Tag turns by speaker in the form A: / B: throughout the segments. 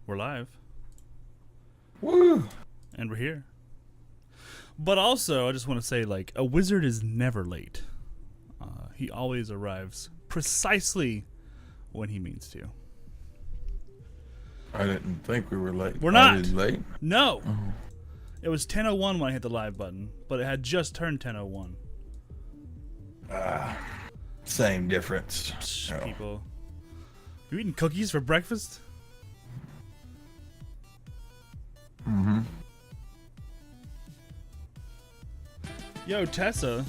A: We're live.
B: Woo!
A: And we're here. But also, I just want to say, like, a wizard is never late. He always arrives precisely when he means to.
B: I didn't think we were late.
A: We're not.
B: Are we late?
A: No.
B: Oh.
A: It was 10:01 when I hit the live button, but it had just turned 10:01.
B: Same difference. Oh.
A: People. You eating cookies for breakfast?
B: Mm-hmm.
A: Yo, Tessa.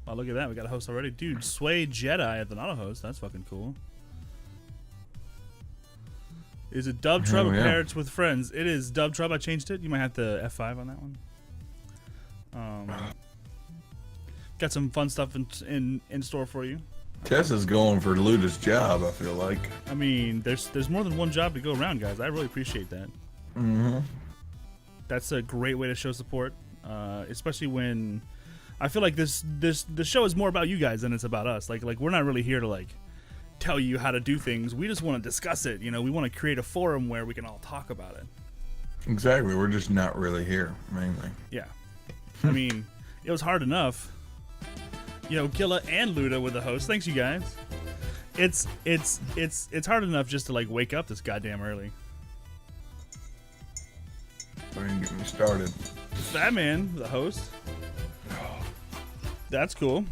A: Oh, look at that. We got a host already. Dude, Sway Jedi at the not a host. That's fucking cool. Is it Dub Trub or Parrots with Friends? It is Dub Trub. I changed it. You might have to F5 on that one. Got some fun stuff in store for you.
B: Tessa's going for Luda's job, I feel like.
A: I mean, there's more than one job to go around, guys. I really appreciate that.
B: Mm-hmm.
A: That's a great way to show support, especially when I feel like the show is more about you guys than it's about us. Like we're not really here to like tell you how to do things. We just want to discuss it. You know, we want to create a forum where we can all talk about it.
B: Exactly. We're just not really here, mainly.
A: Yeah. I mean, it was hard enough. You know, Gilla and Luda were the hosts. Thanks, you guys. It's hard enough just to like wake up this goddamn early.
B: Don't even get me started.
A: Fat Man, the host. That's cool.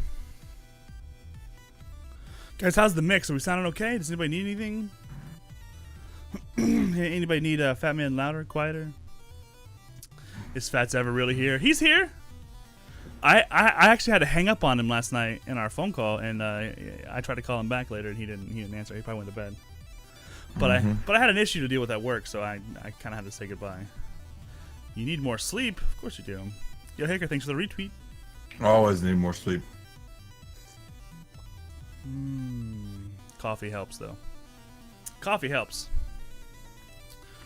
A: Guys, how's the mix? Are we sounding okay? Does anybody need anything? Anybody need Fat Man louder, quieter? Is Fats ever really here? He's here. I actually had to hang up on him last night in our phone call, and I tried to call him back later, and he didn't answer. He probably went to bed. But I had an issue to deal with at work, so I kind of had to say goodbye. You need more sleep? Of course you do. Yo, Haker, thanks for the retweet.
B: I always need more sleep.
A: Coffee helps, though. Coffee helps.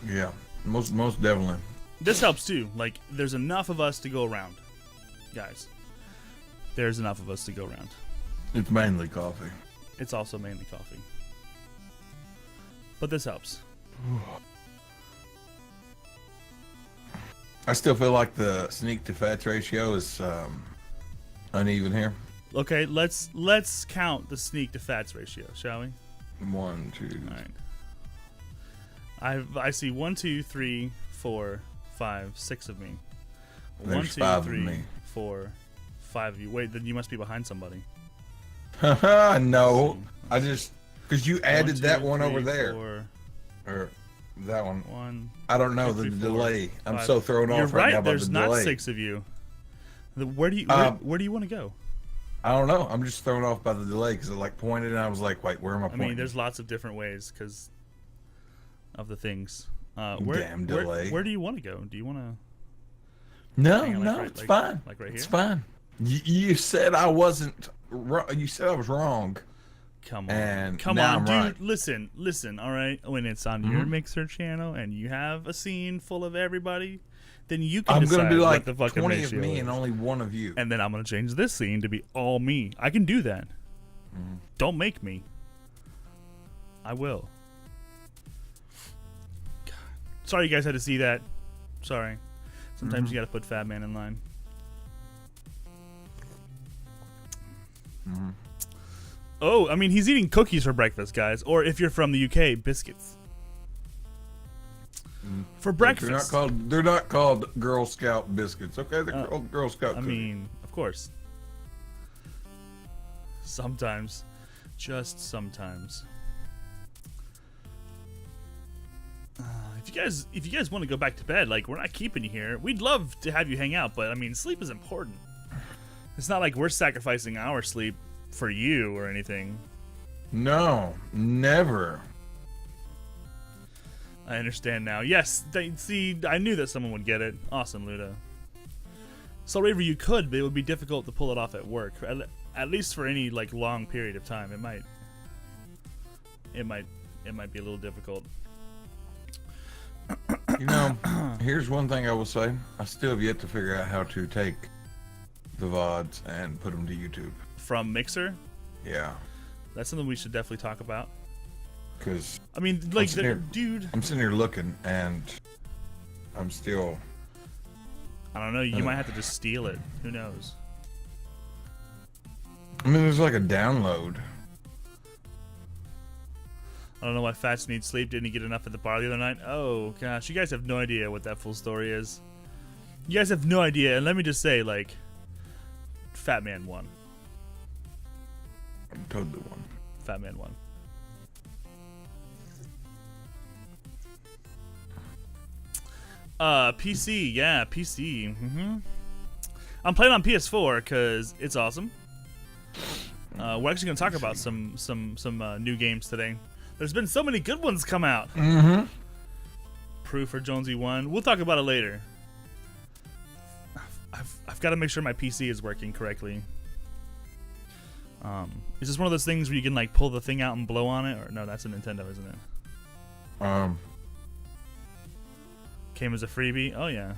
B: Yeah, most definitely.
A: This helps, too. Like, there's enough of us to go around. Guys, there's enough of us to go around.
B: It's mainly coffee.
A: It's also mainly coffee. But this helps.
B: I still feel like the sneak to fats ratio is uneven here.
A: Okay, let's count the sneak to fats ratio, shall we?
B: 1, 2.
A: All right. I see 1, 2, 3, 4, 5, 6 of me.
B: There's
A: 1, 2,
B: 5
A: 3,
B: of me.
A: 4, 5 of you. Wait, then you must be behind somebody.
B: Haha, no. I just because you added
A: 1, 2,
B: that one
A: 3,
B: over there.
A: 4,
B: Or that one.
A: 1.
B: I don't know
A: 2, 3,
B: the
A: 4,
B: delay. I'm
A: 5.
B: so thrown
A: You're
B: off right
A: right.
B: now by
A: There's
B: the
A: not
B: delay.
A: 6 of you. Where do you want to go?
B: I don't know. I'm just thrown off by the delay because it like pointed and I was like, wait, where am I pointing?
A: I mean, there's lots of different ways because of the things.
B: Damn delay.
A: Where do you want to go? Do you want to?
B: No, it's fine.
A: Like right here.
B: It's fine. You said I wasn't. You said I was wrong.
A: Come on,
B: and
A: come
B: now
A: on,
B: I'm
A: dude.
B: right.
A: Listen. All right, when it's on your Mixer channel and you have a scene full of everybody, then you can.
B: I'm
A: decide
B: gonna do like
A: what the fucking
B: 20 of
A: ratio
B: me
A: is.
B: and only 1 of you.
A: And then I'm gonna change this scene to be all me. I can do that. Don't make me. I will. God. Sorry you guys had to see that. Sorry. Sometimes you gotta put Fat Man in line. Oh, I mean, he's eating cookies for breakfast, guys. Or if you're from the UK, biscuits. For breakfast.
B: They're not called Girl Scout biscuits. Okay, they're called Girl Scout cookies.
A: I mean, of course. Sometimes. Just sometimes. if you guys want to go back to bed, like, we're not keeping you here. We'd love to have you hang out, but I mean, sleep is important. It's not like we're sacrificing our sleep for you or anything.
B: No, never.
A: I understand now. Yes, see, I knew that someone would get it. Awesome, Luda. Soul Raver, you could, but it would be difficult to pull it off at work. At least for any like long period of time, it might be a little difficult.
B: You know, here's one thing I will say: I still have yet to figure out how to take the VODs and put them to YouTube.
A: From Mixer?
B: Yeah.
A: That's something we should definitely talk about.
B: Because
A: I mean, like,
B: dude, I'm sitting here looking, and I'm still.
A: I don't know. You might have to just steal it. Who knows?
B: I mean, there's like a download.
A: I don't know why Fats needs sleep. Didn't he get enough at the bar the other night? Oh gosh, you guys have no idea what that full story is. You guys have no idea. And let me just say, like, Fat Man won.
B: I'm totally one.
A: Fat Man won. PC, yeah, PC. I'm playing on PS4 because it's awesome. We're actually gonna talk about some new games today. There's been so many good ones come out. Proof for Jonesy 1. We'll talk about it later. I've got to make sure my PC is working correctly. Is this one of those things where you can like pull the thing out and blow on it? Or no, that's a Nintendo, isn't it? Came as a freebie. Oh yeah.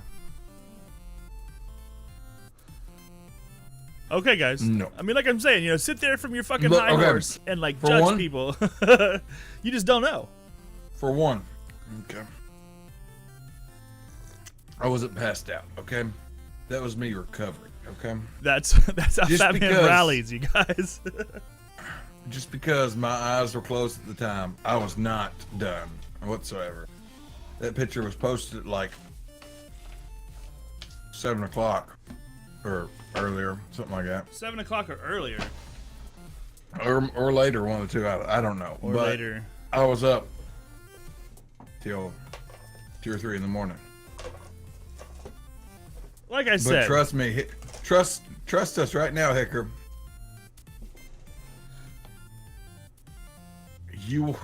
A: Okay, guys.
B: No.
A: I mean, like I'm saying, you know, sit there from your fucking high horse and like judge people. You just don't know.
B: For one. Okay. I wasn't passed out. Okay. That was me recovering. Okay.
A: That's how Fat Man rallies, you guys.
B: Just because my eyes were closed at the time, I was not done whatsoever. That picture was posted at like 7 o'clock or earlier, something like that.
A: 7 o'clock or earlier.
B: Or later, one of the two. I don't know.
A: Or
B: but
A: later.
B: I was up till 2 or 3 in the morning.
A: Like I said.
B: But trust me, trust us right now, Hicker. You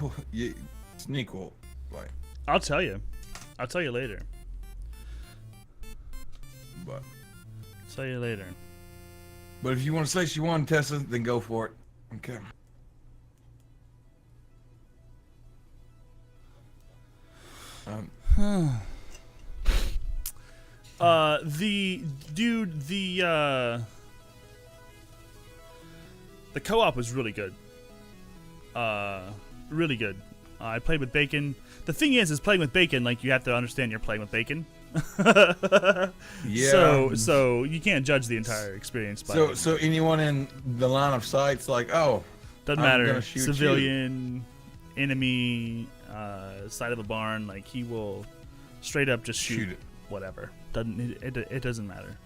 B: Sneak will like.
A: I'll tell you. I'll tell you later.
B: But
A: Tell you later.
B: But if you want to say she won, Tessa, then go for it. Okay.
A: The co-op was really good. Really good. I played with Bacon. The thing is playing with Bacon, like, you have to understand you're playing with Bacon.
B: Yeah.
A: So you can't judge the entire experience by
B: So anyone in the line of sight's like, oh,
A: doesn't
B: I'm
A: matter.
B: gonna shoot
A: Civilian, enemy, side of a barn, like, he will straight up just shoot
B: it.
A: Whatever. It doesn't matter.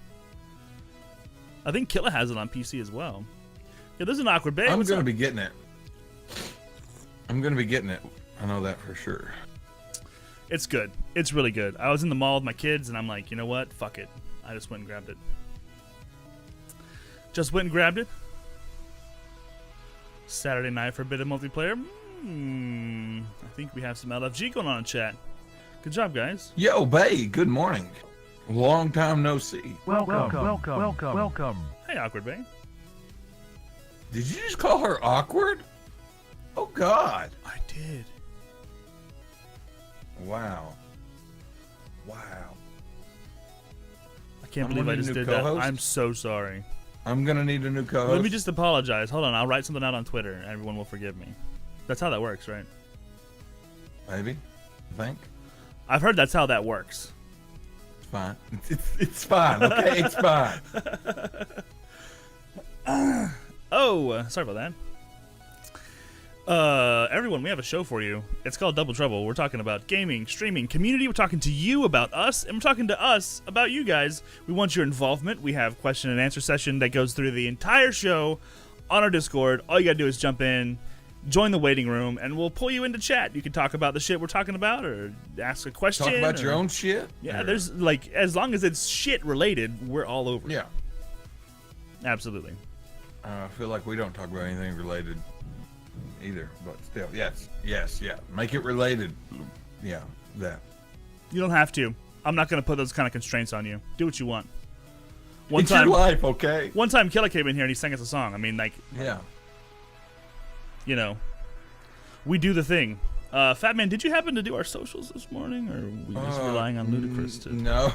A: I think Killa has it on PC as well. Yeah, there's an awkward bae.
B: I'm gonna be getting it. I'm gonna be getting it. I know that for sure.
A: It's good. It's really good. I was in the mall with my kids, and I'm like, you know what? Fuck it. I just went and grabbed it. Saturday night for a bit of multiplayer. I think we have some LFG going on in chat. Good job, guys.
B: Yo, Bae, good morning. Long time no see.
C: Welcome.
A: Hey, awkward bae.
B: Did you just call her awkward? Oh, God.
A: I did.
B: Wow.
A: I can't
B: I'm
A: believe
B: gonna
A: I
B: need a
A: just
B: new
A: did that.
B: co-host.
A: I'm so sorry.
B: I'm going to need a new co-host.
A: Let me just apologize. Hold on. I'll write something out on Twitter, and everyone will forgive me. That's how that works, right?
B: Maybe. I think.
A: I've heard that's how that works.
B: It's fine. It's fine, okay? It's fine.
A: Sorry about that. Everyone, we have a show for you. It's called Double Trouble. We're talking about gaming, streaming, community. We're talking to you about us, and we're talking to us about you guys. We want your involvement. We have question and answer session that goes through the entire show on our Discord. All you gotta do is jump in join the waiting room, and we'll pull you into chat. You can talk about the shit we're talking about, or ask a question.
B: Talk about your own shit.
A: Yeah,
B: or...
A: there's like, as long as it's shit related, we're all over.
B: Yeah,
A: absolutely.
B: I feel like we don't talk about anything related either, but still, yes, yeah. Make it related. Yeah, that.
A: You don't have to. I'm not gonna put those kind of constraints on you. Do what you want.
B: It's your life, okay?
A: One time, Killer came in here and he sang us a song. I mean, like,
B: yeah.
A: You know, we do the thing. Fat Man, did you happen to do our socials this morning, or were we just relying on Ludacris to?
B: No.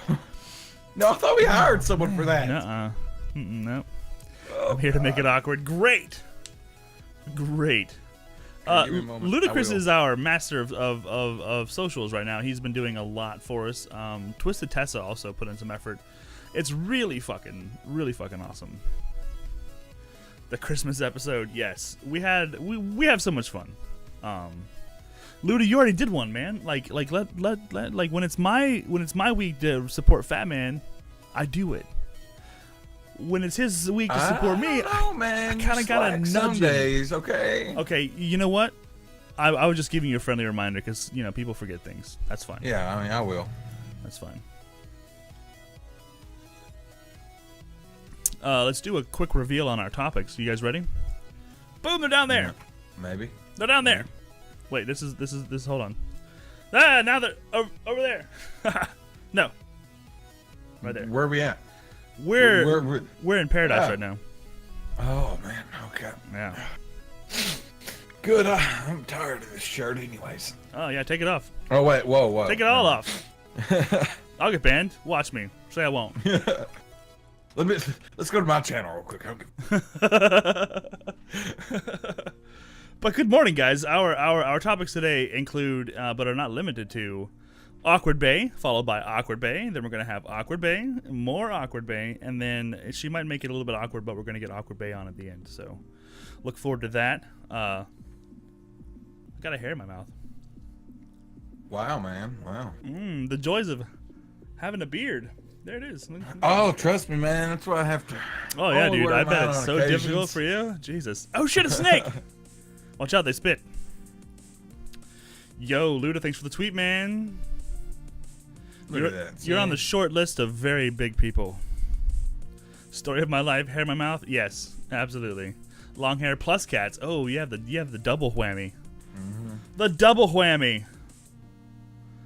B: No, I thought we hired someone for that.
A: Nuh-uh. No. I'm here to make it awkward. Great. Ludacris is our master of socials right now. He's been doing a lot for us. Twisted Tessa also put in some effort. It's really fucking awesome. The Christmas episode, yes, we have so much fun. Luda, you already did one, man. Like let when it's my week to support Fat Man, I do it. When it's his week to support me,
B: man.
A: I kind of gotta nudge
B: some
A: him.
B: days, okay.
A: Okay, you know what? I was just giving you a friendly reminder because people forget things. That's fine.
B: Yeah, I mean I will.
A: That's fine. Let's do a quick reveal on our topics. You guys ready? Boom! They're down there.
B: Maybe.
A: They're down there. Wait, this is. Hold on. Now they're over there. No. Right there.
B: Where are we at?
A: We're in paradise right now.
B: Oh man. Okay.
A: Yeah.
B: Good. I'm tired of this shirt, anyways.
A: Oh yeah, take it off.
B: Oh wait. Whoa.
A: Take it all off. I'll get banned. Watch me. Say I won't.
B: Let's go to my channel real quick.
A: But good morning, guys. Our topics today include, but are not limited to, awkwardbae, followed by awkwardbae. Then we're gonna have awkwardbae, more awkwardbae, and then she might make it a little bit awkward, but we're gonna get awkwardbae on at the end. So look forward to that. I got a hair in my mouth.
B: Wow, man. Wow.
A: The joys of having a beard. There it is.
B: Oh, trust me, man. That's why I have to.
A: Oh yeah, dude. I bet it's so difficult for you. Jesus. Oh shit, a snake! Watch out, they spit. Yo, Luda, thanks for the tweet, man.
B: Look at that.
A: You're on the short list of very big people. Story of my life, hair in my mouth. Yes, absolutely. Long hair plus cats. Oh, you have the double whammy.
B: Mm-hmm.
A: The double whammy.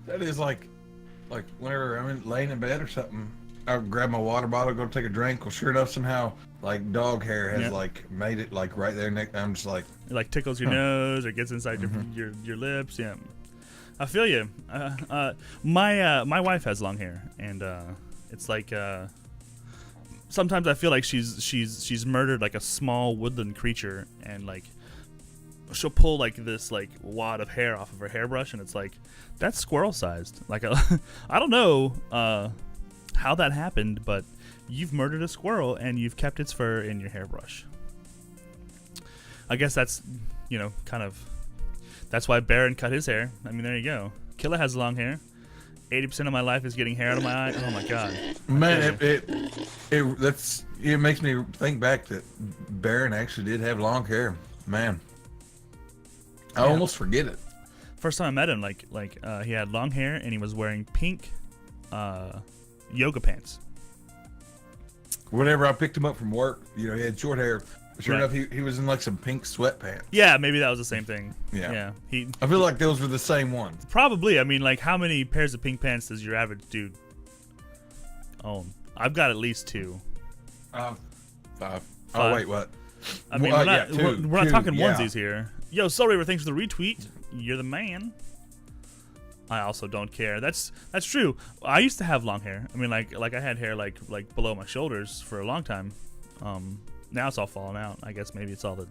B: That is like whenever I'm laying in bed or something, I'll grab my water bottle, go take a drink. Well, sure enough, somehow like dog hair has like made it like right there next. I'm just like
A: it like tickles your nose or gets inside your lips. Yeah, I feel you. My wife has long hair, and it's like sometimes I feel like she's murdered like a small woodland creature, and like she'll pull like this like wad of hair off of her hairbrush, and it's like that's squirrel sized. Like I don't know how that happened, but you've murdered a squirrel and you've kept its fur in your hairbrush. I guess that's kind of that's why Baron cut his hair. I mean, there you go. Killa has long hair. 80% of my life is getting hair out of my eye. Oh my god.
B: Man, it makes me think back that Baron actually did have long hair. Man, I almost forget it.
A: First time I met him, he had long hair and he was wearing pink yoga pants.
B: Whenever I picked him up from work, he had short hair. Sure enough, he was in like some pink sweatpants.
A: Yeah, maybe that was the same thing.
B: Yeah. I feel like those were the same ones.
A: Probably. I mean, like, how many pairs of pink pants does your average dude own? I've got at least 2.
B: 5. Oh wait, what?
A: I mean, we're not talking onesies here. Yo, Soul thanks for the retweet. You're the man. I also don't care. That's true. I used to have long hair. I mean, like I had hair like below my shoulders for a long time. Now it's all falling out. I guess maybe it's all the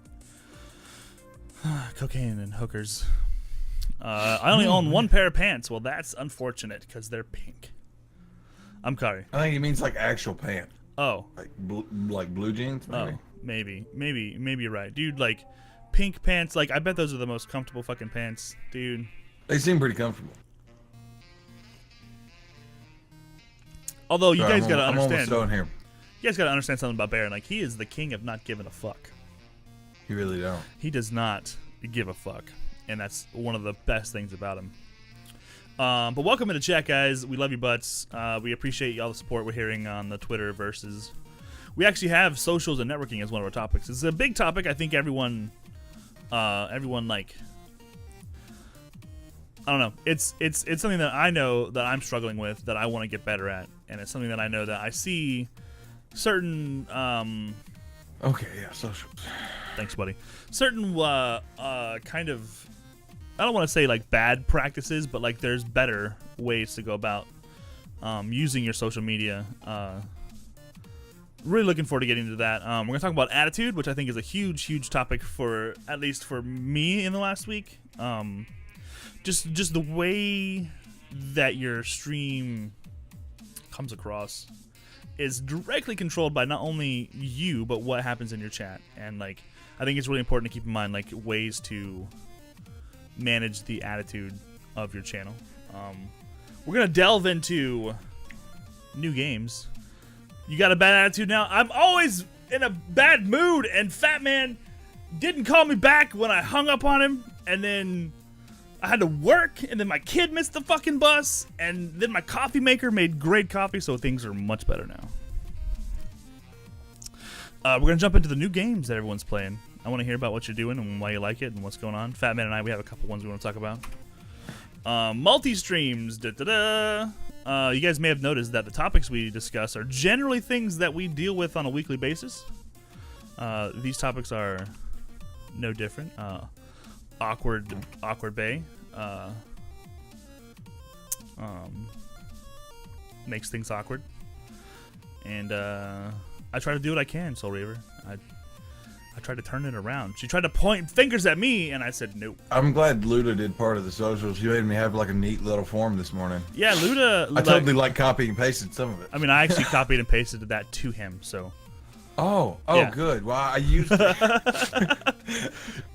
A: cocaine and hookers. I only own 1 pair of pants. Well, that's unfortunate because they're pink. I'm sorry.
B: I think he means like actual pants.
A: Oh.
B: Like blue jeans, maybe?
A: Oh, maybe you're right. Dude, like pink pants, like I bet those are the most comfortable fucking pants, dude.
B: They seem pretty comfortable.
A: Although you guys gotta
B: I'm
A: understand.
B: almost done here.
A: You guys gotta understand something about Baron. Like, he is the king of not giving a fuck.
B: You really don't.
A: He does not. give a fuck, and that's one of the best things about him. But welcome into chat, guys. We love you butts. We appreciate all the support we're hearing on the Twitter versus. We actually have socials and networking as one of our topics. It's a big topic. I think everyone like. I don't know. It's something that I know that I'm struggling with that I want to get better at, and it's something that I know that I see certain.
B: Okay, yeah, socials.
A: Thanks, buddy. Certain kind of. I don't want to say like bad practices, but like there's better ways to go about using your social media. Really looking forward to getting into that. We're gonna talk about attitude, which I think is a huge topic for at least for me in the last week. Just the way that your stream comes across is directly controlled by not only you but what happens in your chat, and like I think it's really important to keep in mind like ways to manage the attitude of your channel. We're gonna delve into new games. You got a bad attitude now? I'm always in a bad mood, and Fat Man didn't call me back when I hung up on him, and then I had to work, and then my kid missed the fucking bus, and then my coffee maker made great coffee, so things are much better now. We're gonna jump into the new games that everyone's playing. I want to hear about what you're doing and why you like it and what's going on. Fat Man and I, we have a couple ones we want to talk about. Multi-streams. You guys may have noticed that the topics we discuss are generally things that we deal with on a weekly basis. These topics are no different. Awkwardbae makes things awkward. And I try to do what I can, Soul Reaver. I tried to turn it around. She tried to point fingers at me, and I said nope.
B: I'm glad Luda did part of the socials. You made me have like a neat little form this morning.
A: Yeah, Luda.
B: I totally like copied and pasted some of it.
A: I mean, I actually copied and pasted that to him. So.
B: Oh, yeah. Good. Well, I used it.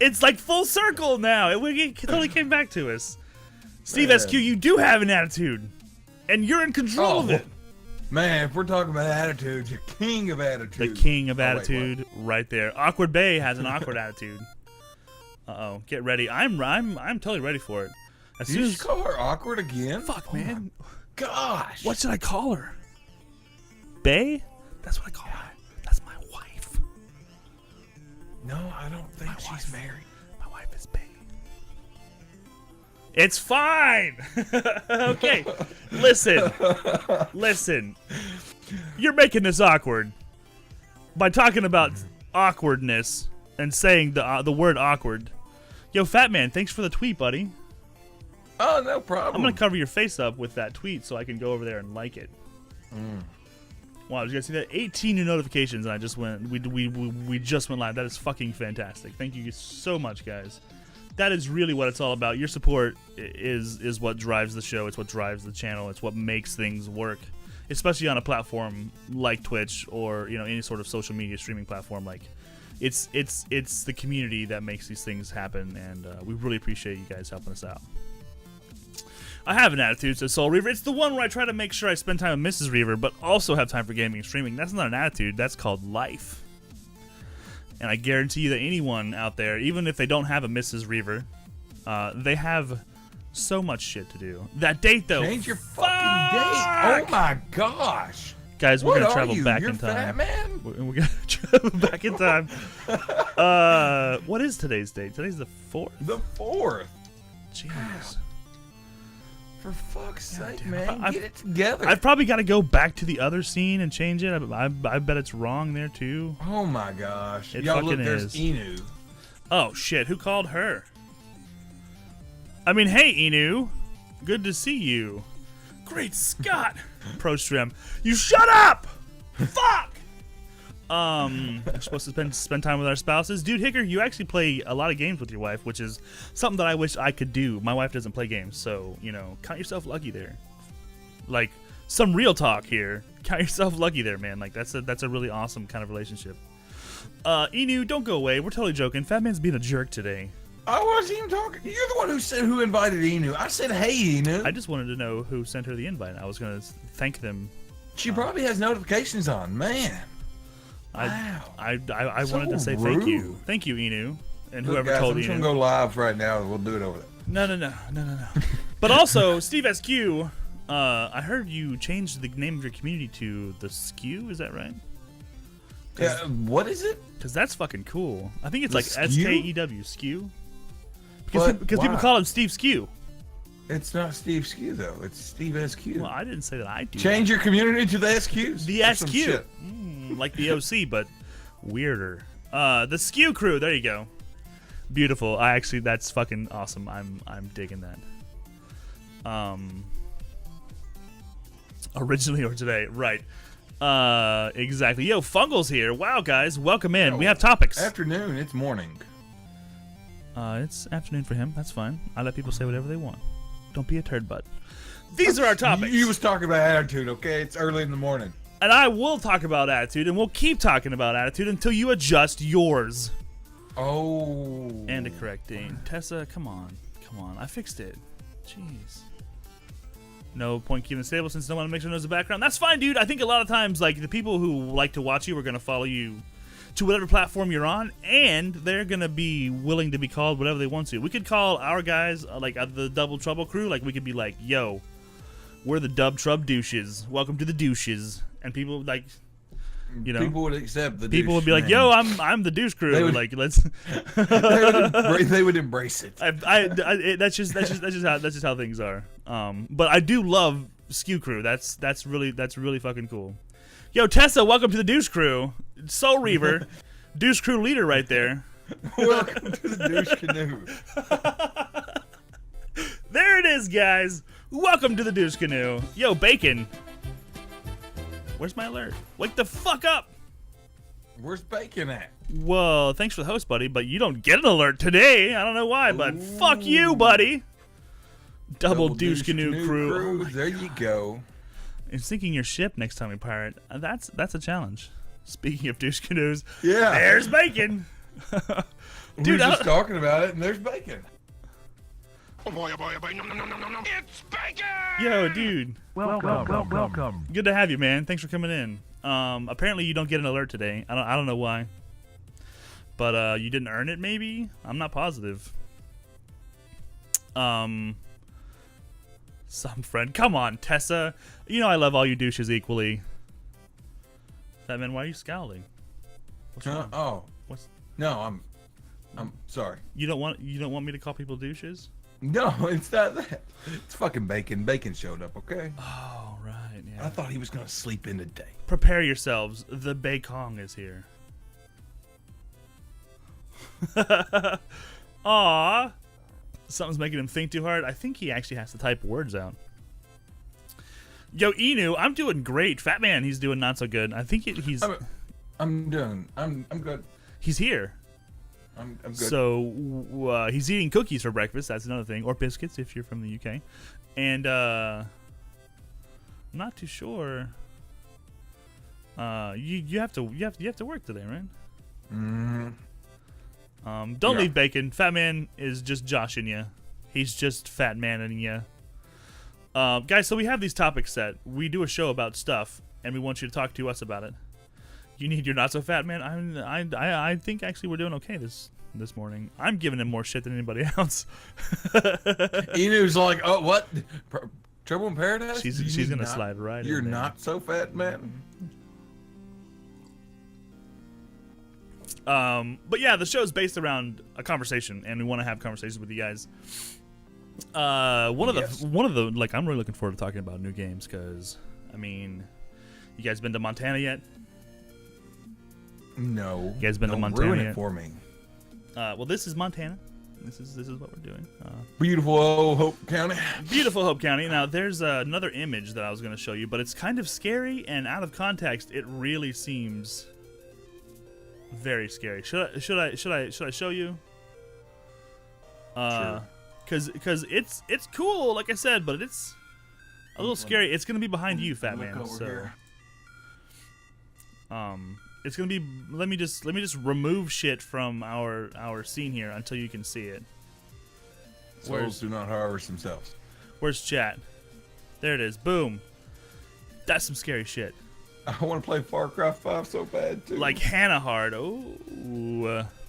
A: It's like full circle now. It totally came back to us. Steve SQ, you do have an attitude, and you're in control of it.
B: Man, if we're talking about attitude, you're king of attitude.
A: The king of attitude, right there. awkwardbae has an awkward attitude. Get ready. I'm totally ready for it. As
B: Did
A: soon
B: you
A: as
B: call her awkward again?
A: fuck, man.
B: Gosh.
A: What should I call her? Bae? That's what I call her. That's my wife.
B: No, I don't think she's married.
A: My wife is Bae. It's fine. Okay. Listen. You're making this awkward by talking about awkwardness and saying the word awkward. Yo, Fat Man, thanks for the tweet, buddy.
B: Oh, no problem.
A: I'm gonna cover your face up with that tweet so I can go over there and like it. Wow, did you guys see that? 18 new notifications, and I just went. We just went live. That is fucking fantastic. Thank you so much, guys. That is really what it's all about. Your support is what drives the show. It's what drives the channel. It's what makes things work, especially on a platform like Twitch or any sort of social media streaming platform. Like, it's the community that makes these things happen, and we really appreciate you guys helping us out. I have an attitude, says Soul Reaver. It's the one where I try to make sure I spend time with Mrs. Reaver, but also have time for gaming and streaming. That's not an attitude. That's called life. And I guarantee you that anyone out there, even if they don't have a Mrs. Reaver, they have so much shit to do. That date, though.
B: Change your fucking date. Oh my gosh.
A: Guys, we're going to travel back
B: You're
A: in time.
B: Fat Man?
A: We're going to travel back in time. What is today's date? Today's the 4th.
B: The 4th.
A: Jeez.
B: For fuck's sake,
A: damn.
B: man. Get it together.
A: I've probably got to go back to the other scene and change it. I bet it's wrong there, too.
B: Oh my gosh.
A: It
B: Yo,
A: fucking
B: look, there's
A: is.
B: Inu.
A: Oh, shit. Who called her? I mean, hey, Inu. Good to see you. Great Scott. Pro Stream. You shut up! Fuck! We're supposed to spend time with our spouses. Dude, Hicker, you actually play a lot of games with your wife, which is something that I wish I could do. My wife doesn't play games, so, count yourself lucky there. Like, some real talk here. Count yourself lucky there, man. Like, that's a really awesome kind of relationship. Inu, don't go away. We're totally joking. Fat Man's being a jerk today.
B: I wasn't even talking. You're the one who invited Inu. I said, hey, Inu.
A: I just wanted to know who sent her the invite. I was going to thank them.
B: She probably has notifications on. Man.
A: I
B: So
A: wanted to say thank you.
B: rude.
A: Thank you, Inu. And
B: Look,
A: whoever
B: guys,
A: told
B: I'm just
A: Enu.
B: gonna go live right now, and we'll do it over there.
A: No. But also, Steve SQ, I heard you changed the name of your community to the Skew. Is that right?
B: Yeah, what is it?
A: Because that's fucking cool. I think it's
B: The
A: like
B: Skew?
A: SKEW, Skew.
B: But
A: Because people
B: why?
A: call him Steve Skew.
B: It's not Steve Skew though. It's Steve SQ.
A: Well, I didn't say that I do.
B: Change your community to the SQs.
A: The
B: or some
A: SQ.
B: shit.
A: Like the OC, but weirder. The Skew crew. There you go. Beautiful. That's fucking awesome. I'm digging that. Originally or today, right? Exactly. Yo, Fungal's here. Wow, guys, welcome in. We have topics.
B: Afternoon. It's morning.
A: It's afternoon for him. That's fine. I let people say whatever they want. Don't be a turd butt. These are our topics.
B: You was talking about attitude, okay? It's early in the morning.
A: And I will talk about attitude, and we'll keep talking about attitude until you adjust yours.
B: Oh.
A: And a correct Dean. Tessa, come on. I fixed it. Jeez. No point keeping it stable since no one makes sure knows the background. That's fine, dude. I think a lot of times, like, the people who like to watch you are going to follow you to whatever platform you're on, and they're going to be willing to be called whatever they want to. We could call our guys, the Double Trouble crew, like, we could be like, yo, we're the Dub Trub douches. Welcome to the douches. And people, like, you know.
B: People would accept the
A: People would be like,
B: name.
A: "Yo, I'm the douche crew."
B: They would-
A: like, let's.
B: they would embrace it.
A: That's just how things are. But I do love Skew Crew. That's really fucking cool. Yo, Tessa, welcome to the douche crew. Soul Reaver, douche crew leader right there.
B: Welcome to the douche canoe.
A: There it is, guys. Welcome to the douche canoe. Yo, Bacon. Where's my alert? Wake the fuck up.
B: Where's Bacon at?
A: Well, thanks for the host, buddy, but you don't get an alert today. I don't know why, but fuck you, buddy. Double douche canoe crew.
B: There you go.
A: And sinking your ship next time we pirate, that's a challenge. Speaking of douche canoes,
B: Yeah.
A: there's Bacon.
B: We
A: Dude,
B: were just talking about it, and there's Bacon.
D: Oh boy, nom, nom, nom, nom, nom. It's bacon!
A: Yo, dude.
C: Welcome.
A: Good to have you, man. Thanks for coming in. Apparently you don't get an alert today. I don't know why. But you didn't earn it, maybe? I'm not positive. Some friend. Come on, Tessa. You know I love all you douches equally. That man, why are you scowling? What's wrong?
B: Oh.
A: What's
B: No, I'm sorry.
A: you don't want me to call people douches?
B: No, it's not that. It's fucking Bacon. Bacon showed up, okay?
A: Oh, right, yeah.
B: I thought he was going to sleep in today.
A: Prepare yourselves. The Bacon is here. Aw. Something's making him think too hard. I think he actually has to type words out. Yo, Enu, I'm doing great. Fat Man, he's doing not so good. I think he's
B: I'm good.
A: he's here.
B: I'm good.
A: So he's eating cookies for breakfast. That's another thing, or biscuits if you're from the UK. And I'm not too sure. You have to work today, right? Don't
B: Yeah.
A: leave Bacon. Fat Man is just joshing you. He's just fat maning you. Guys, so we have these topics set. We do a show about stuff, and we want you to talk to us about it. You need your not so fat man. I think actually we're doing okay this morning. I'm giving him more shit than anybody else.
B: Enu's like, oh, what? Trouble in Paradise?
A: She's gonna slide right in
B: You're
A: there.
B: not so fat, man.
A: But yeah, the show's based around a conversation, and we want to have conversations with you guys. One of the like, I'm really looking forward to talking about new games because, I mean, you guys been to Montana yet?
B: No.
A: You guys been to
B: Don't
A: Montana
B: ruin
A: yet?
B: it for me.
A: Well, this is Montana. This is what we're doing.
B: Beautiful old Hope County.
A: Beautiful Hope County. Now, there's another image that I was going to show you, but it's kind of scary, and out of context, it really seems very scary. Should I show you?
B: Sure.
A: Cause it's cool, like I said, but it's a little scary. It's gonna be behind you, Fat
B: Look
A: Man.
B: over
A: So,
B: here.
A: it's gonna be. Let me just remove shit from our scene here until you can see it.
B: Souls do not harvest themselves.
A: Where's chat? There it is. Boom. That's some scary shit.
B: I want to play Far Cry 5 so bad, too.
A: Like Hannah Hard. Oh,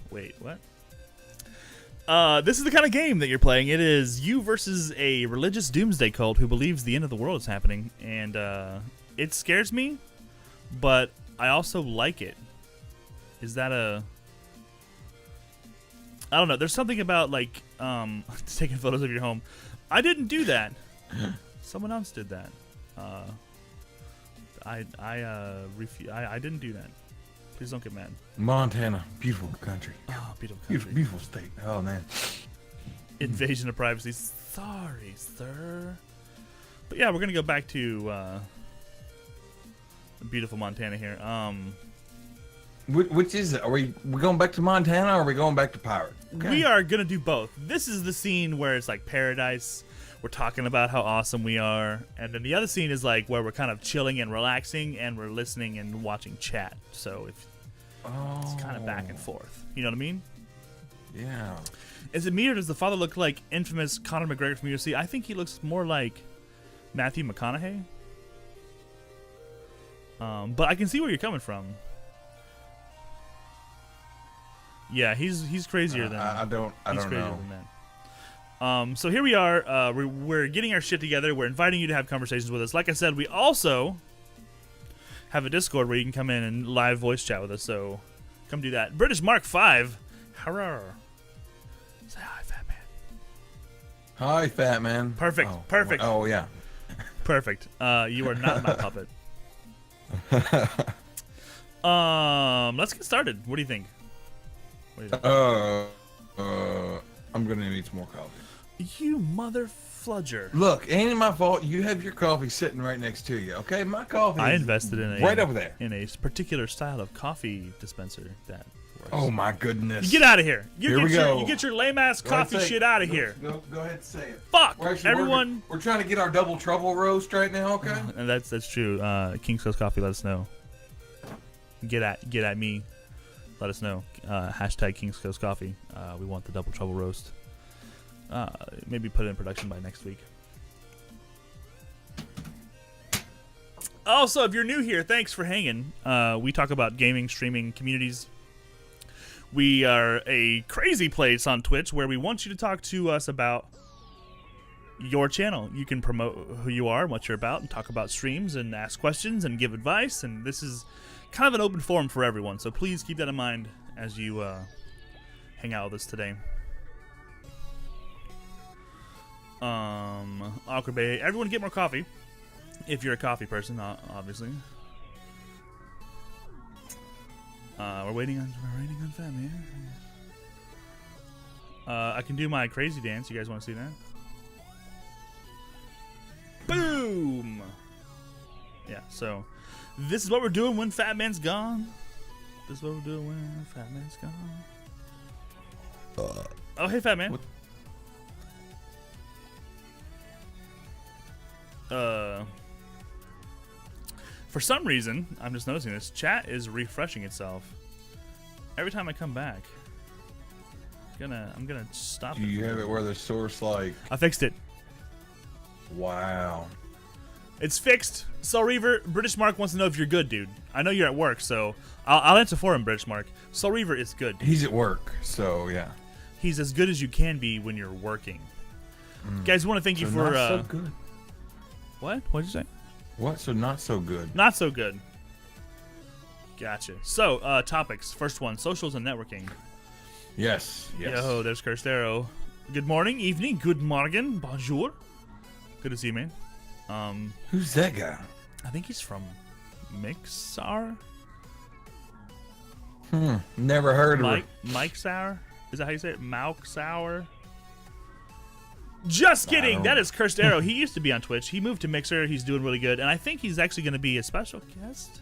A: wait, what? This is the kind of game that you're playing. It is you versus a religious doomsday cult who believes the end of the world is happening, and it scares me, but I also like it. Is that a... I don't know. There's something about, like, taking photos of your home. I didn't do that. Someone else did that. I didn't do that. Please don't get mad.
B: Montana, beautiful country.
A: Oh, beautiful country.
B: Beautiful state. Oh, man.
A: Invasion of privacy. Sorry, sir. But yeah, we're going to go back to beautiful Montana here.
B: Which is it? Are we going back to Montana or are we going back to Pirate? Okay.
A: We are going to do both. This is the scene where it's like paradise. We're talking about how awesome we are. And then the other scene is like where we're kind of chilling and relaxing and we're listening and watching chat. So it's kind of back and forth. You know what I mean?
B: Yeah.
A: Is it me or does the father look like infamous Conor McGregor from UFC? I think he looks more like Matthew McConaughey. But I can see where you're coming from. Yeah, he's crazier than
B: I don't
A: crazier
B: know.
A: than that. So here we are. We're getting our shit together. We're inviting you to have conversations with us. Like I said, we also have a Discord where you can come in and live voice chat with us. So come do that. British Mark 5. Hurrah. Say hi, fat man.
B: Hi, fat man.
A: Perfect. Perfect.
B: Oh, yeah.
A: Perfect. You are not my puppet. Let's get started. What do you think? I'm
B: gonna need some more coffee.
A: You mother fludger.
B: Look, ain't it my fault? You have your coffee sitting right next to you. Okay, my coffee.
A: I
B: is
A: invested in
B: right over there.
A: in a particular style of coffee dispenser that works.
B: Oh my goodness!
A: You get out of here.
B: Here we go.
A: You get your lame ass coffee shit out of here.
B: Go ahead and say it.
A: Fuck
B: Actually,
A: everyone.
B: We're trying to get our double trouble roast right now. Okay.
A: And that's true. King's Coast Coffee, let us know. Get at me. Let us know. Hashtag King's Coast Coffee. We want the double trouble roast. Maybe put it in production by next week. Also, if you're new here, thanks for hanging. We talk about gaming, streaming, communities. We are a crazy place on Twitch where we want you to talk to us about your channel. You can promote who you are and what you're about and talk about streams and ask questions and give advice. And this is kind of an open forum for everyone. So please keep that in mind as you hang out with us today. awkwardbae. Everyone get more coffee. If you're a coffee person, obviously. We're waiting on Fat Man. I can do my crazy dance. You guys want to see that? Boom! Yeah, so this is what we're doing when Fat Man's gone. This is what we're doing when Fat Man's gone. Oh, hey, Fat Man.
B: What?
A: For some reason, I'm just noticing this, chat is refreshing itself every time I come back. I'm gonna stop.
B: Do you have it where the source like?
A: I fixed it.
B: Wow.
A: It's fixed. Soul Reaver, British Mark wants to know if you're good, dude. I know you're at work, so I'll answer for him, British Mark. Soul Reaver is good.
B: He's at work, so yeah.
A: He's as good as you can be when you're working. Guys, want to thank you for.
B: Not so good.
A: What? What'd you say?
B: What? So not so good.
A: Not so good. Gotcha. So, topics. First one, socials and networking.
B: Yes.
A: Yo, there's Kirstero. Good morning, evening, good morning, bonjour. Good to see you, man.
B: Who's that guy?
A: I think he's from Mixar.
B: Never heard of
A: Mike Sour? Is that how you say it? Mauk Sour? Just kidding. That is Cursed Arrow. He used to be on Twitch. He moved to Mixer. He's doing really good. And I think he's actually going to be a special guest.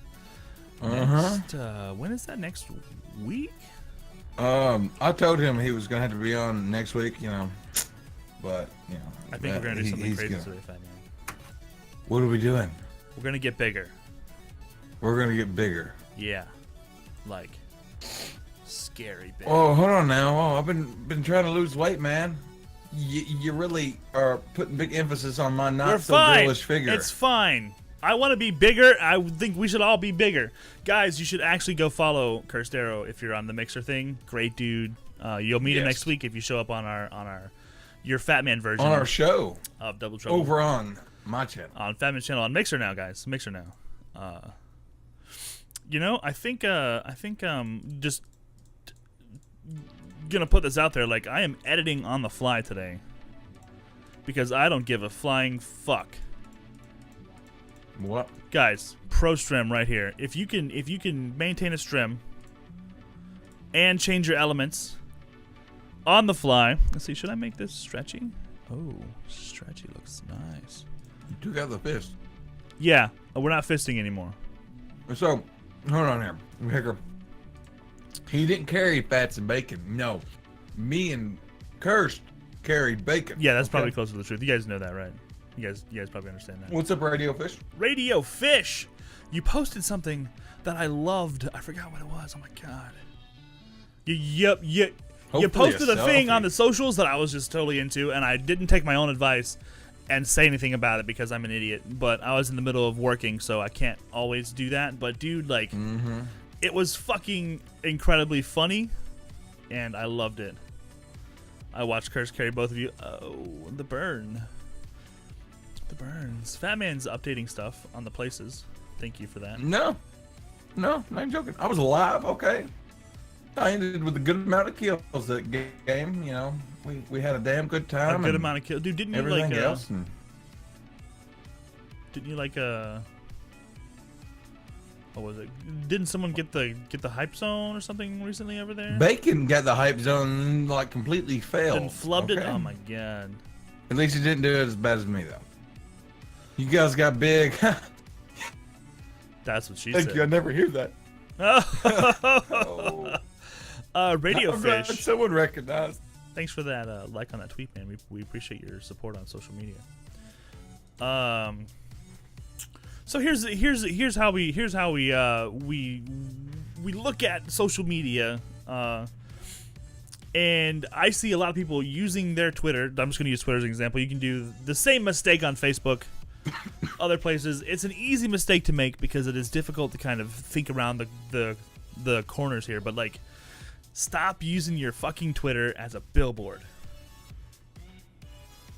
A: Next, when is that? Next week?
B: I told him he was going to have to be on next week, But,
A: I think we're going to do something crazy today, Fat Man.
B: What are we doing?
A: We're going to get bigger.
B: We're going to get bigger.
A: Yeah. Like, scary big.
B: Oh, hold on now. Oh, I've been trying to lose weight, man. You really are putting big emphasis on my not so girlish figure.
A: It's fine. I want to be bigger. I think we should all be bigger. Guys, you should actually go follow Cursed Arrow if you're on the Mixer thing. Great dude. You'll meet him
B: Yes.
A: next week if you show up on our your Fat Man version
B: On our show.
A: of Double Trouble
B: Over on my channel.
A: on Fat Man channel on Mixer now, guys. Mixer now. I think just gonna put this out there. Like, I am editing on the fly today because I don't give a flying fuck.
B: What?
A: Guys, pro strim right here. If you can maintain a strim and change your elements on the fly. Let's see, should I make this stretchy? Oh, stretchy looks nice.
B: You took out the fist.
A: Yeah, we're not fisting anymore.
B: So, hold on here. Hicker. He didn't carry fats and bacon. No. Me and Kirst carried bacon.
A: Yeah, that's
B: Okay?
A: probably closer to the truth. You guys know that, right? You guys probably understand that.
B: What's up, Radio Fish?
A: Radio Fish, you posted something that I loved. I forgot what it was. Oh my god. You
B: Hopefully
A: posted a thing
B: selfie.
A: on the socials that I was just totally into, and I didn't take my own advice and say anything about it because I'm an idiot. But I was in the middle of working, so I can't always do that. But dude, like, it was fucking incredibly funny, and I loved it. I watched Curse carry both of you. Oh, the burn. The burns. Fat Man's updating stuff on the places. Thank you for that.
B: No, not joking. I was alive. Okay, I ended with a good amount of kills that game. You know, we had a damn good
A: A
B: time.
A: good
B: and
A: amount of kills. Dude, didn't you
B: everything
A: like
B: else. And
A: what was it? Didn't someone get the hype zone or something recently over there?
B: Bacon got the hype zone and like completely failed.
A: And flubbed it?
B: okay?
A: Oh my god.
B: At least he didn't do it as bad as me though. You guys got big.
A: That's what she
B: Thank
A: said.
B: you. I never hear that.
A: Radio
B: I'm glad
A: Fish.
B: someone recognized.
A: Thanks for that like on that tweet, man. We appreciate your support on social media. So here's how we look at social media, and I see a lot of people using their Twitter. I'm just going to use Twitter as an example. You can do the same mistake on Facebook, other places. It's an easy mistake to make because it is difficult to kind of think around the corners here. But like, stop using your fucking Twitter as a billboard.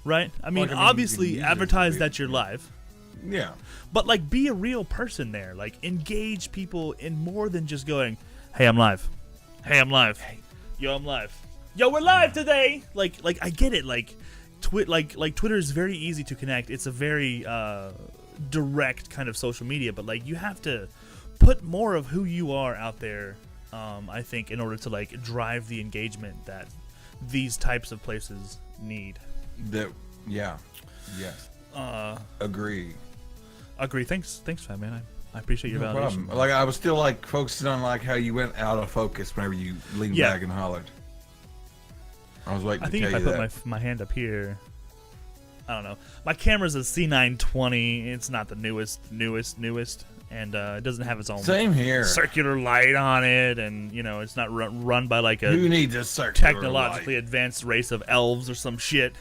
A: Right? I mean,
B: Like, I mean, you
A: obviously
B: can use it
A: advertise
B: to be-
A: that you're live.
B: Yeah.
A: But like, be a real person there. Like, engage people in more than just going, "Hey, I'm live. Hey, I'm live. Yo, I'm live. Yo, we're live today." Like I get it. Like, Twitter is very easy to connect. It's a very direct kind of social media. But like, you have to put more of who you are out there. I think in order to like drive the engagement that these types of places need.
B: Yeah. Yes. Agree.
A: Thanks, Fat Man. I appreciate your
B: No
A: validation.
B: problem. Like I was still like focusing on like how you went out of focus whenever you leaned
A: Yeah.
B: back and hollered. I was waiting
A: I
B: to
A: think
B: tell
A: if I
B: you
A: put
B: that.
A: my hand up here, I don't know. My camera's a C920. It's not the newest, and it doesn't have its own
B: Same here.
A: circular light on it, and it's not run by like
B: Who
A: a
B: needs a circular
A: technologically
B: light?
A: advanced race of elves or some shit.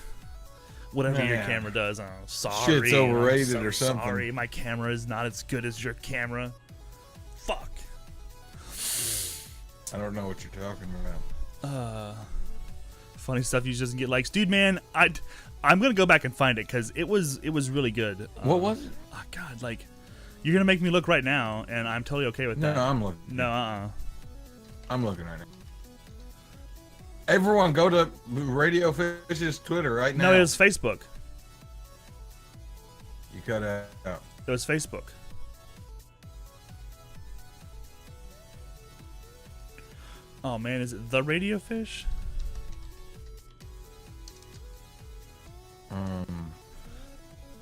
A: Whatever your
B: Man.
A: camera does, oh, sorry.
B: Shit's overrated
A: I'm so
B: or something.
A: Sorry, my camera is not as good as your camera. Fuck.
B: I don't know what you're talking about.
A: Funny stuff. You just get likes, dude. Man, I'm gonna go back and find it because it was really good.
B: What was it?
A: Oh God, like you're gonna make me look right now, and I'm totally okay with
B: No,
A: that.
B: I'm looking.
A: No,
B: I'm looking right now. Everyone go to Radio Fish's Twitter right now.
A: No, it was Facebook.
B: You cut it out.
A: It was Facebook. Oh man, is it the Radio Fish?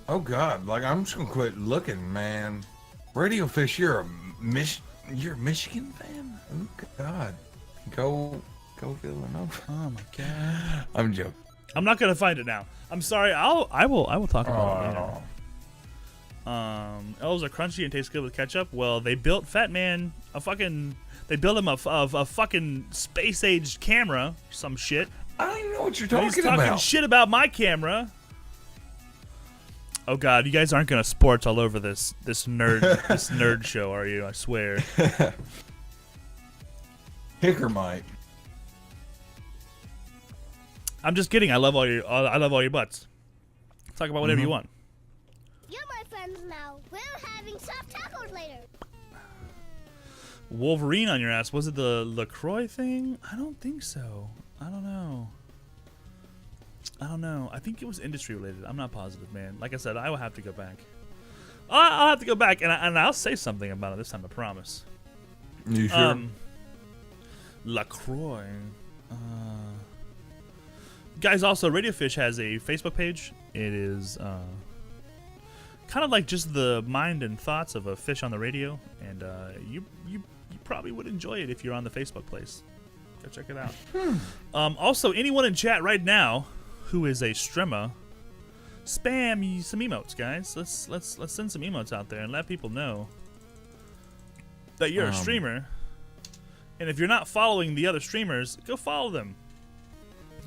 B: Oh God! Like I'm just gonna quit looking, man. Radio Fish, you're a Michigan fan? Oh God! Go Villanova.
A: Oh my God.
B: I'm joking.
A: I'm not gonna find it now. I'm sorry. I will talk about it later. Elves are crunchy and taste good with ketchup. Well, they built Fat Man they built him a fucking space age camera, some shit.
B: I don't even know what you're
A: But
B: talking
A: he's talking
B: about.
A: shit about my camera. Oh God, you guys aren't gonna sports all over this nerd show, are you? I swear.
B: Hicker might.
A: I'm just kidding. I love all your butts. Talk about whatever you want.
E: You're my friends now. We're having soft tacos later.
A: Wolverine on your ass. Was it the LaCroix thing? I don't think so. I don't know. I think it was industry related. I'm not positive, man. Like I said, I will have to go back. I'll have to go back, and I'll say something about it this time, I promise.
B: You sure?
A: LaCroix. Guys, also, Radio Fish has a Facebook page. It is kind of like just the mind and thoughts of a fish on the radio, and you probably would enjoy it if you're on the Facebook place. Go check it out. Also, anyone in chat right now who is a streamer, spam some emotes, guys. Let's send some emotes out there and let people know that you're a streamer. And if you're not following the other streamers, go follow them.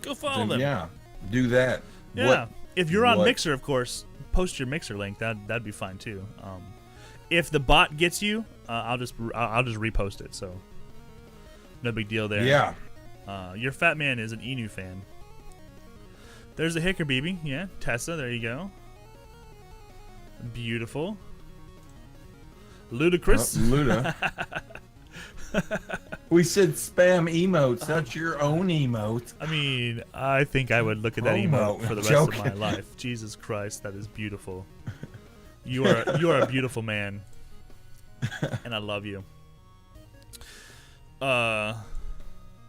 A: Go follow them.
B: Yeah, do that.
A: Yeah. If you're on Mixer, of course, post your Mixer link. That'd be fine too. If the bot gets you, I'll just repost it. So no big deal there.
B: Yeah.
A: Your fat man is an Enu fan. There's a Hicker BB. Yeah, Tessa. There you go. Beautiful. Ludicrous.
B: Luda. We said spam emotes. That's your own emote.
A: I mean, I think I would look at that emote for the rest of my life. Jesus Christ, that is beautiful. You are a beautiful man, and I love you.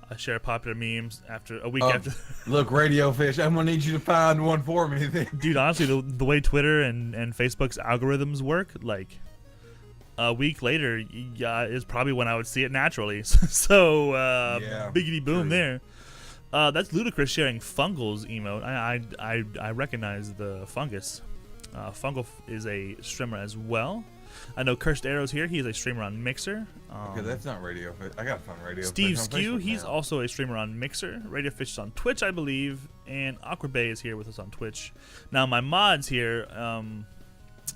A: I share popular memes after a week after.
B: Look, Radio Fish, I'm gonna need you to find one for me.
A: Dude, honestly, the way Twitter and Facebook's algorithms work, like a week later, is probably when I would see it naturally. So, biggity boom there. That's Ludicrous sharing Fungal's emote. I recognize the fungus. Fungal is a streamer as well. I know Cursed Arrow's here. He is a streamer on Mixer.
B: Okay, that's not Radio Fish. I gotta find Radio
A: Steve
B: Fish.
A: Skew, he's also a streamer on Mixer. Radio Fish is on Twitch, I believe. And awkwardbae is here with us on Twitch. Now, my mods here,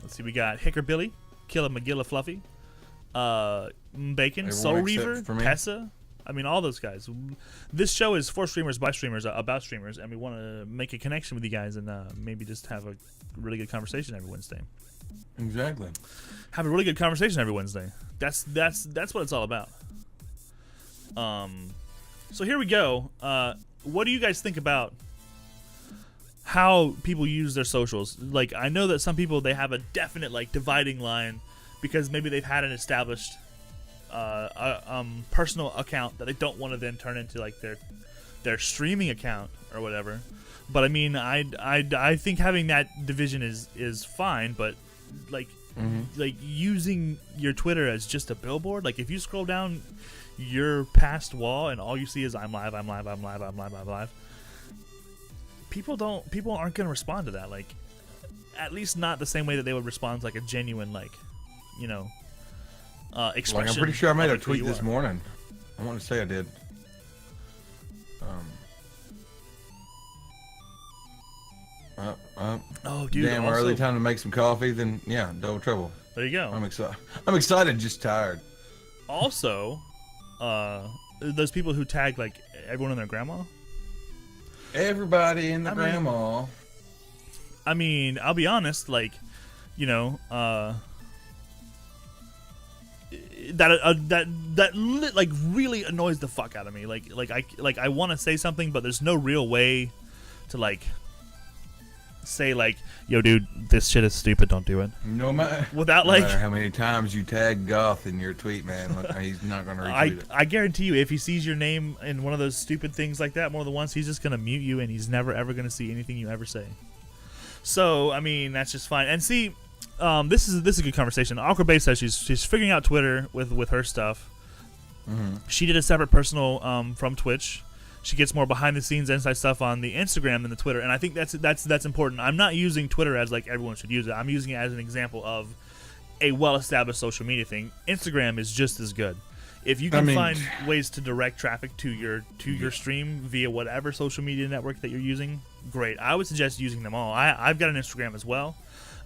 A: let's see, we got Hicker Billy, Killa McGilla Fluffy, Bacon,
B: Everyone
A: Soul
B: except
A: Reaver,
B: for me.
A: Tessa. I mean, all those guys. This show is for streamers, by streamers, about streamers, and we want to make a connection with you guys and maybe just have a really good conversation every Wednesday.
B: Exactly.
A: Have a really good conversation every Wednesday. That's what it's all about. So here we go. What do you guys think about how people use their socials? Like, I know that some people, they have a definite like dividing line because maybe they've had an established personal account that they don't want to then turn into like their streaming account or whatever. But I mean, I think having that division is fine, but like like using your Twitter as just a billboard, like if you scroll down your past wall and all you see is I'm live, people aren't gonna respond to that, like at least not the same way that they would respond to like a genuine like, you know, expression.
B: Like, I'm pretty sure I made a
A: of who
B: tweet
A: you
B: this
A: are.
B: morning. I want to say I did.
A: Oh, dude!
B: Damn
A: also,
B: early, time to make some coffee. Then yeah, double trouble.
A: there you go.
B: I'm excited. I'm excited, just tired.
A: Also, those people who tag like everyone and their grandma.
B: Everybody in the
A: I mean-
B: grandma.
A: I mean, I'll be honest, like, you know, that like really annoys the fuck out of me. Like I want to say something, but there's no real way to like say like, yo, dude, this shit is stupid. Don't do it.
B: No matter,
A: Without
B: no
A: like,
B: matter how many times you tag Goth in your tweet, man, look, he's not gonna retweet it.
A: I guarantee you, if he sees your name in one of those stupid things like that more than once, he's just gonna mute you, and he's never ever gonna see anything you ever say. So I mean, that's just fine. And see, this is a good conversation. awkwardbae says she's figuring out Twitter with her stuff. She did a separate personal from Twitch. She gets more behind the scenes inside stuff on the Instagram than the Twitter, and I think that's important. I'm not using Twitter as like everyone should use it. I'm using it as an example of a well-established social media thing. Instagram is just as good. If you can find ways to direct traffic to your stream via whatever social media network that you're using, great. I would suggest using them all. I've got an Instagram as well.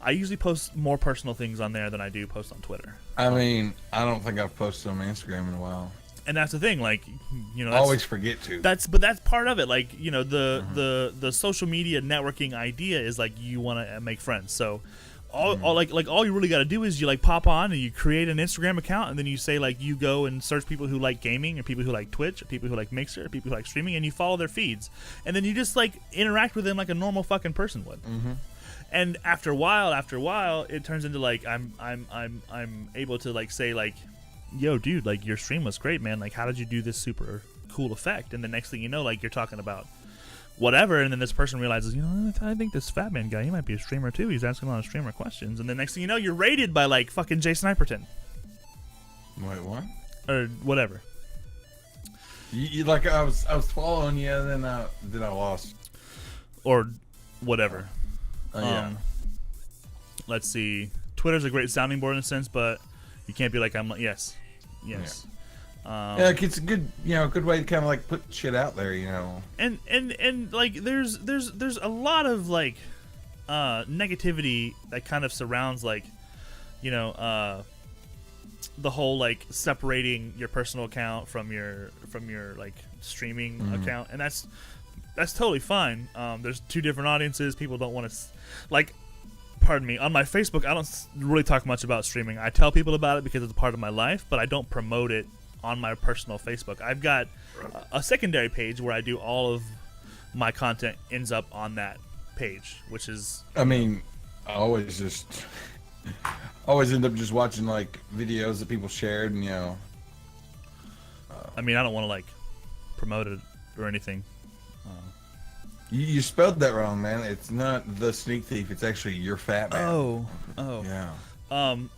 A: I usually post more personal things on there than I do post on Twitter.
B: I mean, I don't think I've posted on my Instagram in a while.
A: And that's the thing, like, you know,
B: always forget to.
A: That's part of it. Like, you know, the social media networking idea is like you want to make friends. So all you really got to do is you like pop on and you create an Instagram account, and then you say like you go and search people who like gaming, or people who like Twitch, or people who like Mixer, or people who like streaming, and you follow their feeds, and then you just like interact with them like a normal fucking person would. And after a while, it turns into like I'm able to like say like, yo, dude, like your stream was great, man. Like, how did you do this super cool effect? And the next thing you know, like you're talking about whatever, and then this person realizes, you know, I think this Fat Man guy, he might be a streamer too. He's asking a lot of streamer questions, and the next thing you know, you're rated by like fucking Jay Sniperton.
B: Wait, what?
A: Or whatever.
B: You like I was following you, and then I lost.
A: Or whatever.
B: Yeah.
A: Let's see. Twitter's a great sounding board in a sense, but you can't be like, I'm like, yes.
B: Yeah, like it's a good, you know, good way to kind of like put shit out there, you know.
A: And like there's a lot of like negativity that kind of surrounds like, you know, the whole like separating your personal account from your like streaming account, and that's totally fine. There's two different audiences. People don't want to like. Pardon me. On my Facebook, I don't really talk much about streaming. I tell people about it because it's a part of my life, but I don't promote it on my personal Facebook. I've got a secondary page where I do all of my content ends up on that page, which is...
B: I mean, I always end up just watching, like, videos that people shared, and, you know...
A: I mean, I don't want to, like, promote it or anything.
B: You spelled that wrong, man. It's not the Sneak Thief. It's actually your Fat Man.
A: Oh.
B: Yeah.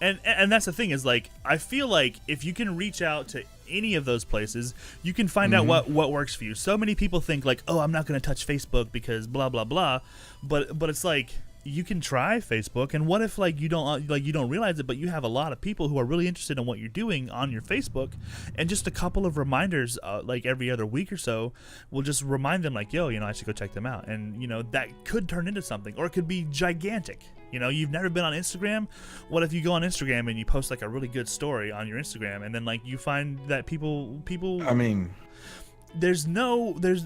A: And that's the thing is, like, I feel like if you can reach out to any of those places, you can find out what works for you. So many people think like, oh, I'm not going to touch Facebook because blah blah blah, but it's like you can try Facebook, and what if like you don't realize it, but you have a lot of people who are really interested in what you're doing on your Facebook, and just a couple of reminders like every other week or so will just remind them like, yo, you know, I should go check them out, and you know that could turn into something, or it could be gigantic. You know, you've never been on Instagram. What if you go on Instagram and you post like a really good story on your Instagram, and then like you find that people I mean, there's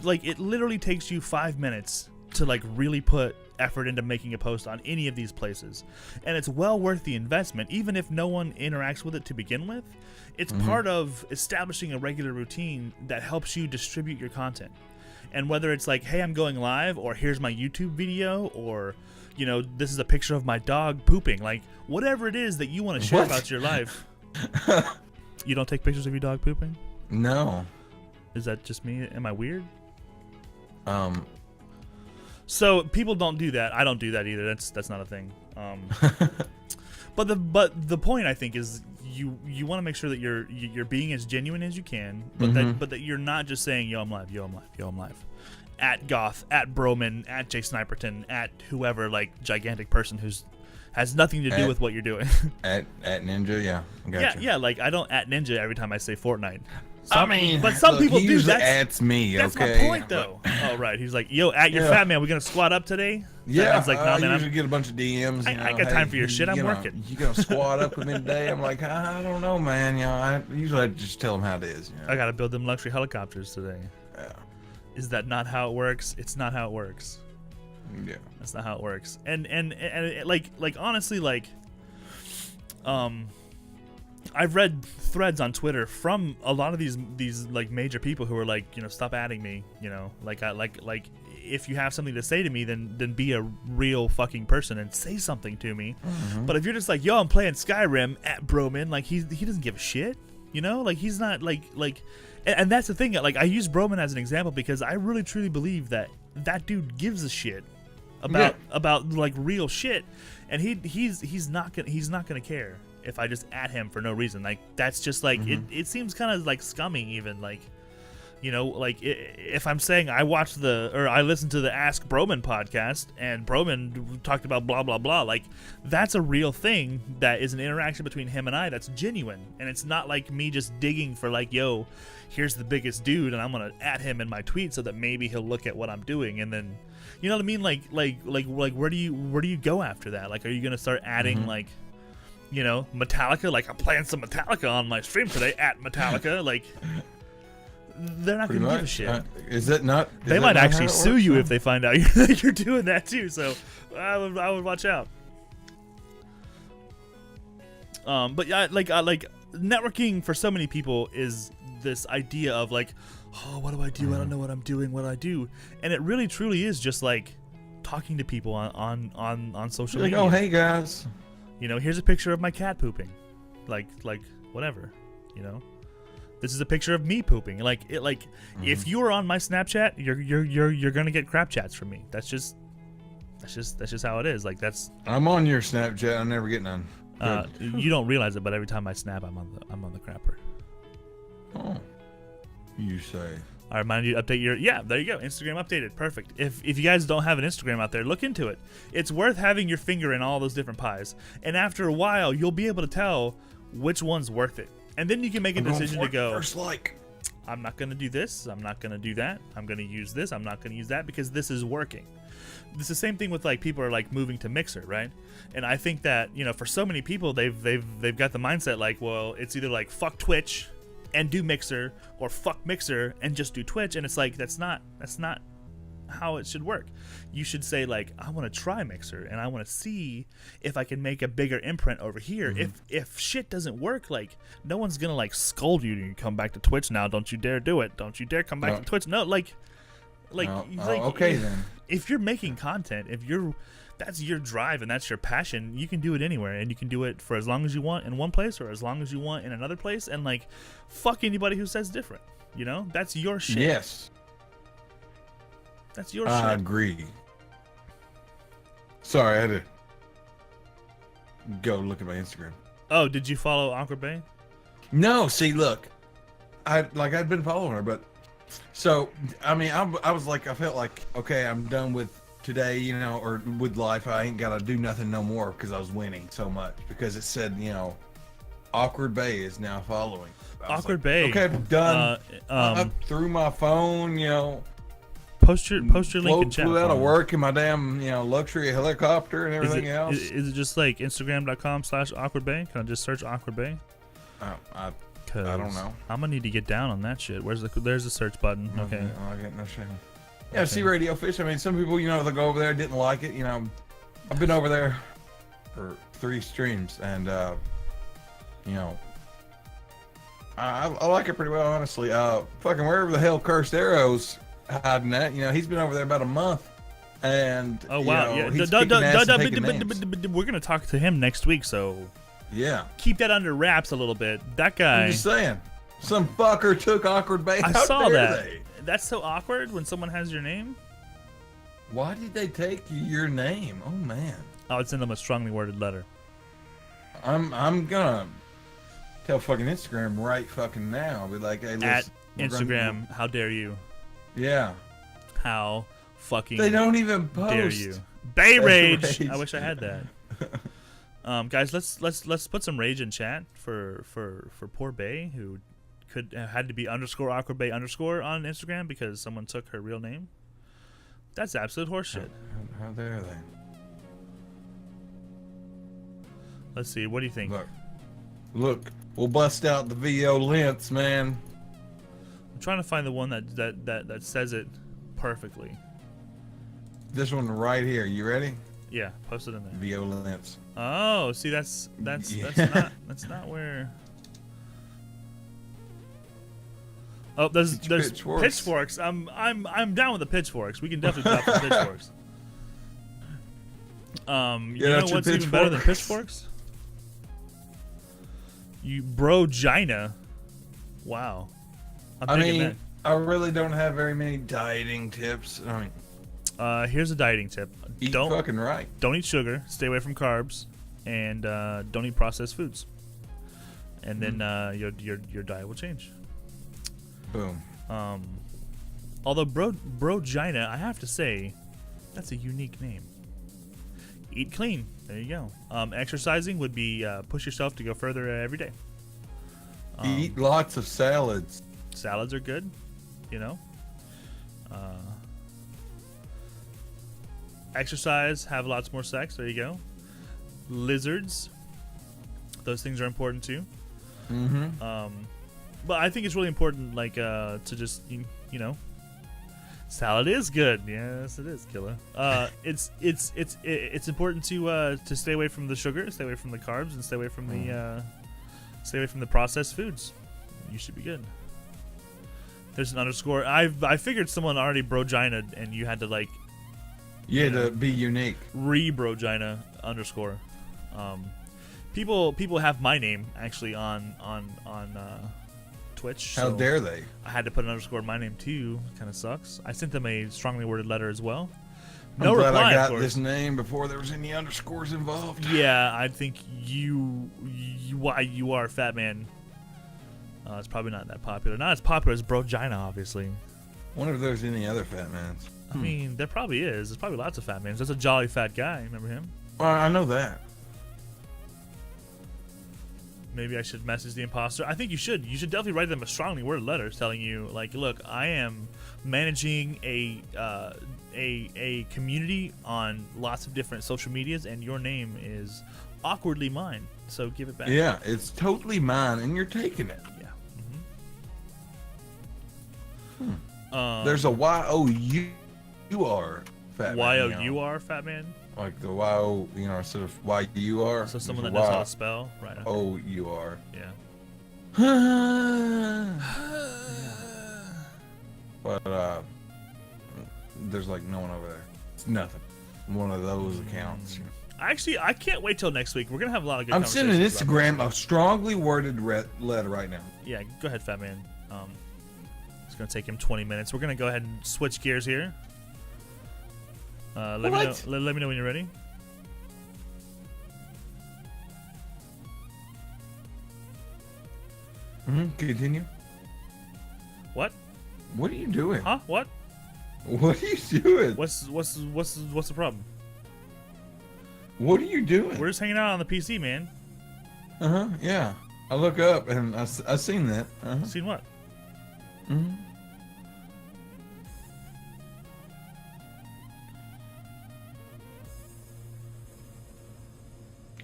A: like, it literally takes you 5 minutes to like really put effort into making a post on any of these places, and it's well worth the investment, even if no one interacts with it to begin with. It's part of establishing a regular routine that helps you distribute your content. And whether it's like, hey, I'm going live, or here's my YouTube video, or you know, this is a picture of my dog pooping, like whatever it is that you want to share about your life. You don't take pictures of your dog pooping? No. Is that just me? Am I weird? So people don't do that. I don't do that either. That's not a thing. But the point, I think, is you want to make sure that you're being as genuine as you can, but that you're not just saying, yo, I'm live, yo, I'm live, yo, I'm live. At Goth, at Broman, at Jay Sniperton, at whoever, like, gigantic person who's has nothing to do with what you're doing. at Ninja, yeah. Gotcha. Yeah, like, I don't at Ninja every time I say Fortnite. But some people do. That's me. That's my point, though. Oh, right. He's like, yo, at your Fat Man, we gonna squat up today?
B: Yeah.
A: Like, no, man,
B: I usually get a bunch of DMs.
A: I got time for your shit. I'm working.
B: You gonna squat up with me today? I'm like, I don't know, man. You know, I usually just tell them how it is. You know?
A: I gotta build them luxury helicopters today. Yeah. Is that not how it works? It's not how it works. Yeah. That's not how it works. And like honestly, like, I've read threads on Twitter from a lot of these like major people who are like, you know, stop adding me, you know, like if you have something to say to me, then be a real fucking person and say something to me. But if you're just like, yo, I'm playing Skyrim at Broman, like he doesn't give a shit, you know, like he's not like, and that's the thing. Like, I use Broman as an example because I really truly believe that dude gives a shit about like real shit, and he's not gonna care if I just at him for no reason. Like, that's just like it seems kind of like scummy, even, like, you know, like if I'm saying I listened to the Ask Broman podcast and Broman talked about blah blah blah, like that's a real thing that is an interaction between him and I that's genuine, and it's not like me just digging for like, yo, here's the biggest dude and I'm gonna at him in my tweet so that maybe he'll look at what I'm doing, and then, you know what I mean, like where do you go after that? Like, are you gonna start adding like You know, Metallica, like I'm playing some Metallica on my stream today at Metallica. Like, they're not going to give a shit.
B: Is it not?
A: They might actually sue you if they find out you're doing that too. So I would watch out. But yeah, like networking for so many people is this idea of like, oh, what do I do? I don't know what I'm doing. What do I do? And it really truly is just like talking to people on social media.
B: Oh, hey guys.
A: You know, here's a picture of my cat pooping, like whatever. You know, this is a picture of me pooping. Like if you are on my Snapchat, you're gonna get crap chats from me. That's just how it is. Like that's.
B: I'm on your Snapchat. I never get none.
A: You don't realize it, but every time I snap, I'm on the crapper.
B: Oh, you say.
A: I remind you to update your there you go, Instagram updated. Perfect. If you guys don't have an Instagram out there, look into it. It's worth having your finger in all those different pies, and after a while, you'll be able to tell which one's worth it, and then you can make a decision to go.
B: First like.
A: I'm not gonna do this. I'm not gonna do that. I'm gonna use this. I'm not gonna use that because this is working. It's the same thing with like people are like moving to Mixer, right? And I think that, you know, for so many people they've got the mindset like, well, it's either like fuck Twitch and do Mixer or fuck Mixer and just do Twitch, and it's like that's not how it should work. You should say like, I want to try Mixer and I want to see if I can make a bigger imprint over here. If shit doesn't work, like no one's gonna like scold you and come back to Twitch now. Don't you dare do it. Don't you dare come back to Twitch. No, like
B: okay then.
A: If you're making content, that's your drive and that's your passion, you can do it anywhere, and you can do it for as long as you want in one place or as long as you want in another place, and like fuck anybody who says different. You know, that's your shit.
B: Yes.
A: That's your shit.
B: I agree. Sorry, I had to go look at my Instagram.
A: Oh, did you follow awkwardbae?
B: No, see, look, I'd been following her, but so I mean, I was like, I felt like, okay, I'm done with today, you know, or with life. I ain't gotta do nothing no more because I was winning so much. Because it said, you know, awkwardbae is now following.
A: awkwardbae.
B: Like, okay, I'm done. Up through my phone, you know.
A: Post your link in chat.
B: Flew out of work in my damn, you know, luxury helicopter and everything else.
A: Is it just like Instagram.com/awkwardbae? Can I just search awkwardbae?
B: I don't know.
A: I'm gonna need to get down on that shit. There's the search button. Okay.
B: I get no shame. Yeah, see Radio Fish. I mean, some people, you know, they go over there, didn't like it. You know, I've been over there for 3 streams, and you know, I like it pretty well, honestly. Fucking wherever the hell Cursed Arrow's hiding at, you know, he's been over there about a month, and
A: oh wow,
B: you know,
A: yeah. We're gonna talk to him next week, so
B: yeah,
A: keep that under wraps a little bit. That guy.
B: I'm just saying, some fucker took awkwardbae.
A: I saw that. That's so awkward when someone has your name.
B: Why did they take your name? Oh man.
A: I would send them a strongly worded letter.
B: I'm gonna tell fucking Instagram right fucking now. Be like, hey,
A: at Instagram, how dare you?
B: Yeah.
A: How fucking
B: they don't even post.
A: Dare you? Bay rage. I wish I had that. Guys, let's put some rage in chat for poor Bay, who had to be _awkwardbae_ on Instagram because someone took her real name. That's absolute horseshit.
B: How dare they?
A: Let's see. What do you think?
B: Look, we'll bust out the VO lens, man.
A: I'm trying to find the one that says it perfectly.
B: This one right here. You ready?
A: Yeah, post it in there.
B: VO lens.
A: Oh, see, that's
B: Yeah.
A: that's not where. Oh, there's pitchforks. I'm down with the pitchforks. We can definitely drop the pitchforks. You know what's even better than pitchforks? You bro-gina. Wow.
B: I mean, I really don't have very many dieting tips. I mean,
A: here's a dieting tip.
B: Eat fucking right.
A: Don't eat sugar. Stay away from carbs, and don't eat processed foods. And then your diet will change.
B: Boom.
A: Although bro-gina, I have to say, that's a unique name. Eat clean. There you go. Exercising would be push yourself to go further every day.
B: Eat lots of salads.
A: Salads are good, you know. Exercise, have lots more sex. There you go. Lizards. Those things are important too.
B: Mm-hmm.
A: But I think it's really important, like, to just you know, salad is good. Yes, it is, Killa. It's important to stay away from the sugar, stay away from the carbs, and stay away from the processed foods. You should be good. There's an underscore. I figured someone already brogina, and you had to like.
B: Yeah, to be unique.
A: Re-brogina underscore. People have my name actually on Twitch.
B: How
A: so
B: dare they?
A: I had to put an underscore in my name too. Kind of sucks. I sent them a strongly worded letter as well.
B: I'm
A: No
B: glad
A: reply,
B: I
A: of
B: got
A: course.
B: this name before there was any underscores involved.
A: Yeah, I think why you are Fat Man. It's probably not that popular. Not as popular as Brogina, obviously.
B: Wonder if there's any other fat mans.
A: I mean, there probably is. There's probably lots of fat mans. There's a jolly fat guy. Remember him?
B: Well, I know that.
A: Maybe I should message the imposter. I think you should. You should definitely write them a strongly worded letter telling you, like, look, I am managing a community on lots of different social medias, and your name is awkwardly mine. So give it back.
B: Yeah, it's totally mine, and you're taking it.
A: Yeah.
B: There's a Y-O-U-R fat man.
A: Y-O-U-R fat man.
B: Like the Y-O, instead of Y-U-R.
A: So someone that knows how to spell, right? Okay.
B: O-U-R.
A: Yeah.
B: But there's like no one over there. It's nothing. One of those accounts.
A: Actually, I can't wait till next week. We're gonna have a lot of good.
B: I'm sending
A: conversations about
B: Instagram a strongly worded letter right now.
A: Yeah, go ahead, Fat Man. It's gonna take him 20 minutes. We're gonna go ahead and switch gears here. Let me know. Let me know when you're ready.
B: Continue.
A: What?
B: What are you doing?
A: Huh? What?
B: What are you doing?
A: What's the problem?
B: What are you doing?
A: We're just hanging out on the PC, man.
B: Yeah. I look up and I seen that.
A: Seen what?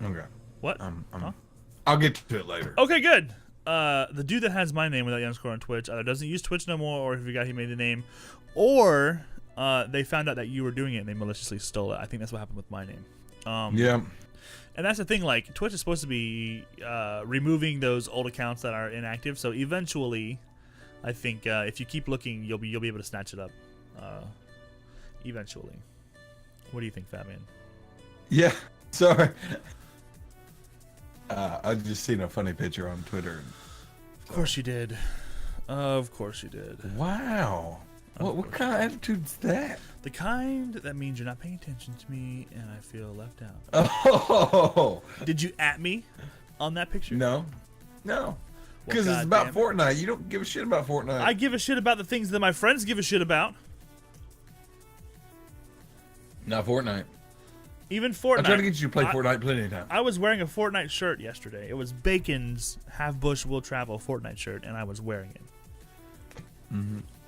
B: Okay.
A: What?
B: Huh? I'll get to it later.
A: Okay, good. The dude that has my name without the underscore on Twitch either doesn't use Twitch no more, or if you forgot he made the name, or they found out that you were doing it and they maliciously stole it. I think that's what happened with my name.
B: Yeah.
A: And that's the thing. Like, Twitch is supposed to be removing those old accounts that are inactive. So eventually, I think if you keep looking, you'll be able to snatch it up. Eventually. What do you think, Fat Man?
B: Yeah. Sorry. I just seen a funny picture on Twitter.
A: Of course you did. Of course you did.
B: Wow. What kind of attitude's that?
A: The kind that means you're not paying attention to me and I feel left out.
B: Oh.
A: Did you at me on that picture?
B: No. Because it's about Fortnite. You don't give a shit about Fortnite.
A: I give a shit about the things that my friends give a shit about.
B: Not Fortnite.
A: Even Fortnite.
B: I tried to get you to play Fortnite plenty of times.
A: I was wearing a Fortnite shirt yesterday. It was Bacon's Have Bush Will Travel Fortnite shirt, and I was wearing it.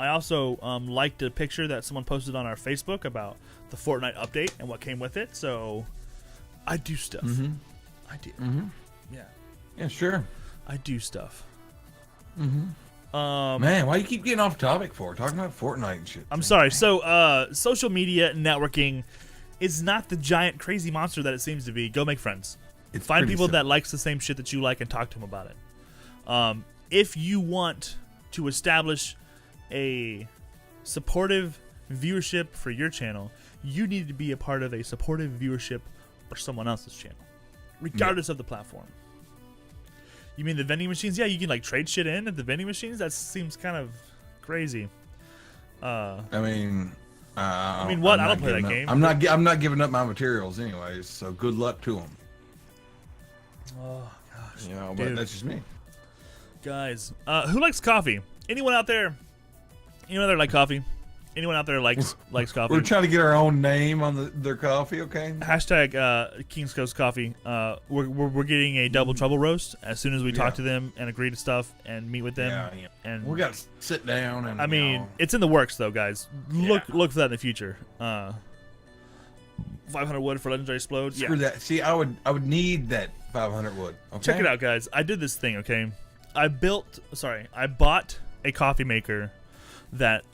A: I also liked a picture that someone posted on our Facebook about the Fortnite update and what came with it. So I do stuff. I do. Yeah.
B: Yeah, sure.
A: I do stuff.
B: Man, why you keep getting off topic for? Talking about Fortnite and shit.
A: I'm sorry. So social media networking is not the giant crazy monster that it seems to be. Go make friends. Find people that likes the same shit that you like and talk to them about it. If you want to establish a supportive viewership for your channel, you need to be a part of a supportive viewership for someone else's channel, regardless of the platform. You mean the vending machines? Yeah, you can like trade shit in at the vending machines. That seems kind of crazy.
B: I mean,
A: what? I don't play that game.
B: I'm not giving up my materials anyways. So good luck to them.
A: Oh gosh.
B: But that's just me.
A: Guys, who likes coffee? Anyone out there? Anyone out there like coffee? Anyone out there likes coffee?
B: We're trying to get our own name on their coffee, okay?
A: Hashtag King's Coast Coffee. We're getting a double trouble roast as soon as we talk to them and agree to stuff and meet with them.
B: Yeah.
A: And
B: we got to sit down and.
A: I mean, it's in the works though, guys. Look for that in the future. 500 wood for legendary explode.
B: Screw that. See, I would need that 500 wood. Okay?
A: Check it out, guys. I did this thing. Okay, I bought a coffee maker that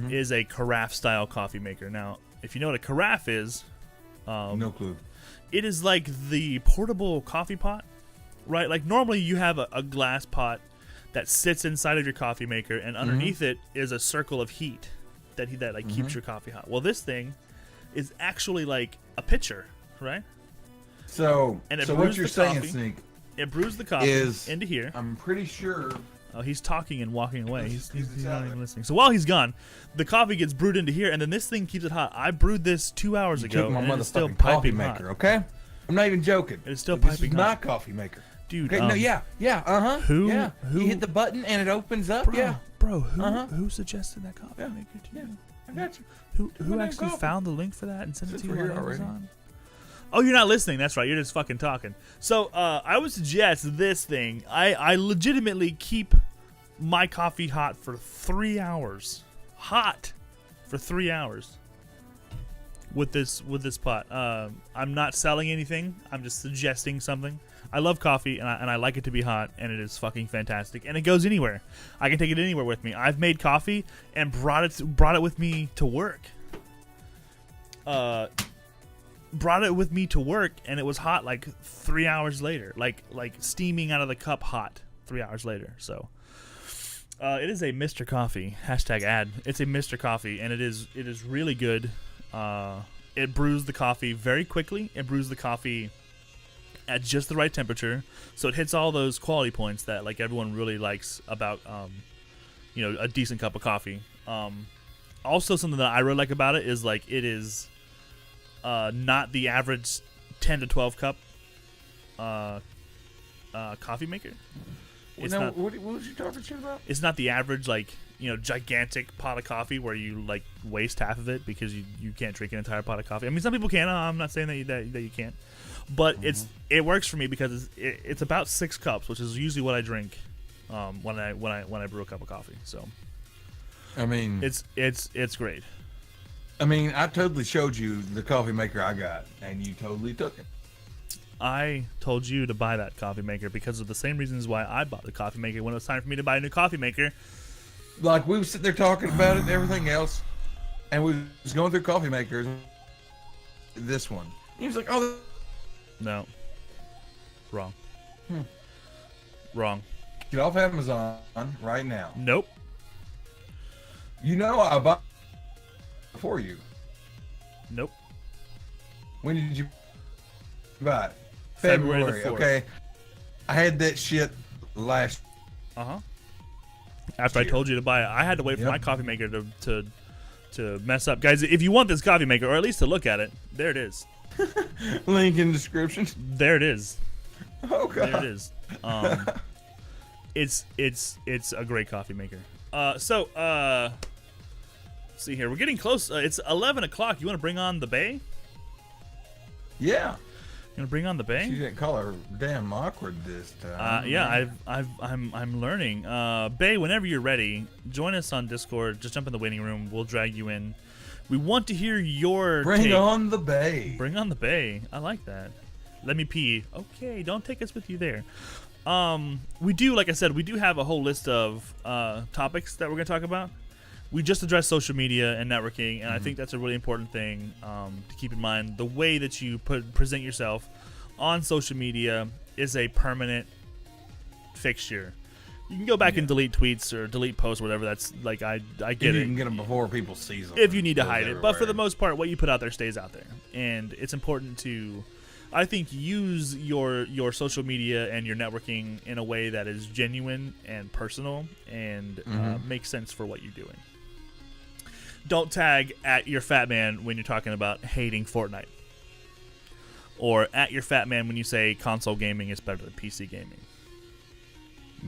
A: is a carafe style coffee maker. Now, if you know what a carafe is,
B: no clue.
A: it is like the portable coffee pot, right? Like normally you have a glass pot that sits inside of your coffee maker, and underneath it is a circle of heat that keeps your coffee hot. Well, this thing is actually like a pitcher, right?
B: So what you're saying, Sneak,
A: it brews the coffee
B: is
A: into here.
B: I'm pretty sure.
A: Oh, he's talking and walking away. He's
B: this
A: not
B: out
A: even
B: there.
A: listening. So while he's gone, the coffee gets brewed into here, and then this thing keeps it hot. I brewed this 2 hours ago,
B: Took my
A: and it's still
B: motherfucking coffee
A: piping
B: maker.
A: hot.
B: Okay, I'm not even joking.
A: It is still
B: This
A: piping
B: is my
A: hot.
B: coffee maker.
A: Dude,
B: Okay, no, yeah,
A: who-
B: yeah.
A: who-
B: You hit the button and it opens up. Yeah,
A: Bro, who suggested that coffee
B: Yeah,
A: maker to
B: yeah.
A: you?
B: I got you.
A: Who
B: My name
A: actually
B: coffee.
A: found the link for that and sent it
B: It's
A: to you
B: for
A: on
B: here already.
A: Amazon? Oh, you're not listening. That's right. You're just fucking talking. So I would suggest this thing. I legitimately keep my coffee hot for 3 hours. Hot for 3 hours. With this pot. I'm not selling anything. I'm just suggesting something. I love coffee and I like it to be hot, and it is fucking fantastic. And it goes anywhere. I can take it anywhere with me. I've made coffee and brought it with me to work. Brought it with me to work, and it was hot like 3 hours later, like steaming out of the cup hot 3 hours later. So it is a Mr. Coffee #ad. It's a Mr. Coffee, and it is really good. It brews the coffee very quickly. It brews the coffee at just the right temperature, so it hits all those quality points that like everyone really likes about a decent cup of coffee. Also, something that I really like about it is like it is not the average 10 to 12 cup coffee maker. It's not,
B: what was you talking shit about?
A: it's not the average gigantic pot of coffee where you like waste half of it because you can't drink an entire pot of coffee. I mean, some people can. I'm not saying that you can't, but it works for me because it's about 6 cups, which is usually what I drink when I brew a cup of coffee. So
B: I mean,
A: it's great.
B: I mean, I totally showed you the coffee maker I got, and you totally took it.
A: I told you to buy that coffee maker because of the same reasons why I bought the coffee maker when it was time for me to buy a new coffee maker.
B: Like, we was sitting there talking about it and everything else, and we was going through coffee makers. This one. He was like, oh.
A: No. Wrong. Wrong.
B: Get off Amazon right now.
A: Nope.
B: You know I bought it for you.
A: Nope.
B: When did you buy it?
A: February the 4th.
B: Okay. I had that shit last.
A: After I told you to buy it, I had to wait for my coffee maker to mess up. Guys, if you want this coffee maker, or at least to look at it, there it is.
B: Link in the description.
A: There it is.
B: Oh god.
A: There it is. It's a great coffee maker. Let's see here. We're getting close. It's 11 o'clock. You want to bring on the bae?
B: Yeah.
A: You want to bring on the bae?
B: She didn't call her damn awkward this time.
A: Yeah, I'm learning. Bae, whenever you're ready, join us on Discord. Just jump in the waiting room. We'll drag you in. We want to hear your
B: Bring
A: take.
B: on the bae.
A: Bring on the bae. I like that. Let me pee. Okay, don't take us with you there. We do, like I said, we do have a whole list of topics that we're going to talk about. We just addressed social media and networking, and I think that's a really important thing to keep in mind. The way that you present yourself on social media is a permanent fixture. You can go back and delete tweets or delete posts or whatever. That's like I get
B: You
A: it.
B: can get them before people see them.
A: If you need to
B: Goes
A: hide it. But for the
B: everywhere.
A: most part, what you put out there stays out there. And it's important to, I think, use your social media and your networking in a way that is genuine and personal and makes sense for what you're doing. Don't tag at your fat man when you're talking about hating Fortnite. Or at your fat man when you say console gaming is better than PC gaming.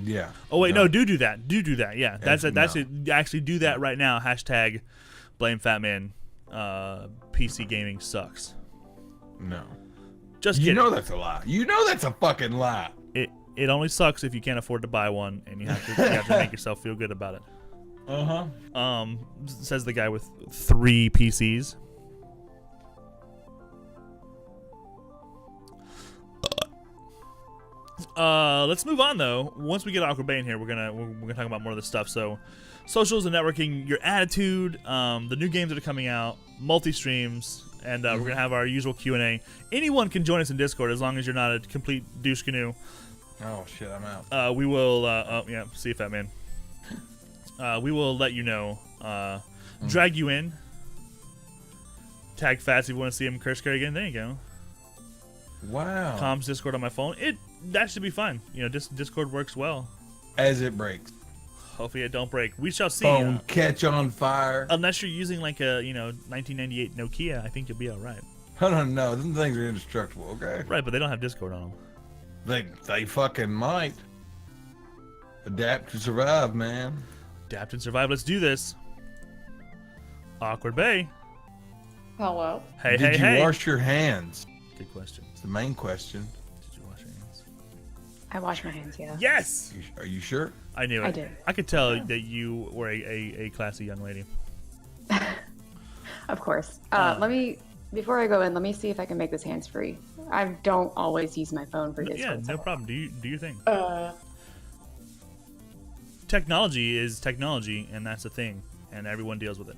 B: Yeah.
A: Oh wait, no, do that. Do that. Yeah, that's
B: No.
A: actually do that right now. Hashtag blame fat man. PC gaming sucks.
B: No.
A: Just
B: You
A: kidding.
B: know that's a lie. You know that's a fucking lie.
A: It only sucks if you can't afford to buy one, and you have to make yourself feel good about it.
B: Uh-huh.
A: Says the guy with 3 PCs. Let's move on though. Once we get awkwardbae in here, we're gonna talk about more of this stuff. So, socials and networking, your attitude, the new games that are coming out, multi-streams, and we're gonna have our usual Q&A. Anyone can join us in Discord as long as you're not a complete douche canoe.
B: Oh shit, I'm out.
A: We will. Yeah, see you, fat man. We will let you know. Drag you in. Tag Fats if you want to see him curse carry again. There you go.
B: Wow.
A: Comms Discord on my phone. That should be fine. You know, Discord works well.
B: As it breaks.
A: Hopefully it don't break. We shall see.
B: Phone catch on fire.
A: Unless you're using like a 1998 Nokia, I think you'll be all right.
B: No, them things are indestructible. Okay.
A: Right, but they don't have Discord on them.
B: They fucking might. Adapt to survive, man.
A: Adapt and survive. Let's do this. awkwardbae.
F: Hello.
A: Hey,
B: Did
A: hey,
B: you wash your hands?
A: Good question.
B: It's the main question.
A: Did you wash your hands?
F: I wash my hands, yeah.
A: Yes!
B: Are you sure?
A: I knew it.
F: I did.
A: I could tell that you were a classy young lady.
F: Of course. Before I go in, let me see if I can make this hands-free. I don't always use my phone for this.
A: Yeah, no problem. Do your thing.
F: Uh,
A: Technology is technology, and that's a thing, and everyone deals with it.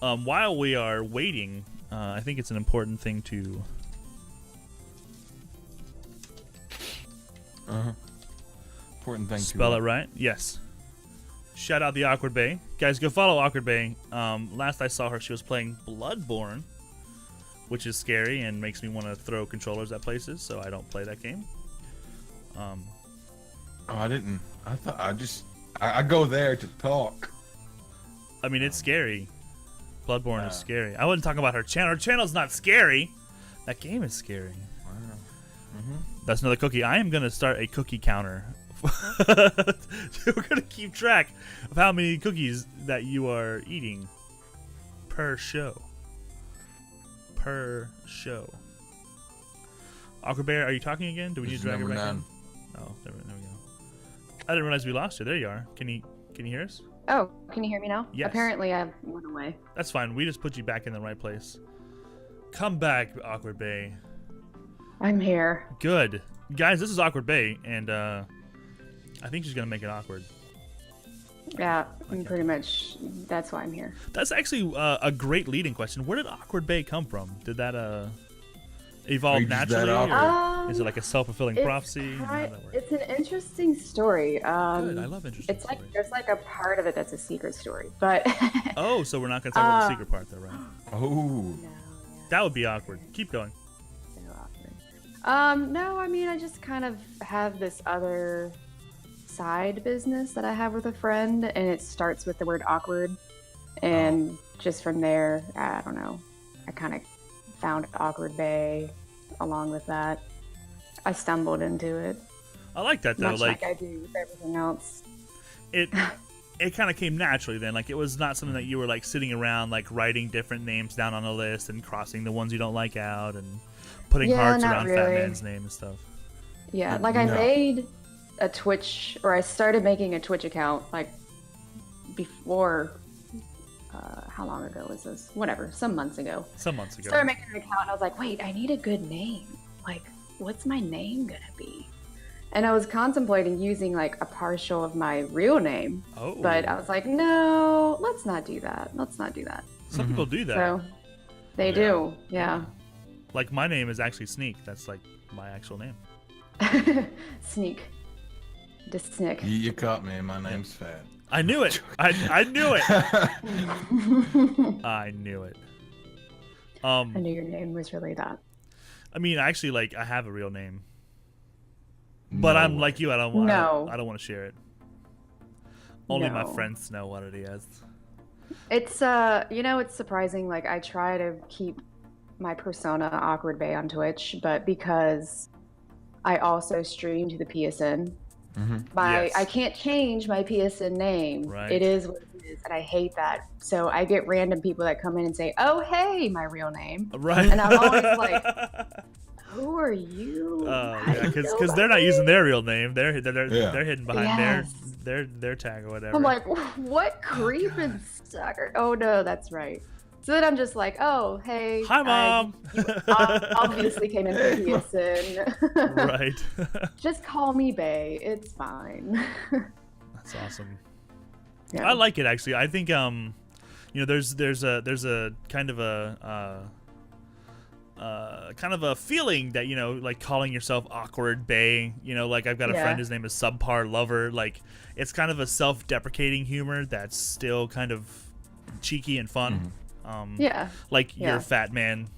A: While we are waiting, I think it's an important thing to...
B: Important thing
A: Spell
B: to
A: it right? Yes. Shout out the awkwardbae. Guys, go follow awkwardbae. Last I saw her, she was playing Bloodborne, which is scary and makes me want to throw controllers at places, so I don't play that game.
B: Oh, I didn't. I go there to talk.
A: I mean, it's scary. Bloodborne is scary. I wouldn't talk about her channel. Her channel's not scary. That game is scary.
B: Wow. Mm-hmm.
A: That's another cookie. I am going to start a cookie counter. We're going to keep track of how many cookies that you are eating per show. Per show. awkwardbae, are you talking again? Do we need to drag her back in? Oh, there we go. I didn't realize we lost her. There you are. Can you hear us?
F: oh, can you hear me now?
A: Yes.
F: Apparently I went away.
A: That's fine. We just put you back in the right place. Come back, awkwardbae.
F: I'm here.
A: Good. Guys, this is awkwardbae, and I think she's going to make it awkward.
F: Yeah, pretty much. That's why I'm here.
A: That's actually a great leading question. Where did awkwardbae come from? Did that evolve naturally? Or is it like a self-fulfilling prophecy? How did that work?
F: It's an interesting story.
A: Good. I love interesting
F: It's like
A: stories.
F: there's like a part of it that's a secret story, but
A: Oh, so we're not going to talk about the secret part, though, right?
B: Oh.
A: That would be awkward. Keep going.
F: So awkward. No, I mean I just kind of have this other side business that I have with a friend, and it starts with the word awkward, and just from there, I don't know. I kind of found awkwardbae. Along with that, I stumbled into it.
A: I like that, though.
F: Much like I do with everything else.
A: It kind of came naturally then. Like, it was not something that you were like sitting around like writing different names down on a list and crossing the ones you don't like out and putting hearts
F: not
A: around Fat
F: really.
A: Man's name and stuff.
F: Yeah, like I made a Twitch, or I started making a Twitch account like before. How long ago was this? Whatever, some months ago.
A: Some months ago.
F: Started making an account, and I was like, wait, I need a good name. Like, what's my name gonna be? And I was contemplating using like a partial of my real name, but I was like, no, let's not do that. Let's not do that.
A: Some people do that.
F: So they do, yeah.
A: Like, my name is actually Sneak. That's like my actual name.
F: Sneak. Just Snick.
B: You caught me. My name's Fat.
A: I knew it. I knew it. I knew it.
F: I knew your name was really that.
A: I mean, actually, like, I have a real name, but I'm like you. I don't want. I don't want to share it. Only my friends know what it is.
F: It's it's surprising. Like, I try to keep my persona awkwardbae on Twitch, but because I also stream to the PSN. I can't change my PSN name.
A: Right.
F: It is what it is, and I hate that. So I get random people that come in and say, "Oh, hey, my real name."
A: Right.
F: And I'm always like, "Who are you?"
A: Yeah, because they're not using their real name. They're hidden behind their tag or whatever.
F: I'm like, what creep and sucker? Oh no, that's right. So then I'm just like, oh, hey.
A: Hi, Mom.
F: You obviously came in for PSN.
A: Right.
F: Just call me Bae. It's fine.
A: That's awesome.
F: Yeah.
A: I like it actually. I think there's a kind of a feeling that like calling yourself awkward bae. Like I've got a friend, his name is Subpar Lover. Like it's kind of a self-deprecating humor that's still kind of cheeky and fun.
F: Yeah.
A: Like you're a fat man.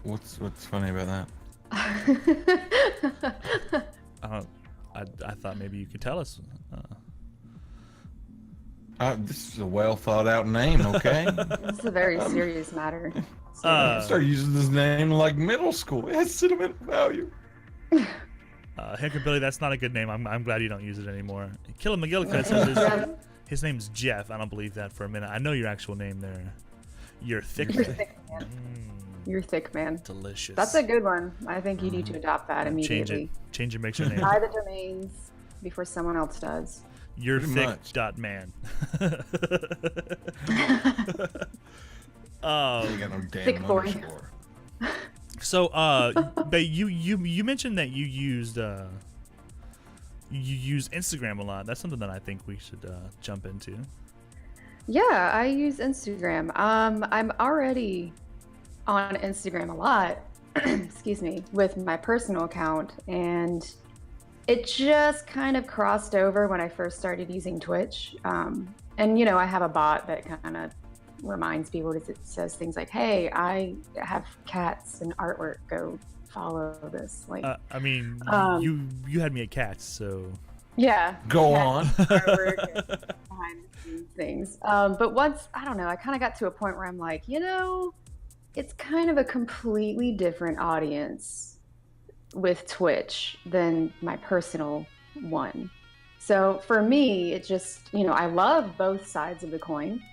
B: What's funny about that?
A: I thought maybe you could tell us.
B: This is a well thought out name, okay?
F: This is a very serious matter.
B: I started using this name in like middle school. It has sentimental value.
A: Hickory, that's not a good name. I'm glad you don't use it anymore. Killer McGillicuddy says his name's Jeff. I don't believe that for a minute. I know your actual name there. You're thick.
F: You're thick, man. You're thick, man.
A: Delicious.
F: That's a good one. I think you need to adopt that immediately.
A: Change your mixer name.
F: Buy the domains before someone else does.
A: You're
B: Pretty
A: thick
B: much.
A: .man.
B: You got no damn
F: Thick boy.
B: underscore.
A: So, Bae, you mentioned that you use Instagram a lot. That's something that I think we should jump into.
F: Yeah, I use Instagram. I'm already on Instagram a lot, excuse me, with my personal account, and it just kind of crossed over when I first started using Twitch. And I have a bot that kind of reminds people. It says things like, "Hey, I have cats and artwork. Go follow this." Like,
A: you had me at cats, so
F: yeah.
B: Go
F: cat
B: on.
F: artwork and behind the scenes things. But once, I don't know, I kind of got to a point where I'm like, it's kind of a completely different audience with Twitch than my personal one. So for me, it just, I love both sides of the coin,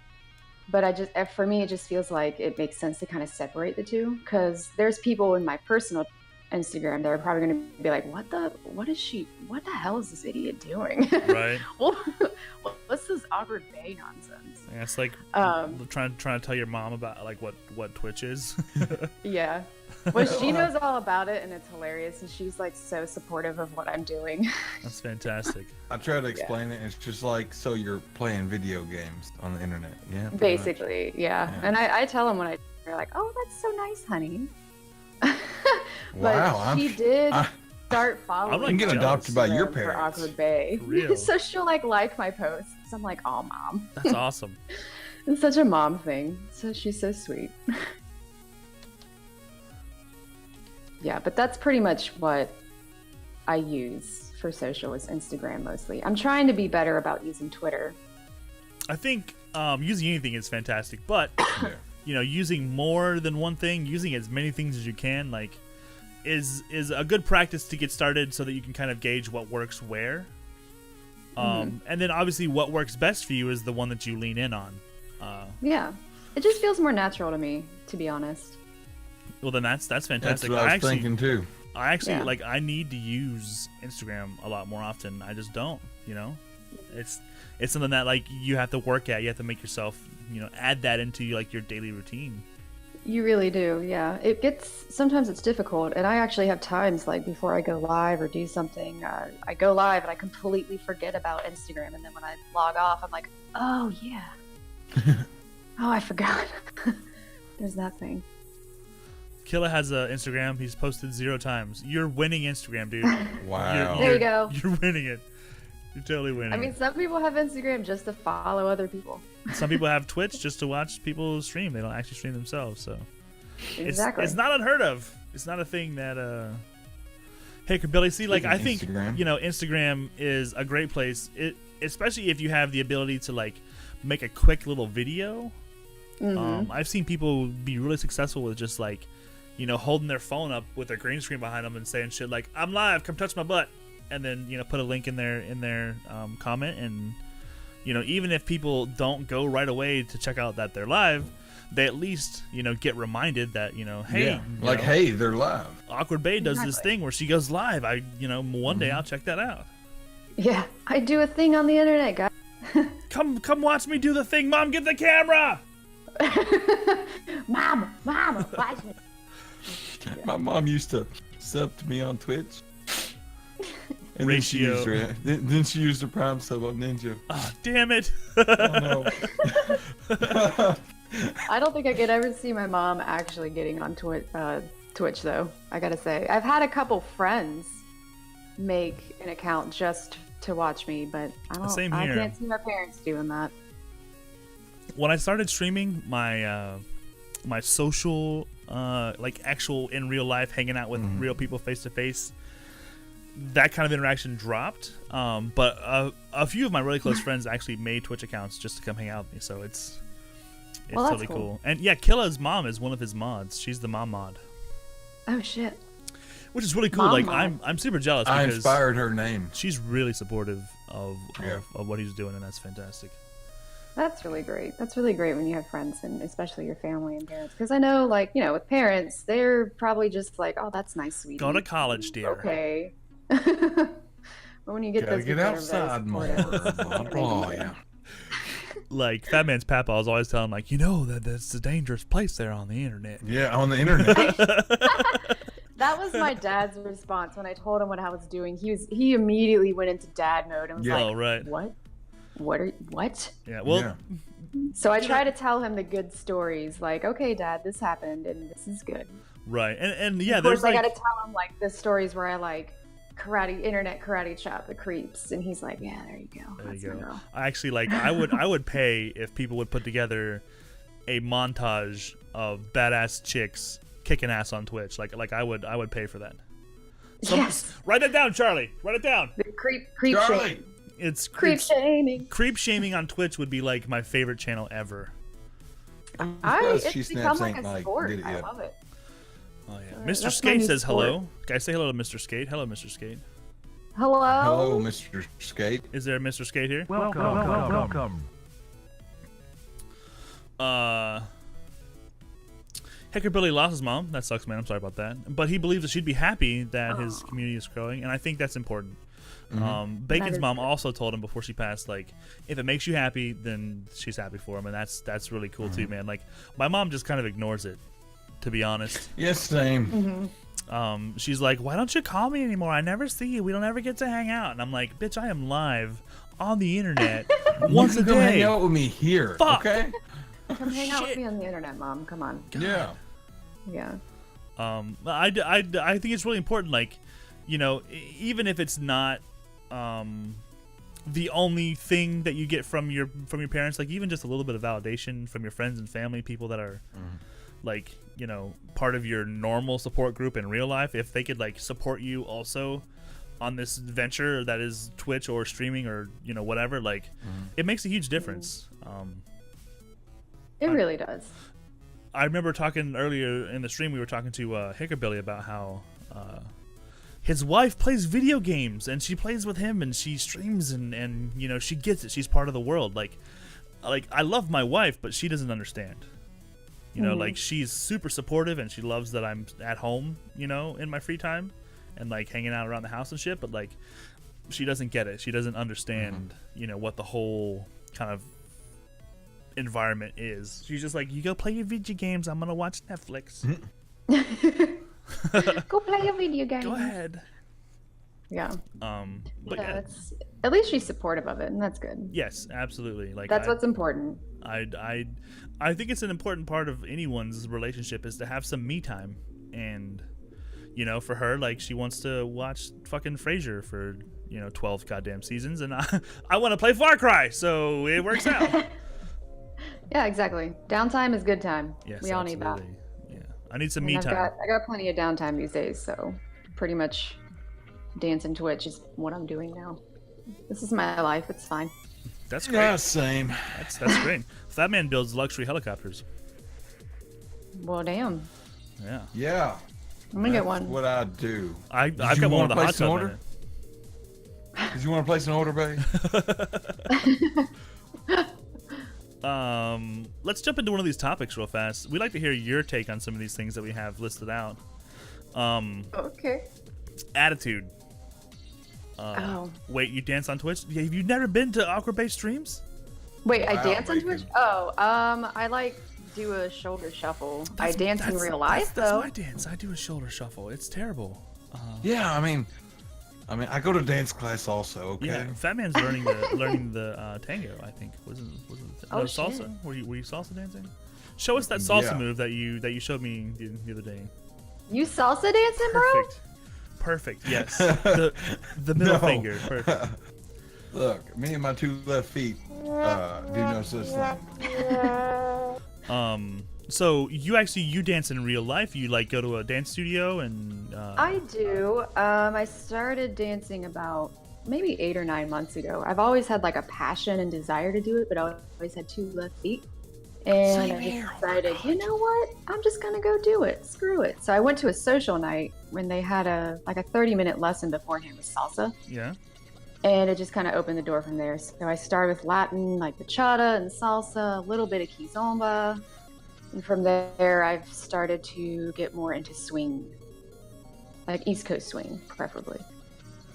F: but for me, it just feels like it makes sense to kind of separate the two, because there's people in my personal Instagram that are probably going to be like, what the hell is this idiot doing?
A: right.
F: What's this awkward bae nonsense?
A: Yeah, it's like trying to tell your mom about like what Twitch is.
F: Yeah. Well, she knows all about it, and it's hilarious, and she's like so supportive of what I'm doing.
A: That's fantastic.
B: I try to explain it. It's just like, so you're playing video games on the internet. Yeah. pretty
F: Basically, yeah. And I tell them when they're like, "Oh, that's so nice, honey." But
B: Wow,
F: she did start following.
A: I'm
B: getting adopted by your
F: for
B: parents.
F: awkward bae.
A: Real.
F: So she'll like my posts. I'm like, "Oh, mom."
A: That's awesome.
F: It's such a mom thing. So she's so sweet. Yeah, but that's pretty much what I use for social, is Instagram mostly. I'm trying to be better about using Twitter.
A: I think using anything is fantastic, but using more than one thing, using as many things as you can, like, is a good practice to get started, so that you can kind of gauge what works where. And then obviously what works best for you is the one that you lean in on.
F: Yeah, it just feels more natural to me, to be honest.
A: Well, then that's fantastic.
B: That's what I was thinking too.
A: I actually I need to use Instagram a lot more often. I just don't. It's something that like you have to work at. You have to make yourself add that into like your daily routine.
F: You really do, yeah. Sometimes it's difficult, and I actually have times like before I go live or do something, I go live and I completely forget about Instagram, and then when I log off, I'm like, oh yeah, oh, I forgot. There's that thing.
A: Killa has a Instagram. He's posted 0 times. You're winning Instagram, dude.
B: Wow.
F: There you go.
A: You're winning it. You're totally winning.
F: I mean, some people have Instagram just to follow other people.
A: Some people have Twitch just to watch people stream. They don't actually stream themselves, so
F: Exactly.
A: it's not unheard of. It's not a thing that hey, Billy, see, like, I think
B: Instagram.
A: Instagram is a great place, especially if you have the ability to like make a quick little video. I've seen people be really successful with just like holding their phone up with their green screen behind them and saying shit like, "I'm live, come touch my butt," and then put a link in their comment, and even if people don't go right away to check out that they're live, they at least get reminded that hey,
B: hey, they're live.
A: Awkward Bae does this
F: Exactly.
A: thing where she goes live. One day I'll check that out.
F: Yeah, I do a thing on the internet, guys.
A: Come watch me do the thing, Mom. Get the camera.
F: Mom, watch me.
B: My mom used to sub to me on Twitch. And
A: Ratio.
B: Then she used her Prime sub on Ninja.
A: Oh, damn it.
B: Oh, no.
F: I don't think I could ever see my mom actually getting on Twitch, though. I gotta say, I've had a couple friends make an account just to watch me, but
A: Same
F: I
A: here.
F: can't see my parents doing that.
A: When I started streaming, my my social, like actual in real life, hanging out with real people face to face, that kind of interaction dropped. But a few of my really close friends actually made Twitch accounts just to come hang out with me. So it's
F: Well, that's
A: totally
F: cool.
A: cool. And yeah, Killa's mom is one of his mods. She's the mom mod,
F: Oh shit.
A: which is really cool.
F: Mom
A: Like
F: mod.
A: I'm super jealous
B: I
A: because
B: inspired her name.
A: she's really supportive of
B: Yeah.
A: what he's doing, and that's fantastic.
F: That's really great. That's really great when you have friends and especially your family and parents. Because I know, like, with parents, they're probably just like, oh, that's nice, sweetie.
A: Go to college, dear.
F: Okay. But when you get
B: Gotta
F: those
B: get
F: people that are
B: outside more.
F: very supportive,
B: Blah, blah, yeah.
A: Like Fat Man's Papa was always telling him, like, that's a dangerous place there on the internet.
B: Yeah, on the internet.
F: That was my dad's response when I told him what I was doing. He immediately went into dad mode and was
B: Yeah.
F: like,
A: Oh, right.
F: What?
A: Yeah. Well,
B: Yeah.
F: So I try to tell him the good stories, like, okay, Dad, this happened and this is good.
A: right. And yeah,
F: Of course,
A: there's
F: I
A: like,
F: gotta tell him like the stories where I like internet karate chop the creeps, and he's like, yeah, there you go.
A: there
F: That's
A: you
F: my
A: go.
F: girl.
A: I actually like I would pay if people would put together a montage of badass chicks kicking ass on Twitch. Like I would pay for that.
F: Yes.
A: Write it down, Charlie. Write it down.
F: The creep
B: Charlie!
F: shaming.
A: It's
F: Creep shaming.
A: creep shaming on Twitch would be like my favorite channel ever.
B: Because
F: It's
B: She
F: become
B: Snaps
F: like
B: ain't,
F: a
B: like,
F: sport.
B: did it
F: I
B: yet.
F: love it.
A: Oh yeah.
F: That's
A: Mr.
F: my
A: Skate
F: new
A: says
F: sport.
A: hello. Guys, say hello to Mr. Skate. Hello, Mr. Skate.
F: Hello.
B: Hello, Mr. Skate.
A: Is there a Mr. Skate here?
C: Welcome.
A: Hecker Billy lost his mom. That sucks, man. I'm sorry about that. But he believes that she'd be happy that his community is growing, and I think that's important.
B: Mm-hmm.
A: Bacon's
F: That is
A: mom
F: good.
A: also told him before she passed, like, if it makes you happy, then she's happy for him, and that's really cool
B: Mm-hmm.
A: too, man. Like, my mom just kind of ignores it, to be honest.
B: Yes, same.
A: She's like, why don't you call me anymore? I never see you. We don't ever get to hang out. And I'm like, bitch, I am live on the internet once
B: you
A: a
B: can come hang
A: day.
B: out with me here.
A: Fuck.
B: Okay?
F: Come hang out with
A: Shit.
F: me on the internet, Mom. Come on.
B: Yeah.
F: Yeah.
A: I think it's really important, like, even if it's not the only thing that you get from your parents, like even just a little bit of validation from your friends and family, people that are like, part of your normal support group in real life, if they could like support you also on this venture that is Twitch or streaming or whatever, like it makes a huge difference.
F: It really does.
A: I remember talking earlier in the stream, we were talking to Hickabilly about how his wife plays video games and she plays with him and she streams and she gets it. She's part of the world. Like I love my wife, but she doesn't understand. Like she's super supportive and she loves that I'm at home, in my free time and like hanging out around the house and shit. But like she doesn't get it. She doesn't understand, what the whole kind of environment is. She's just like, you go play your video games, I'm gonna watch Netflix.
F: Go play a video game.
A: Go ahead.
F: Yeah.
A: But
F: Yeah, it's, at least she's supportive of it, and that's good.
A: yes, absolutely. Like
F: That's what's important.
A: I think it's an important part of anyone's relationship is to have some me time, and for her, like she wants to watch fucking Frasier for 12 goddamn seasons, and I want to play Far Cry, so it works out.
F: Yeah, exactly. Downtime is good time.
A: Yes,
F: we all need that.
A: absolutely. Yeah, I need some
F: And
A: me
F: I
A: time.
F: got plenty of downtime these days, so pretty much dance and Twitch is what I'm doing now. This is my life. It's fine.
A: That's great.
B: Yeah, same.
A: That's great. Fat Man builds luxury helicopters.
F: Well, damn.
A: Yeah,
B: Yeah.
F: I'm gonna get
B: That's
F: one.
B: what I do.
A: I've
B: you
A: got one with
B: wanna
A: a hot
B: place an
A: tub
B: order?
A: in it.
B: Did you want to place an order, babe?
A: Let's jump into one of these topics real fast. We'd like to hear your take on some of these things that we have listed out.
F: Okay.
A: Attitude.
F: Oh.
A: Wait, you dance on Twitch? Yeah, have you never been to awkwardbae streams?
F: Wait, I
B: Wow,
F: dance on
B: bacon.
F: Twitch? Oh, I like do a shoulder shuffle. I dance in real life,
A: that's
F: though.
A: my dance. I do a shoulder shuffle. It's terrible.
B: Yeah, I mean, I go to dance class also. Okay.
A: Yeah, Fat Man's learning the tango. I think wasn't
F: Oh,
A: salsa?
F: shit.
A: Were you salsa dancing? Show us that salsa
B: Yeah.
A: move that you showed me the other day.
F: You salsa dancing, bro?
A: Perfect. Yes. The middle
B: No.
A: finger. Perfect.
B: Look, me and my 2 left feet do no such thing.
A: So you dance in real life? You like go to a dance studio and?
F: I do. I started dancing about maybe 8 or 9 months ago. I've always had like a passion and desire to do it, but I always had 2 left feet. And I just decided, you know what? I'm just gonna go do it. Screw it. So I went to a social night when they had a 30-minute lesson beforehand with salsa.
A: Yeah.
F: And it just kind of opened the door from there. So I started with Latin, like bachata and salsa, a little bit of kizomba. And from there, I've started to get more into swing, like East Coast swing, preferably.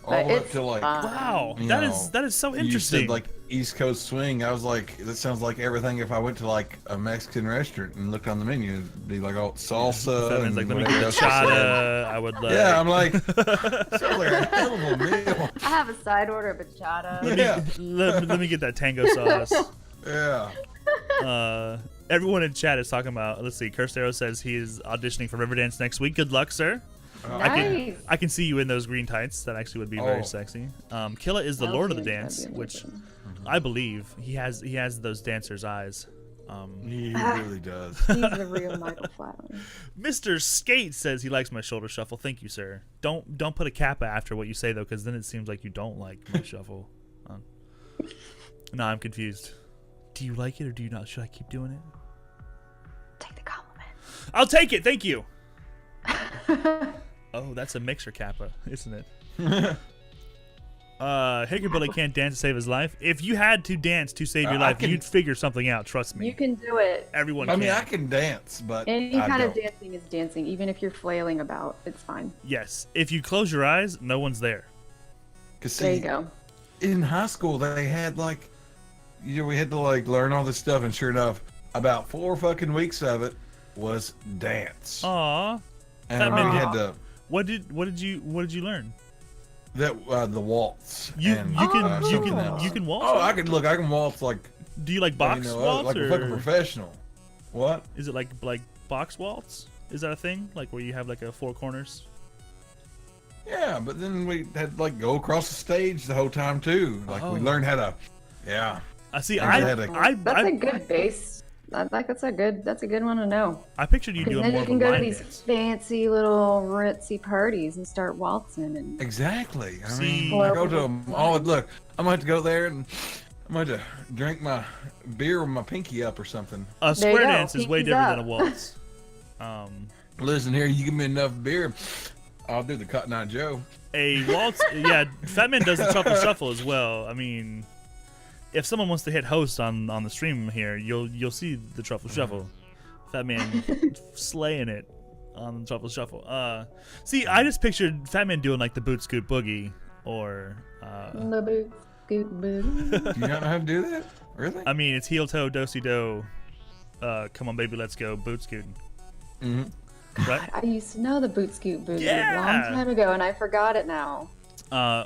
B: All the way up
F: it's
B: to like,
F: fun.
A: Wow.
B: You
A: That
B: know,
A: is so
B: you
A: interesting.
B: said like East Coast swing. I was like, that sounds like everything. If I went to like a Mexican restaurant and looked on the menu, it'd be like all salsa.
A: Fat Man's like,
B: and
A: let me
B: whatever
A: get
B: else you said.
A: bachata. I would like.
B: Yeah, I'm like, sounds like a hell of a meal.
F: I have a side order of bachata.
B: Yeah,
A: let me get that tango sauce.
B: yeah.
A: Everyone in chat is talking about. Let's see. Kirstero says he is auditioning for Riverdance next week. Good luck, sir.
F: Nice.
A: I can see you in those green tights. That actually would be very
B: Oh.
A: sexy. Killa is the
F: That'll
A: Lord of
F: be-
A: the
F: that'd
A: Dance,
F: be
A: which
F: amazing.
A: I believe he has those dancers' eyes.
B: He really does.
F: He's the real Michael Flatley.
A: Mr. Skate says he likes my shoulder shuffle. Thank you, sir. Don't put a kappa after what you say though, because then it seems like you don't like my shuffle. No, I'm confused. Do you like it or do you not? Should I keep doing it?
F: Take the compliment.
A: I'll take it. Thank you. Oh, that's a mixer kappa, isn't it? Hickerbilly can't dance to save his life. If you had to dance to save your
B: I
A: life,
B: can-
A: you'd figure something out. Trust me.
F: You can do it.
A: Everyone
B: I
A: can.
B: mean, I can dance, but
F: Any
B: I
F: kind of
B: don't.
F: dancing is dancing, even if you're flailing about. It's fine.
A: Yes. If you close your eyes, no one's there.
B: 'Cause
F: There
B: see,
F: you go.
B: in high school they had like, we had to like learn all this stuff, and sure enough, about 4 fucking weeks of it was dance.
A: Aw.
B: And
A: that
B: we
A: made
B: had to
A: What did you learn?
B: the waltz.
A: You
B: and,
A: you can
B: something else.
A: you can waltz.
B: Oh, I can waltz like
A: Do you like box waltz
B: like
A: or
B: a fucking professional. What?
A: is it like box waltz? Is that a thing? Like where you have like a 4 corners?
B: Yeah, but then we had to like go across the stage the whole time too. Like we
A: Oh.
B: learned how to. Yeah.
A: I see.
B: I had a-
F: That's a good base. That's a good one to know.
A: I pictured you
F: Because
A: doing
F: then
A: more
F: you
A: of a
F: can go to
A: line
F: these
A: dance.
F: fancy little ritzy parties and start waltzing and
B: Exactly. I
A: See-
B: mean, I go to them. Oh, look, I'm going to go there and I'm going to drink my beer with my pinky up or something.
A: A
F: There you
A: square
F: go,
A: dance is way
F: pinkies
A: different
F: up.
A: than a waltz.
B: Listen here, you give me enough beer, I'll do the Cotton Eye Joe.
A: A waltz, yeah. Fat Man does the truffle shuffle as well. I mean, if someone wants to hit host on the stream here, you'll see the truffle shuffle. Fat Man slaying it on the truffle shuffle. See, I just pictured Fat Man doing like the boot scoot boogie, or
F: the boot, scoot, booty.
B: Do you not know how to do that? Really?
A: I mean, it's heel toe do-si do. Come on, baby, let's go boot scooting.
B: Mm-hmm.
A: Right?
F: I used to know the boot scoot booty
A: Yeah.
F: a long time ago, and I forgot it now.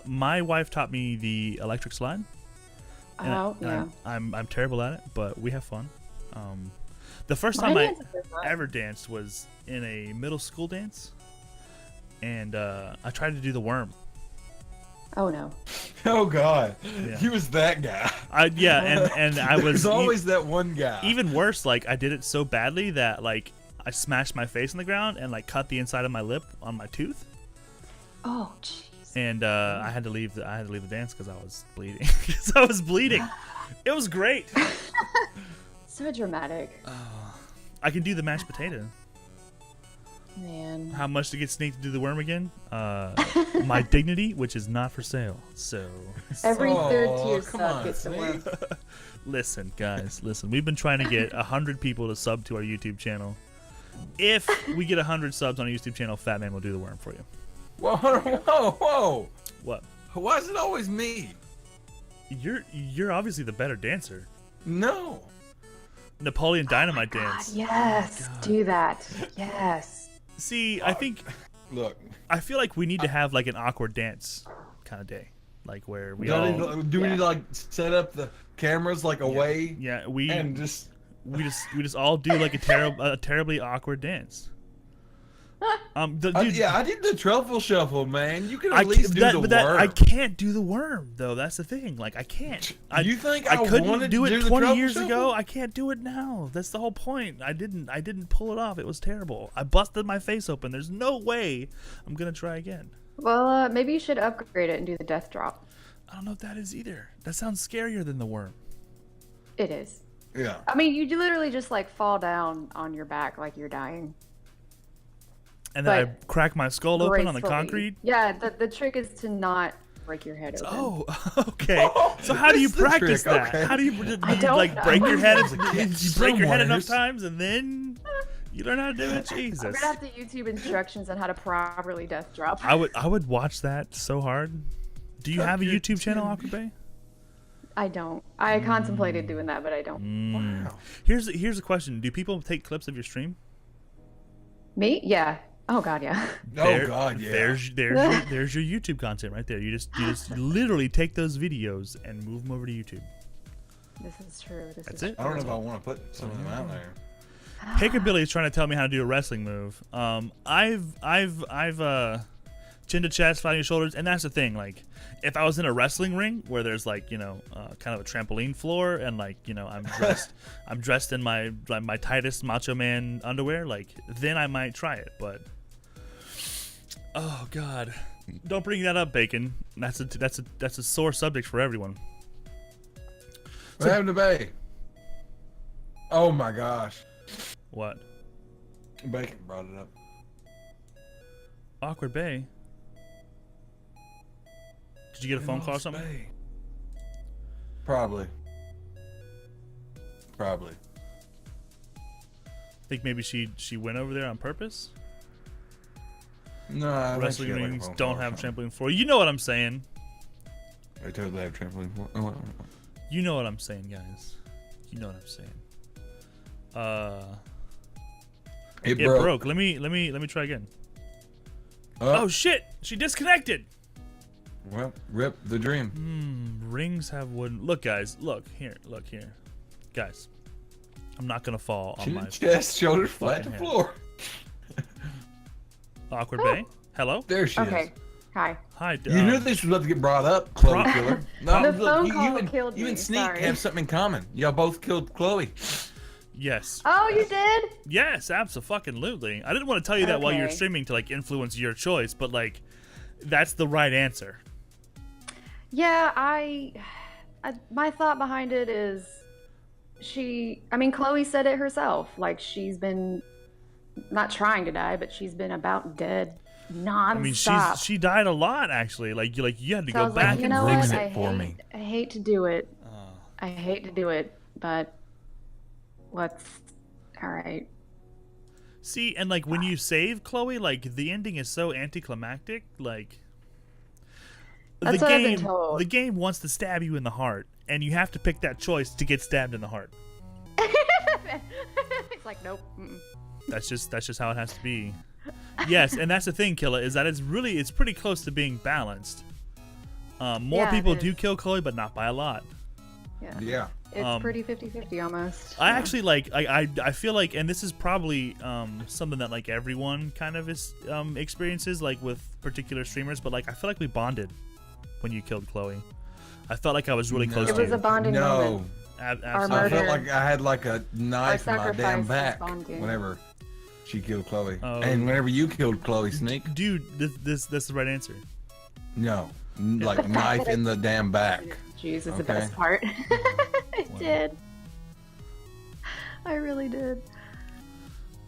A: My wife taught me the electric slide. And
F: Oh, yeah.
A: I'm terrible at it, but we have fun. The first
F: My
A: time I
F: dances are fun.
A: ever danced was in a middle school dance, and I tried to do the worm.
F: Oh no.
B: Oh, God.
A: Yeah.
B: He was that guy.
A: And I was
B: There's always that one guy.
A: even worse. Like I did it so badly that like I smashed my face on the ground and like cut the inside of my lip on my tooth,
F: Oh jeez.
A: and I had to leave the dance because I was bleeding. 'Cause I was bleeding. It was great.
F: So dramatic.
A: I can do the mashed potato.
F: Man.
A: How much to get Snake to do the worm again? My dignity, which is not for sale. So,
F: Every
B: Oh,
F: third tier
B: come
F: sub
B: on,
F: gets a worm.
B: Snake.
A: listen, guys, listen. We've been trying to get 100 people to sub to our YouTube channel. If we get 100 subs on our YouTube channel, Fat Man will do the worm for you.
B: Whoa, whoa, whoa.
A: What?
B: Why is it always me?
A: You're obviously the better dancer.
B: No.
A: Napoleon Dynamite
F: God,
A: dance.
F: yes, do that. Yes.
A: See, I think
B: Look.
A: I feel like we need to have like an awkward dance kind of day, like where we
B: Do
A: all
B: we need to like set up the cameras like away?
A: yeah we
B: And just
A: we just all do like a terribly awkward dance. Dude,
B: I did the truffle shuffle, man. You can
A: I
B: at least do the
A: but
B: worm.
A: I can't do the worm though. That's the thing. Like I can't.
B: You think
A: I
B: I
A: couldn't
B: wanted
A: do
B: to
A: it
B: do the
A: 20
B: truffle
A: years
B: shuffle?
A: ago? I can't do it now. That's the whole point. I didn't pull it off. It was terrible. I busted my face open. There's no way I'm gonna try again.
F: Well, maybe you should upgrade it and do the death drop.
A: I don't know if that is either. That sounds scarier than the worm.
F: It is.
B: Yeah.
F: I mean, you literally just like fall down on your back like you're dying.
A: And then I
F: But
A: crack my skull open on the
F: gracefully.
A: concrete.
F: Yeah, the trick is to not break your head open.
A: Oh, okay. So how do you
B: That's the
A: practice
B: trick,
A: that?
B: okay.
A: How do you
F: I don't
A: like
F: know.
A: break your head?
B: There's a kid
A: You break your head enough
B: somewhere.
A: times and then you learn how to do it.
F: I'm
A: Jesus.
F: gonna have to YouTube instructions on how to properly death drop.
A: I would watch that so hard. Do you have a YouTube channel, awkwardbae?
F: I don't. I contemplated doing that, but I don't.
B: Wow.
A: Here's a question: do people take clips of your stream?
F: Me? Yeah. Oh God, yeah.
B: Oh God, yeah.
A: There's your YouTube content right there. You just literally take those videos and move them over to YouTube.
F: This is true.
A: That's it.
B: I don't know if I want to put some of them out there.
A: Hickabilly is trying to tell me how to do a wrestling move. I've chin to chest, fighting shoulders, and that's the thing. Like, if I was in a wrestling ring where there's like kind of a trampoline floor and like I'm dressed in my tightest Macho Man underwear, like then I might try it. But oh God, don't bring that up, Bacon. That's a sore subject for everyone.
B: What happened to Bay? Oh my gosh.
A: What?
B: Bacon brought it up.
A: awkwardbae. Did you get a phone call or something?
B: Bay. Probably.
A: Think maybe she went over there on purpose?
B: No, I think
A: Wrestling
B: she got, like, a
A: rings
B: phone
A: don't
B: call or
A: have
B: something.
A: trampoline floor. You know what I'm saying.
B: They totally have trampoline floor. Oh,
A: You know what I'm saying, guys. You know what I'm saying.
B: It
A: It
B: broke.
A: broke. Let me try again.
B: Oh,
A: Oh shit! She disconnected.
B: well, rip the dream.
A: Rings have wooden. Look, guys. Look here. Guys. I'm not gonna fall on
B: Chin
A: my
B: to chest, shoulders flat to
A: fucking
B: floor.
A: awkwardbae. Hello.
B: There she
F: Okay.
B: is.
F: Hi.
A: Hi.
B: You knew this was about to get brought up, Chloe Killer. No,
F: The
B: look,
F: phone
B: you,
F: call
B: and,
F: killed
B: you
F: me,
B: and Sneak
F: sorry.
B: have something in common. Y'all both killed Chloe.
A: Yes.
F: Oh, you did?
A: Yes. Absolutely. I didn't want to tell you that while you're
F: Okay.
A: streaming to like influence your choice, but like, that's the right answer.
F: Yeah, my thought behind it is Chloe said it herself. Like, she's been not trying to die, but she's been about dead nonstop.
A: I mean, she died a lot actually. Like you had to
F: So I
A: go
F: was
A: back
F: like, you
A: and
F: know
A: fix
F: what?
A: it.
F: I hate to do it. I hate to do it, but all right.
A: See, and like when you save Chloe, like the ending is so anticlimactic. Like
F: That's
A: the
F: what I've
A: game,
F: been told.
A: the game wants to stab you in the heart, and you have to pick that choice to get stabbed in the heart.
F: It's like, nope. Mm-mm.
A: That's just how it has to be. Yes, and that's the thing, Killa, is that it's pretty close to being balanced. More
F: Yeah, it
A: people
F: is.
A: do kill Chloe, but not by a lot.
F: Yeah.
B: Yeah.
F: It's pretty 50-50 almost.
A: I
F: Yeah.
A: actually like I feel like, and this is probably something that like everyone kind of is experiences like with particular streamers, but like I feel like we bonded when you killed Chloe. I felt like I was really close
F: It
A: to
F: was
A: you.
F: a bonding
B: No.
F: moment.
A: Absolutely.
B: I
F: murder.
B: felt like I had like a knife in my
F: sacrifice
B: damn
F: was
B: back
F: bonding.
B: whenever she killed Chloe.
A: Oh.
B: And whenever you killed Chloe, Sneak,
A: Dude, this is the right answer.
B: no. Like knife in the damn back.
F: Jeez, is the
B: Okay.
F: best part. I did. I really did.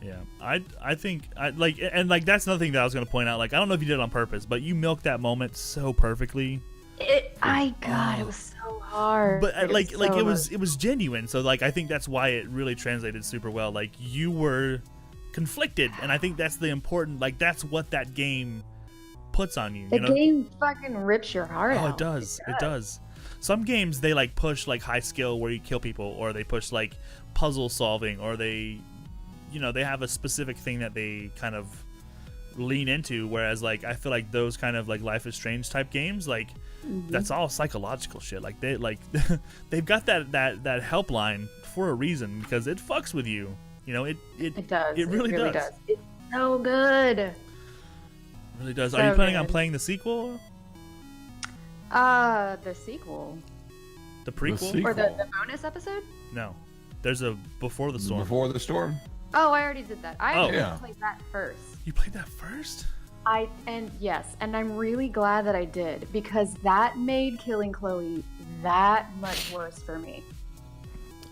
A: Yeah, I think I like, and like that's another thing that I was gonna point out. Like I don't know if you did it on purpose, but you milked that moment so perfectly.
F: God, it was so hard.
A: But like
F: so
A: it was genuine. So like I think that's why it really translated super well. Like you were conflicted, and I think that's the important. Like that's what that game puts on you.
F: The
A: You know?
F: game fucking rips your heart
A: Oh,
F: out.
A: it does. It does. some games they like push like high skill where you kill people, or they push like puzzle solving, or they they have a specific thing that they kind of lean into, whereas like I feel like those kind of like Life is Strange type games, like that's all psychological shit. Like they like they've got that helpline for a reason, because it fucks with you. It does. It really does.
F: It's so good.
A: It really does.
F: So
A: Are you planning on
F: good.
A: playing the sequel?
F: The sequel
A: The prequel?
B: sequel.
F: or the bonus episode?
A: No. There's a Before the Storm.
B: Before the storm.
F: Oh, I already did that. I actually
B: yeah.
F: played that first.
A: You played that first?
F: And I'm really glad that I did, because that made killing Chloe that much worse for me.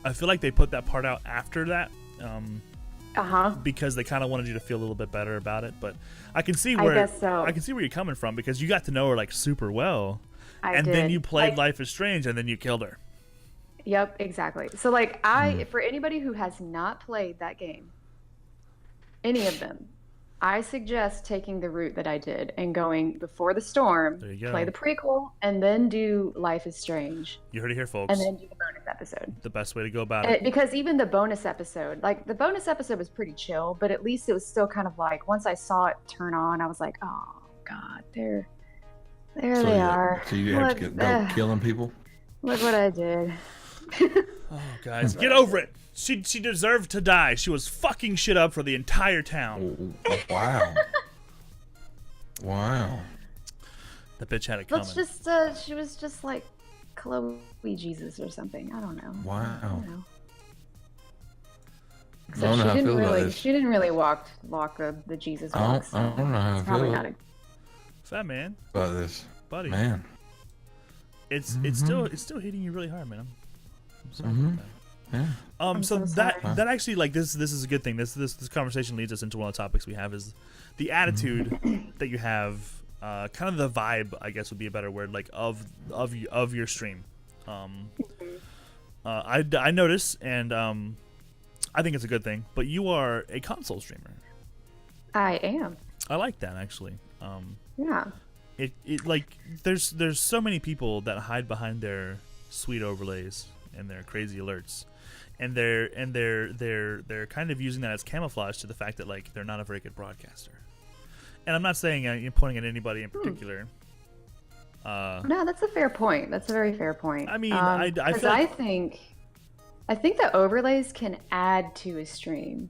A: I feel like they put that part out after that.
F: Uh-huh.
A: Because they kind of wanted you to feel a little bit better about it, but I can see
F: I
A: where
F: guess so.
A: I can see where you're coming from, because you got to know her like super well,
F: I
A: and
F: did.
A: then you played
F: Like,
A: Life is Strange, and then you killed her.
F: Yep, exactly. So like for anybody who has not played that game, any of them, I suggest taking the route that I did and going Before the Storm,
A: There you go.
F: play the prequel, and then do Life is Strange,
A: You heard it here, folks.
F: and then do the bonus episode.
A: The best way to go about it.
F: Because even the bonus episode, like the bonus episode was pretty chill, but at least it was still kind of like, once I saw it turn on, I was like, oh God, there they are.
B: So you have to go killing people.
F: Look what I did.
A: Oh, guys, get over it. She deserved to die. She was fucking shit up for the entire town.
B: Oh, wow. Wow.
A: The bitch had it coming.
F: Let's just, she was just like Chloe Jesus or something. I don't know.
B: Wow.
F: I don't know.
B: I don't know how I feel about this.
F: She didn't really walk the Jesus walk.
B: I don't know how I
F: It's probably
B: feel
F: not a
A: Fat man,
B: about this.
A: buddy.
B: Man.
A: It's still hitting you really hard, man. I'm sorry about that.
B: Yeah.
F: I'm
A: So
F: so
A: that
F: sorry.
A: that actually, like, this is a good thing. This conversation leads us into one of the topics we have, is the attitude that you have, kind of the vibe, I guess would be a better word, like of your stream. I notice, and I think it's a good thing, but you are a console streamer.
F: I am.
A: I like that, actually.
F: Yeah.
A: It like there's so many people that hide behind their sweet overlays and their crazy alerts, and they're kind of using that as camouflage to the fact that like they're not a very good broadcaster. And I'm not saying you're pointing at anybody in particular.
F: No, that's a fair point. That's a very fair point.
A: I mean, I feel
F: because
A: like,
F: I think the overlays can add to a stream.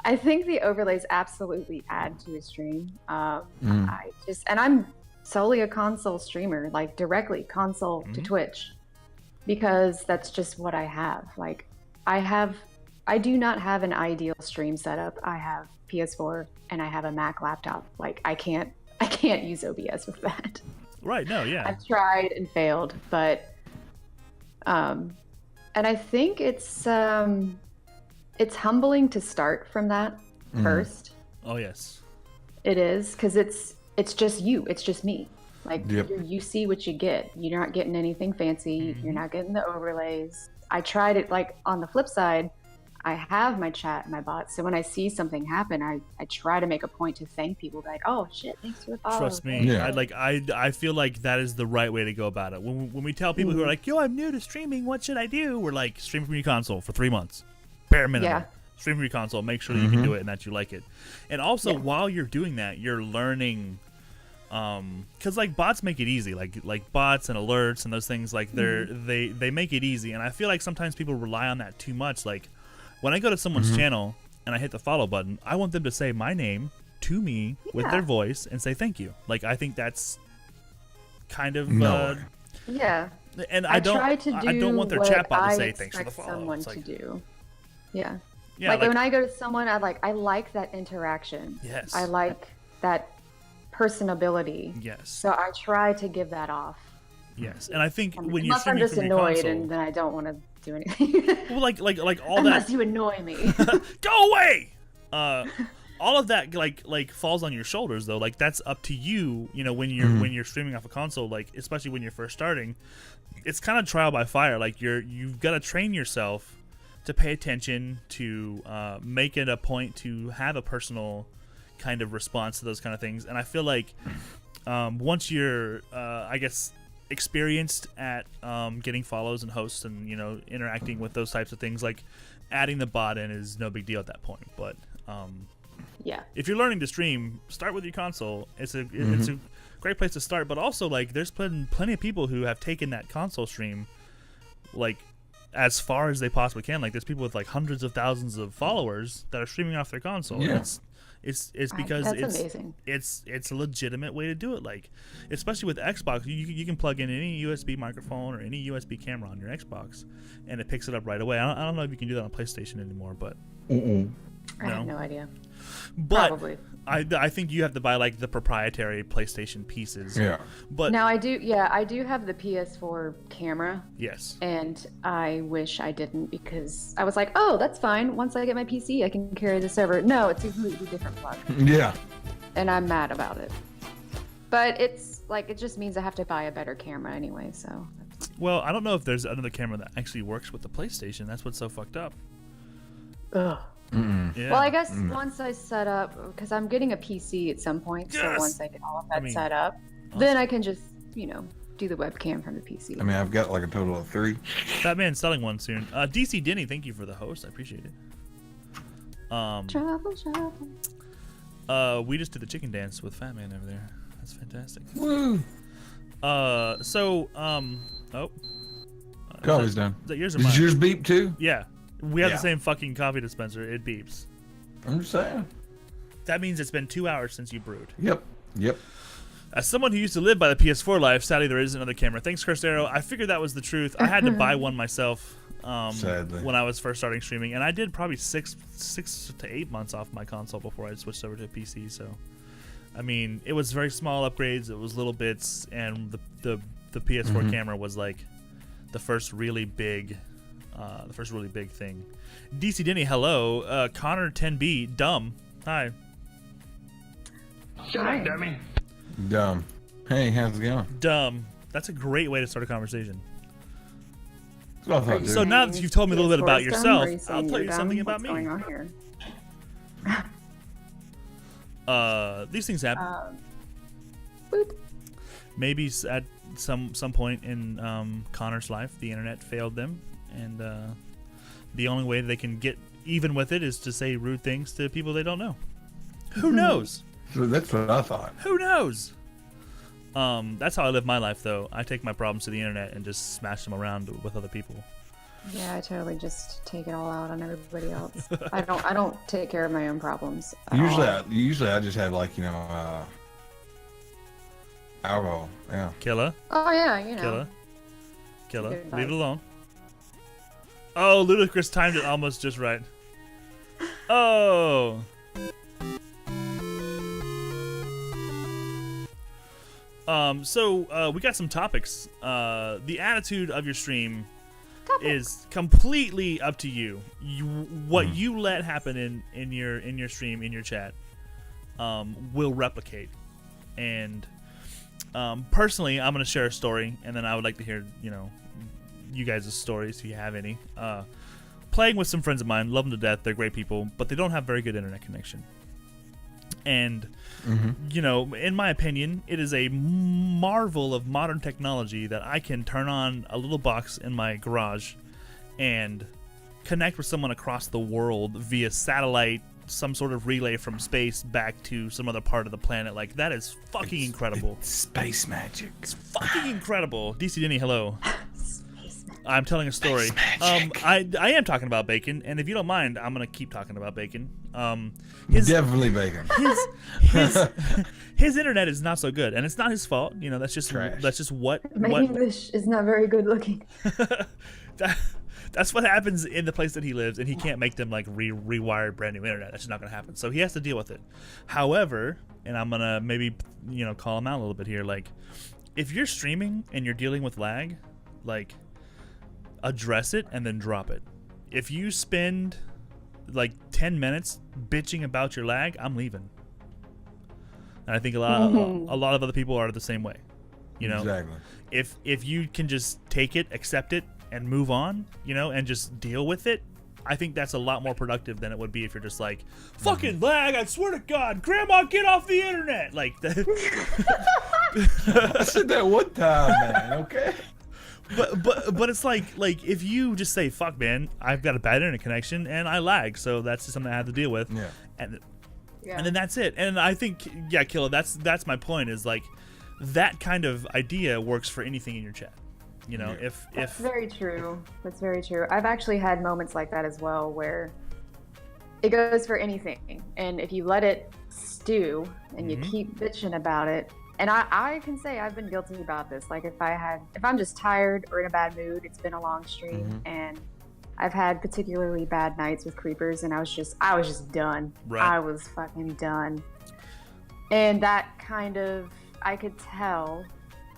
F: I think the overlays absolutely add to a stream. I'm solely a console streamer, like directly console to Twitch, because that's just what I have. Like, I do not have an ideal stream setup. I have PS4 and I have a Mac laptop. Like, I can't use OBS with that.
A: right? No, yeah.
F: I've tried and failed, but and I think it's humbling to start from that first.
A: Oh yes.
F: It is, because it's just you. It's just me. Like,
B: Yep.
F: you see what you get. You're not getting anything fancy. You're not getting the overlays. I tried it, like, on the flip side, I have my chat and my bots. So when I see something happen, I try to make a point to thank people. Like, oh shit, thanks for the follow.
A: Trust me.
B: Yeah.
A: I feel like that is the right way to go about it. When we tell people who are like, yo, I'm new to streaming, what should I do? We're like, stream from your console for 3 months, bare minimum.
F: Yeah.
A: Stream from your console. Make sure that you can do it and that you like it. And also, while you're doing that, you're learning. Because like bots make it easy, like bots and alerts and those things, like they make it easy. And I feel like sometimes people rely on that too much. Like when I go to someone's channel and I hit the follow button, I want them to say my name to me with their voice and say thank you. Like, I think that's kind of
F: Yeah.
A: and
F: I try to do
A: I don't want their
F: what
A: chatbot to
F: I
A: say thanks for the
F: expect
A: follow.
F: someone
A: It's like,
F: to do. Yeah.
A: yeah,
F: like when I go to someone, I like that interaction.
A: Yes.
F: I like that personability.
A: yes,
F: So I try to give that off.
A: yes, and I think when you're
F: Unless I'm
A: streaming
F: just
A: from your
F: annoyed
A: console,
F: and then I don't want to do anything.
A: well, like all
F: Unless
A: that
F: you annoy me.
A: go away. All of that like falls on your shoulders though. Like, that's up to you. You know, when you're streaming off a console, like especially when you're first starting, it's kind of trial by fire. Like you've got to train yourself to pay attention, to make it a point to have a personal kind of response to those kind of things. And I feel like once you're I guess experienced at getting follows and hosts and interacting with those types of things, like adding the bot in is no big deal at that point. But
F: Yeah.
A: if you're learning to stream, start with your console. It's a great place to start. But also, like, there's plenty of people who have taken that console stream like as far as they possibly can. Like, there's people with like hundreds of thousands of followers that are streaming off their console.
B: Yeah.
A: It's because
F: That's amazing.
A: it's a legitimate way to do it. Like, especially with Xbox, you can plug in any USB microphone or any USB camera on your Xbox, and it picks it up right away. I don't know if you can do that on PlayStation anymore, but
F: I have no idea.
A: but
F: Probably.
A: I think you have to buy like the proprietary PlayStation pieces.
B: Yeah.
A: But
F: Now I do have the PS4 camera,
A: yes,
F: and I wish I didn't, because I was like, oh, that's fine. Once I get my PC, I can carry this over. No, it's a completely different plug,
B: Yeah.
F: and I'm mad about it. But it's like, it just means I have to buy a better camera anyway. So.
A: well, I don't know if there's another camera that actually works with the PlayStation. That's what's so fucked up.
F: Ugh.
A: Yeah.
F: Well, I guess once I set up, because I'm getting a PC at some point, so
A: Yes!
F: once I get all of that
A: I mean,
F: set up, then I can just, do the webcam from the PC.
B: I mean, I've got like a total of 3.
A: That man's selling one soon. DC Denny, thank you for the host. I appreciate it.
F: Travel.
A: We just did the chicken dance with Fat Man over there. That's fantastic.
B: Woo!
A: Oh.
B: Coffee's done.
A: Is that yours or
B: Did
A: mine?
B: yours beep too?
A: Yeah. We have
B: Yeah.
A: the same fucking coffee dispenser. It beeps.
B: I'm just saying.
A: That means it's been 2 hours since you brewed.
B: Yep.
A: As someone who used to live by the PS4 life, sadly there is another camera. Thanks, Cursed Arrow. I figured that was the truth. I had to buy one myself
B: Sadly.
A: when I was first starting streaming, and I did probably 6 to 8 months off my console before I switched over to a PC. So, I mean, it was very small upgrades. It was little bits, and the PS4 camera was like the first really big thing. DC Denny, hello. Connor 10B, dumb. Hi.
D: Shut up, dummy.
B: Dumb. Hey, how's it going?
A: Dumb. That's a great way to start a conversation.
B: That's what I thought, dude.
A: So now that you've told me a little bit about
F: PS4 is
A: yourself,
F: dumb, or are you saying
A: I'll tell
F: you're
A: you
F: dumb?
A: something about
F: What's
A: me.
F: going on here?
A: These things happen.
F: Boop.
A: Maybe at some point in Connor's life, the internet failed them, and the only way they can get even with it is to say rude things to people they don't know. Who knows?
B: So that's what I thought.
A: Who knows? That's how I live my life, though. I take my problems to the internet and just smash them around with other people.
F: Yeah, I totally just take it all out on everybody else. I don't take care of my own problems. at
B: Usually I just have like, alcohol. Yeah.
A: Killer.
F: all. Oh yeah,
A: Killer.
F: Good
A: Leave it
F: advice.
A: alone. Oh, Ludacris timed it almost just right. Oh. So we got some topics. The attitude of your stream is completely up to you. What you let happen in your stream, in your chat, will replicate. And personally, I'm gonna share a story, and then I would like to hear you guys' stories if you have any. Playing with some friends of mine, love them to death. They're great people, but they don't have very good internet connection. And in my opinion, it is a marvel of modern technology that I can turn on a little box in my garage and connect with someone across the world via satellite, some sort of relay from space back to some other part of the planet. Like, that is fucking incredible.
B: It's space magic.
A: It's fucking incredible. DC Denny, hello. I'm telling a story. I am talking about bacon, and if you don't mind, I'm gonna keep talking about bacon.
B: Definitely bacon.
A: His internet is not so good, and it's not his fault. That's just
B: Trash.
F: My
A: what
F: English is not very good looking.
A: that's what happens in the place that he lives, and he can't make them like rewire brand new internet. That's just not gonna happen. So he has to deal with it. However, and I'm gonna maybe call him out a little bit here. Like, if you're streaming and you're dealing with lag, like, address it and then drop it. If you spend like 10 minutes bitching about your lag, I'm leaving. And I think a lot of other people are the same way.
B: Exactly.
A: If you can just take it, accept it, and move on, and just deal with it, I think that's a lot more productive than it would be if you're just like, fucking lag, I swear to God, Grandma, get off the internet. Like,
B: I said that one time, man. Okay.
A: But it's like if you just say, fuck, man, I've got a bad internet connection and I lag, so that's just something I have to deal with.
B: Yeah.
A: And
F: Yeah.
A: and then that's it. And I think, yeah, Killa, that's my point, is like that kind of idea works for anything in your chat. You know,
B: Yeah.
F: That's very true. That's very true. I've actually had moments like that as well, where it goes for anything, and if you let it stew and you keep bitching about it, and I can say I've been guilty about this. Like if I'm just tired or in a bad mood, it's been a long stream, and I've had particularly bad nights with creepers, and I was just done.
A: Right.
F: I was fucking done, and that kind of, I could tell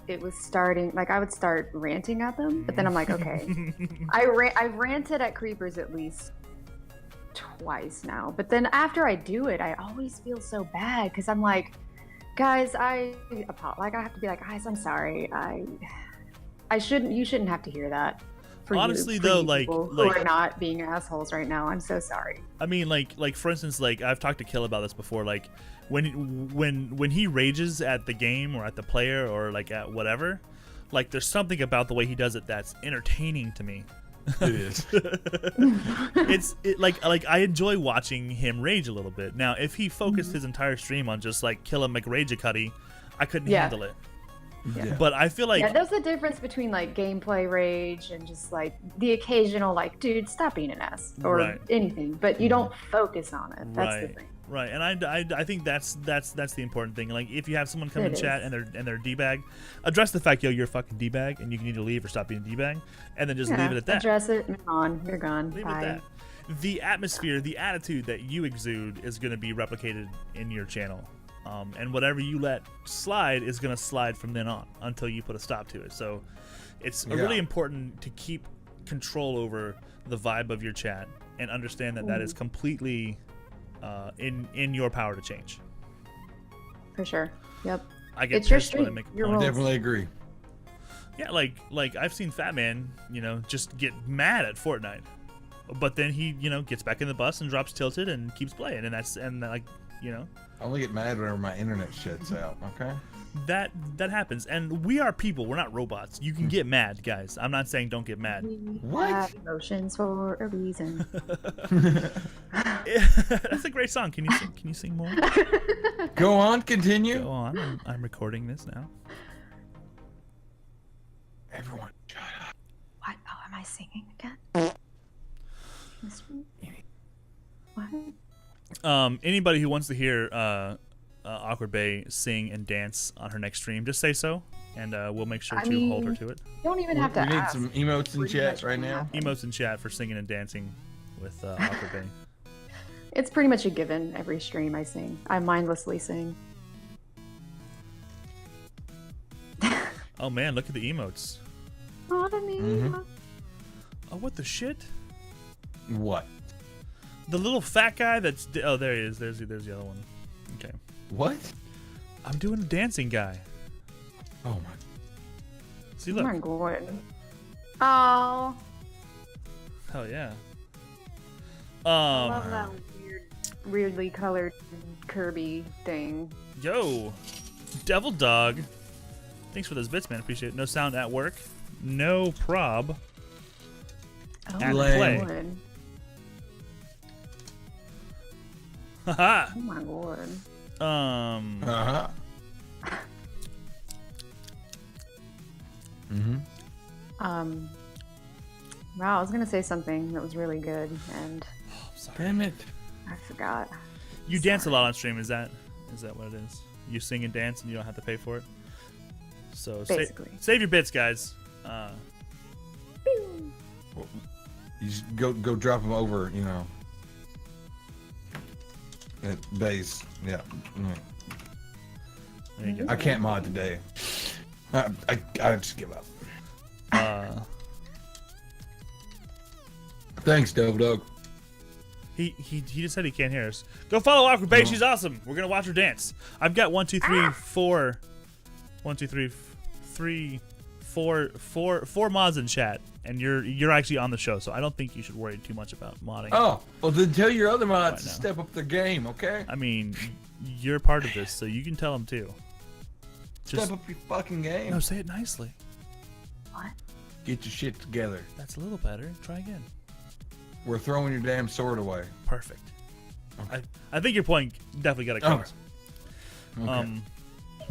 F: it was starting, like I would start ranting at them, but then I'm like, okay, I've ranted at creepers at least twice now, but then after I do it, I always feel so bad because I'm like, guys, I have to be like, guys, I'm sorry, you shouldn't have to hear that. For
A: honestly,
F: you,
A: though,
F: people who are not being assholes right now, I'm so sorry.
A: I mean, like for instance, like I've talked to Kill about this before. Like when he rages at the game or at the player or like at whatever, like there's something about the way he does it that's entertaining to me.
B: It is.
A: It's like I enjoy watching him rage a little bit. Now, if he focused his entire stream on just like Kill a McRage-a-cutty, I couldn't handle it.
B: Yeah.
A: But I feel like
F: there's a difference between like gameplay rage and just like the occasional like, dude, stop being an ass or anything, but you don't focus on it. That's the thing.
A: Right, and I think that's the important thing. Like if you have someone come in chat and they're d-bag, address the fact, yo, you're a fucking d-bag and you need to leave or stop being a d-bag, and then just leave it at that.
F: Address it, move on, you're gone.
A: Leave
F: Bye.
A: it at that. The atmosphere, the attitude that you exude is going to be replicated in your channel. And whatever you let slide is going to slide from then on until you put a stop to it. So it's really important to keep control over the vibe of your chat and understand that that is completely in your power to change.
F: For sure. Yep.
A: I get
F: it's your
A: pissed when I
F: stream.
A: make a
F: Your
A: point.
F: rules.
B: Definitely agree.
A: Yeah, like I've seen Fat Man, just get mad at Fortnite, but then he, gets back in the bus and drops tilted and keeps playing, and
B: I only get mad whenever my internet shits out. Okay.
A: that happens, and we are people. We're not robots. You can get mad, guys. I'm not saying don't get mad.
B: What?
F: Have emotions for a reason.
A: That's a great song. Can you sing more?
B: Go on, continue.
A: Go on. I'm recording this now.
B: Everyone, shut up.
F: What? Oh, am I singing again? What?
A: Anybody who wants to hear awkwardbae sing and dance on her next stream, just say so, and we'll make sure to hold her to it.
F: You don't even have to
B: We need
F: ask.
B: some emotes in chat right now.
A: Emotes in chat for singing and dancing with awkwardbae.
F: It's pretty much a given every stream I sing. I mindlessly sing.
A: Oh man, look at the emotes.
F: Oh, the me.
A: Oh, what the shit?
B: What?
A: The little fat guy that's... Oh, there he is. There's the other one. Okay.
B: What?
A: I'm doing a dancing guy.
B: Oh my.
A: See,
F: Oh
A: look.
F: my god. Oh.
A: Hell yeah.
F: I love that weirdly colored Kirby thing.
A: Yo. Devil Dog. Thanks for those bits, man. Appreciate it. No sound at work. No prob.
F: Oh
A: At
F: my
A: play.
F: god.
A: Haha.
F: Oh my god.
B: Uh-huh.
F: Wow, I was gonna say something that was really good and
B: Damn it.
F: I forgot.
A: You dance a lot on stream. Is that what it is? You sing and dance and you don't have to pay for it? So
F: Basically.
A: save your bits, guys.
B: You just go drop them over, at base. Yeah.
A: There you go.
B: I can't mod today. I just give up. Thanks, Dove Dog.
A: He just said he can't hear us. Go follow awkwardbae. She's awesome. We're gonna watch her dance. I've got 1, 2, 3, 4. 1, 2, 3, 3, 4 mods in chat, and you're actually on the show, so I don't think you should worry too much about modding.
B: Oh, well then tell your other mods to
A: now.
B: step up their game, okay?
A: I mean, you're part of this, so you can tell them too. Just
B: Step up your fucking game.
A: no, say it nicely.
F: What?
B: Get your shit together.
A: That's a little better. Try again.
B: We're throwing your damn sword away.
A: Perfect.
B: Okay.
A: I think your point definitely got across.
B: Okay.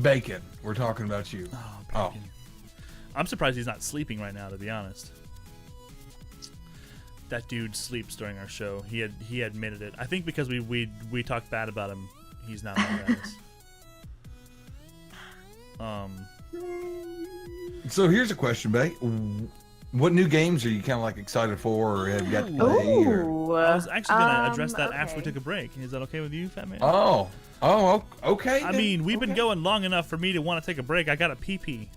B: Bacon. We're talking about you.
A: Oh, bacon. I'm surprised he's not sleeping right now, to be honest. That dude sleeps during our show. He admitted it. I think because we talked bad about him, he's not mad at us.
B: So here's a question, Bae. What new games are you kind of like excited for, or have got to play? Or...
F: Ooh.
A: I was actually gonna address that after we
F: okay.
A: took a break. Is that okay with you, Fat Man?
B: Okay.
A: I
B: then.
A: mean, we've been
B: Okay.
A: going long enough for me to want to take a break. I got a pee.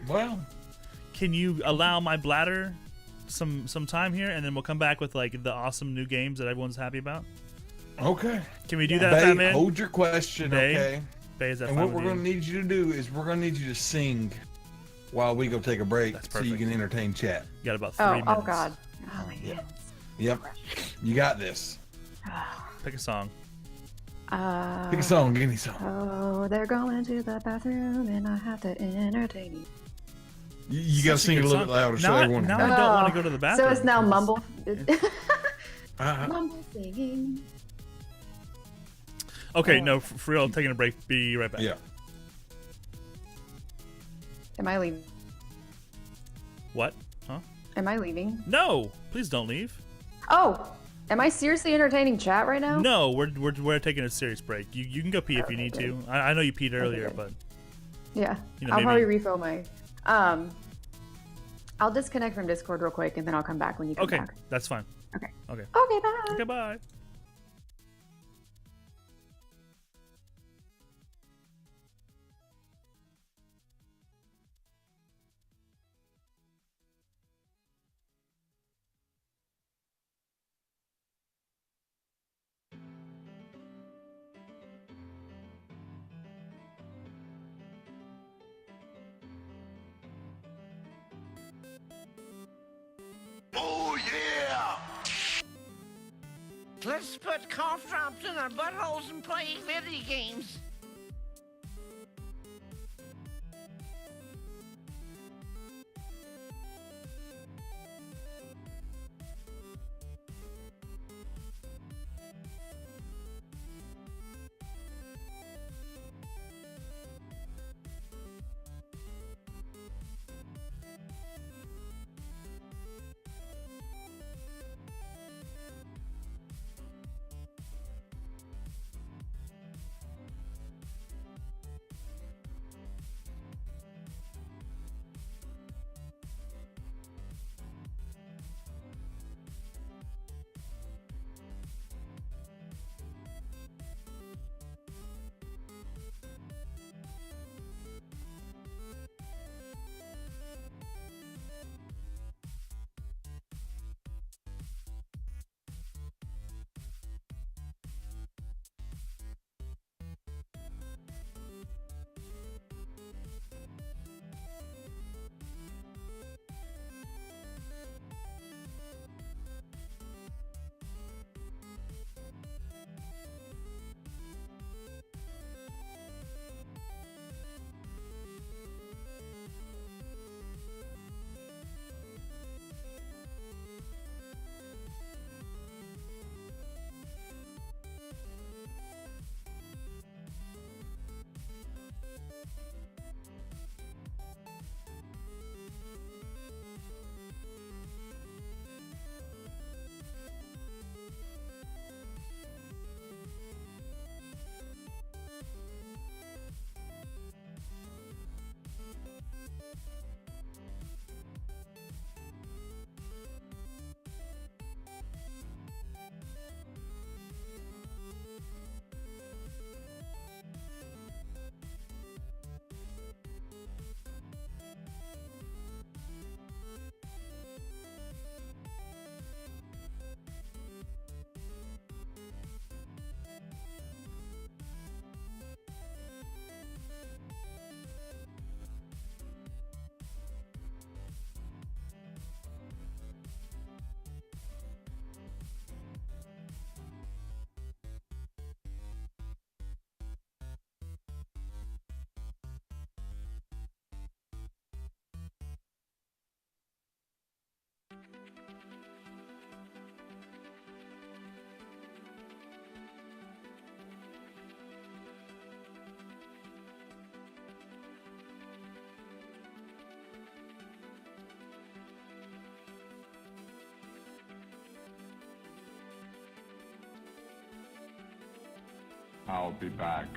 B: Well,
A: Can you allow my bladder some time here, and then we'll come back with like the awesome new games that everyone's happy about?
B: okay.
A: Can we do that,
B: Bae,
A: Fat Man?
B: hold your question,
A: Bae?
B: okay?
A: Bae, is that
B: And
A: fine
B: what we're
A: with
B: going to
A: you?
B: need you to do is we're going to need you to sing while we go take a break,
A: That's
B: so you
A: perfect.
B: can entertain chat.
A: You got about 3
F: Oh,
A: minutes.
F: oh God. Oh my
B: Yeah.
F: goodness.
B: Yep. You got this.
A: Pick a song.
B: Pick a song, any song.
F: Oh, they're going to the bathroom and I have to entertain you.
B: You got to
A: Such a
B: sing it a
A: good
B: little bit
A: song.
B: louder so
A: Now
B: everyone
A: now
B: can
A: I
B: hear.
A: don't want to go to the bathroom.
F: So it's now mumble.
B: Uh-huh.
F: Mumble singing.
A: Okay, no, for real, taking a break. Be right back.
B: Yeah.
F: Am I leaving?
A: What? Huh?
F: Am I leaving?
A: No, please don't leave.
F: Oh, am I seriously entertaining chat right now?
A: No, we're taking a serious break. You can go pee if you need to. I know you peed earlier,
F: good.
A: but
F: Yeah.
A: You know,
F: I'll
A: maybe-
F: probably refill my. I'll disconnect from Discord real quick and then I'll come back when you come
A: okay,
F: back.
A: that's fine.
F: Okay.
A: Okay.
F: Okay, bye.
A: Okay, bye.
D: Oh, yeah! Let's put cough drops in our buttholes and play video games.
C: I'll be back.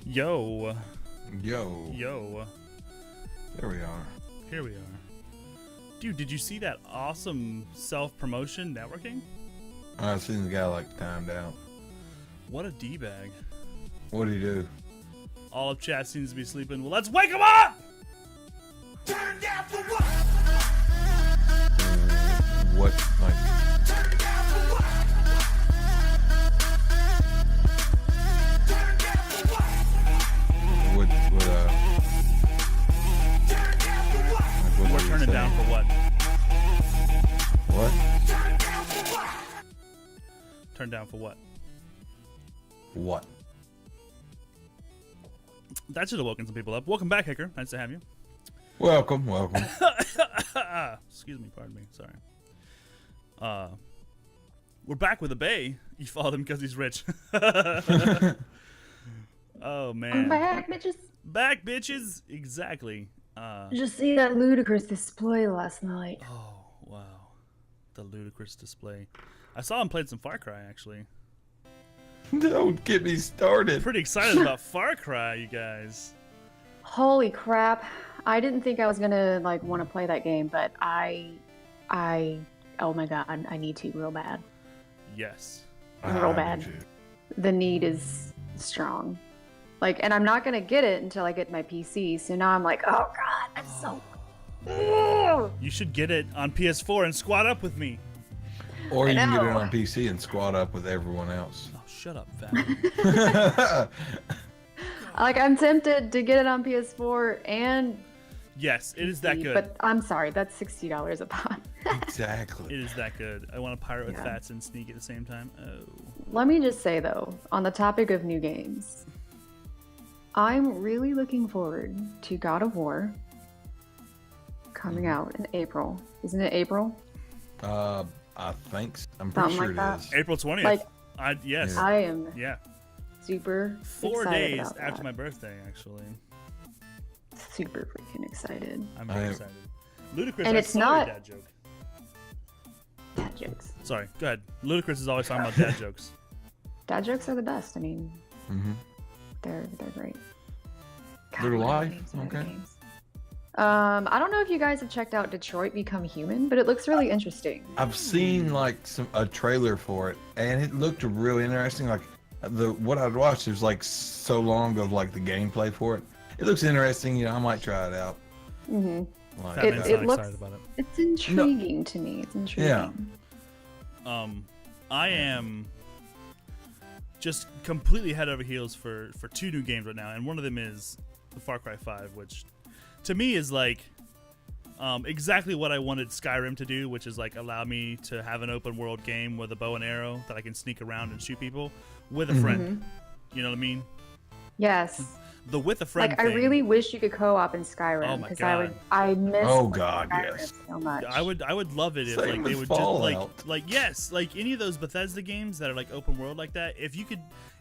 A: Yo.
B: Yo.
A: Yo.
B: There we are.
A: Here we are. Dude, did you see that awesome self-promotion networking?
B: I seen the guy like timed out.
A: What a D-bag.
B: What did he do?
A: All of chat seems to be sleeping. Well, let's wake him up!
D: Turn down for what?
B: What? Like,
D: Turn down for what? Turn down for what?
B: what?
D: Turn down for what?
B: Like what
A: We're
B: did he
A: turning
B: say?
A: down for what?
B: What?
D: Turn down for what?
A: Turn down for what?
B: What?
A: That should have woken some people up. Welcome back, Hicker. Nice to have you.
B: Welcome, welcome.
A: Excuse me, pardon me. Sorry. We're back with a Bay. You followed him because he's rich. Oh man.
F: I'm back, bitches.
A: Back, bitches. Exactly.
F: Just see that ludicrous display last night.
A: Oh wow, the ludicrous display. I saw him playing some Far Cry actually.
B: Don't get me started.
A: Pretty excited about Far Cry, you guys.
F: Holy crap. I didn't think I was gonna like want to play that game, but I oh my god, I need to real bad.
A: Yes.
F: Real bad. The need is strong. Like, and I'm not gonna get it until I get my PC. So now I'm like, oh god, I'm so. Ugh.
A: You should get it on PS4 and squat up with me.
B: Or you
F: I
B: can get it
F: know.
B: on PC and squat up with everyone else.
A: Oh, shut up, fat.
F: Like, I'm tempted to get it on PS4 and.
A: Yes, it is that
F: PC,
A: good.
F: But I'm sorry, that's $60 a pop.
B: Exactly.
A: It is that good. I want to pirate with
F: Yeah.
A: Fats and sneak at the same time. Oh.
F: Let me just say though, on the topic of new games, I'm really looking forward to God of War coming out in April. Isn't it April?
B: I think I'm pretty
F: Something
B: sure
F: like
B: it
F: that.
B: is.
A: April 20th.
F: Like-
A: Yes.
B: Yeah.
F: I am
A: Yeah.
F: super
A: 4
F: excited
A: days
F: about
A: after
F: that.
A: my birthday, actually.
F: Super freaking excited.
A: I'm very
B: I am-
A: excited. Ludacris,
F: And
A: I
F: it's
A: saw your
F: not-
A: dad joke.
F: Dad jokes.
A: Sorry, go ahead. Ludacris is always talking about dad jokes.
F: Dad jokes are the best. I mean,
B: Mm-hmm.
F: they're great.
B: They're
F: what are
B: live?
F: the names of the
B: Okay.
F: games? I don't know if you guys have checked out Detroit Become Human, but it looks really interesting.
B: I've seen like a trailer for it, and it looked really interesting. Like what I'd watched, there's like so long of like the gameplay for it. It looks interesting. You know, I might try it out.
F: Hmm
B: Like,
A: Fat
F: It-
A: Man's
F: it
A: not
F: looks-
A: excited about it.
F: It's intriguing to me. It's intriguing.
B: Yeah.
A: I am just completely head over heels for 2 new games right now, and one of them is the Far Cry 5, which to me is like exactly what I wanted Skyrim to do, which is like allow me to have an open world game with a bow and arrow that I can sneak around and shoot people with a friend. You know what I mean?
F: Yes.
A: The with a friend
F: Like, I
A: thing,
F: really wish you could co-op in
A: Oh
F: Skyrim
A: my
F: because
A: God.
F: I miss
B: Oh, God,
F: Skyrim
B: yes.
F: so much.
A: I would love it if
B: Same
A: like they
B: with
A: would
B: Fallout.
A: just like yes, like any of those Bethesda games that are like open world like that. If you could,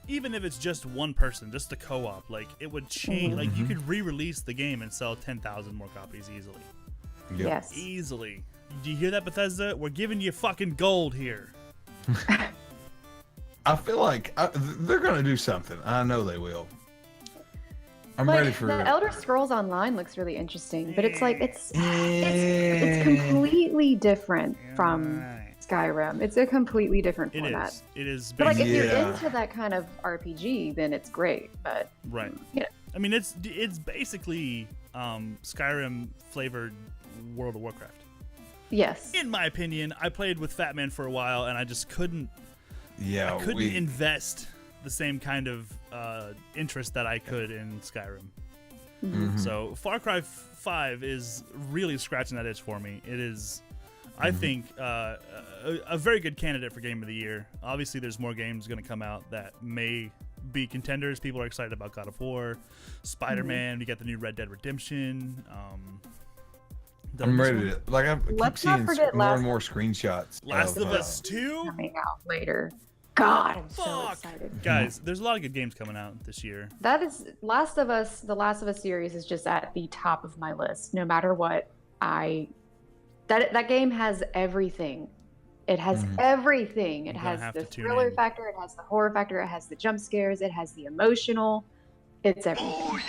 A: even if it's just one person, just the co-op, like it would change. Like you could re-release the game and sell 10,000 more copies easily.
B: Yep.
F: Yes.
A: Easily. Do you hear that, Bethesda? We're giving you fucking gold here.
B: I feel like they're gonna do something. I know they will. I'm
F: Like,
B: ready for
F: the Elder Scrolls Online looks really interesting, but it's like it's completely different from
A: Right.
F: Skyrim. It's a completely different
A: It
F: format.
A: is. It is.
F: But like, if you're
B: Yeah.
F: into that kind of RPG, then it's great. But
A: Right.
F: you know,
A: I mean, it's basically Skyrim flavored World of Warcraft.
F: yes,
A: In my opinion, I played with Fat Man for a while, and I just couldn't invest the same kind of interest that I could in Skyrim. So Far Cry 5 is really scratching that itch for me. It is, I think, a very good candidate for Game of the Year. Obviously, there's more games going to come out that may be contenders. People are excited about God of War, Spider-Man. We got the new Red Dead Redemption.
B: I'm ready to I keep
F: Let's not
B: seeing
F: forget
B: more
F: Last-
B: and more screenshots.
A: Last of Us 2.
F: coming out later. God, I'm so
A: Fuck.
F: excited.
A: Guys, there's a lot of good games coming out this year.
F: That is Last of Us. The Last of Us series is just at the top of my list. No matter what, that game has everything. It has everything. It
A: I'm gonna
F: has
A: have
F: the
A: to tune
F: thriller
A: in.
F: factor. It has the horror factor. It has the jump scares. It has the emotional. It's everything.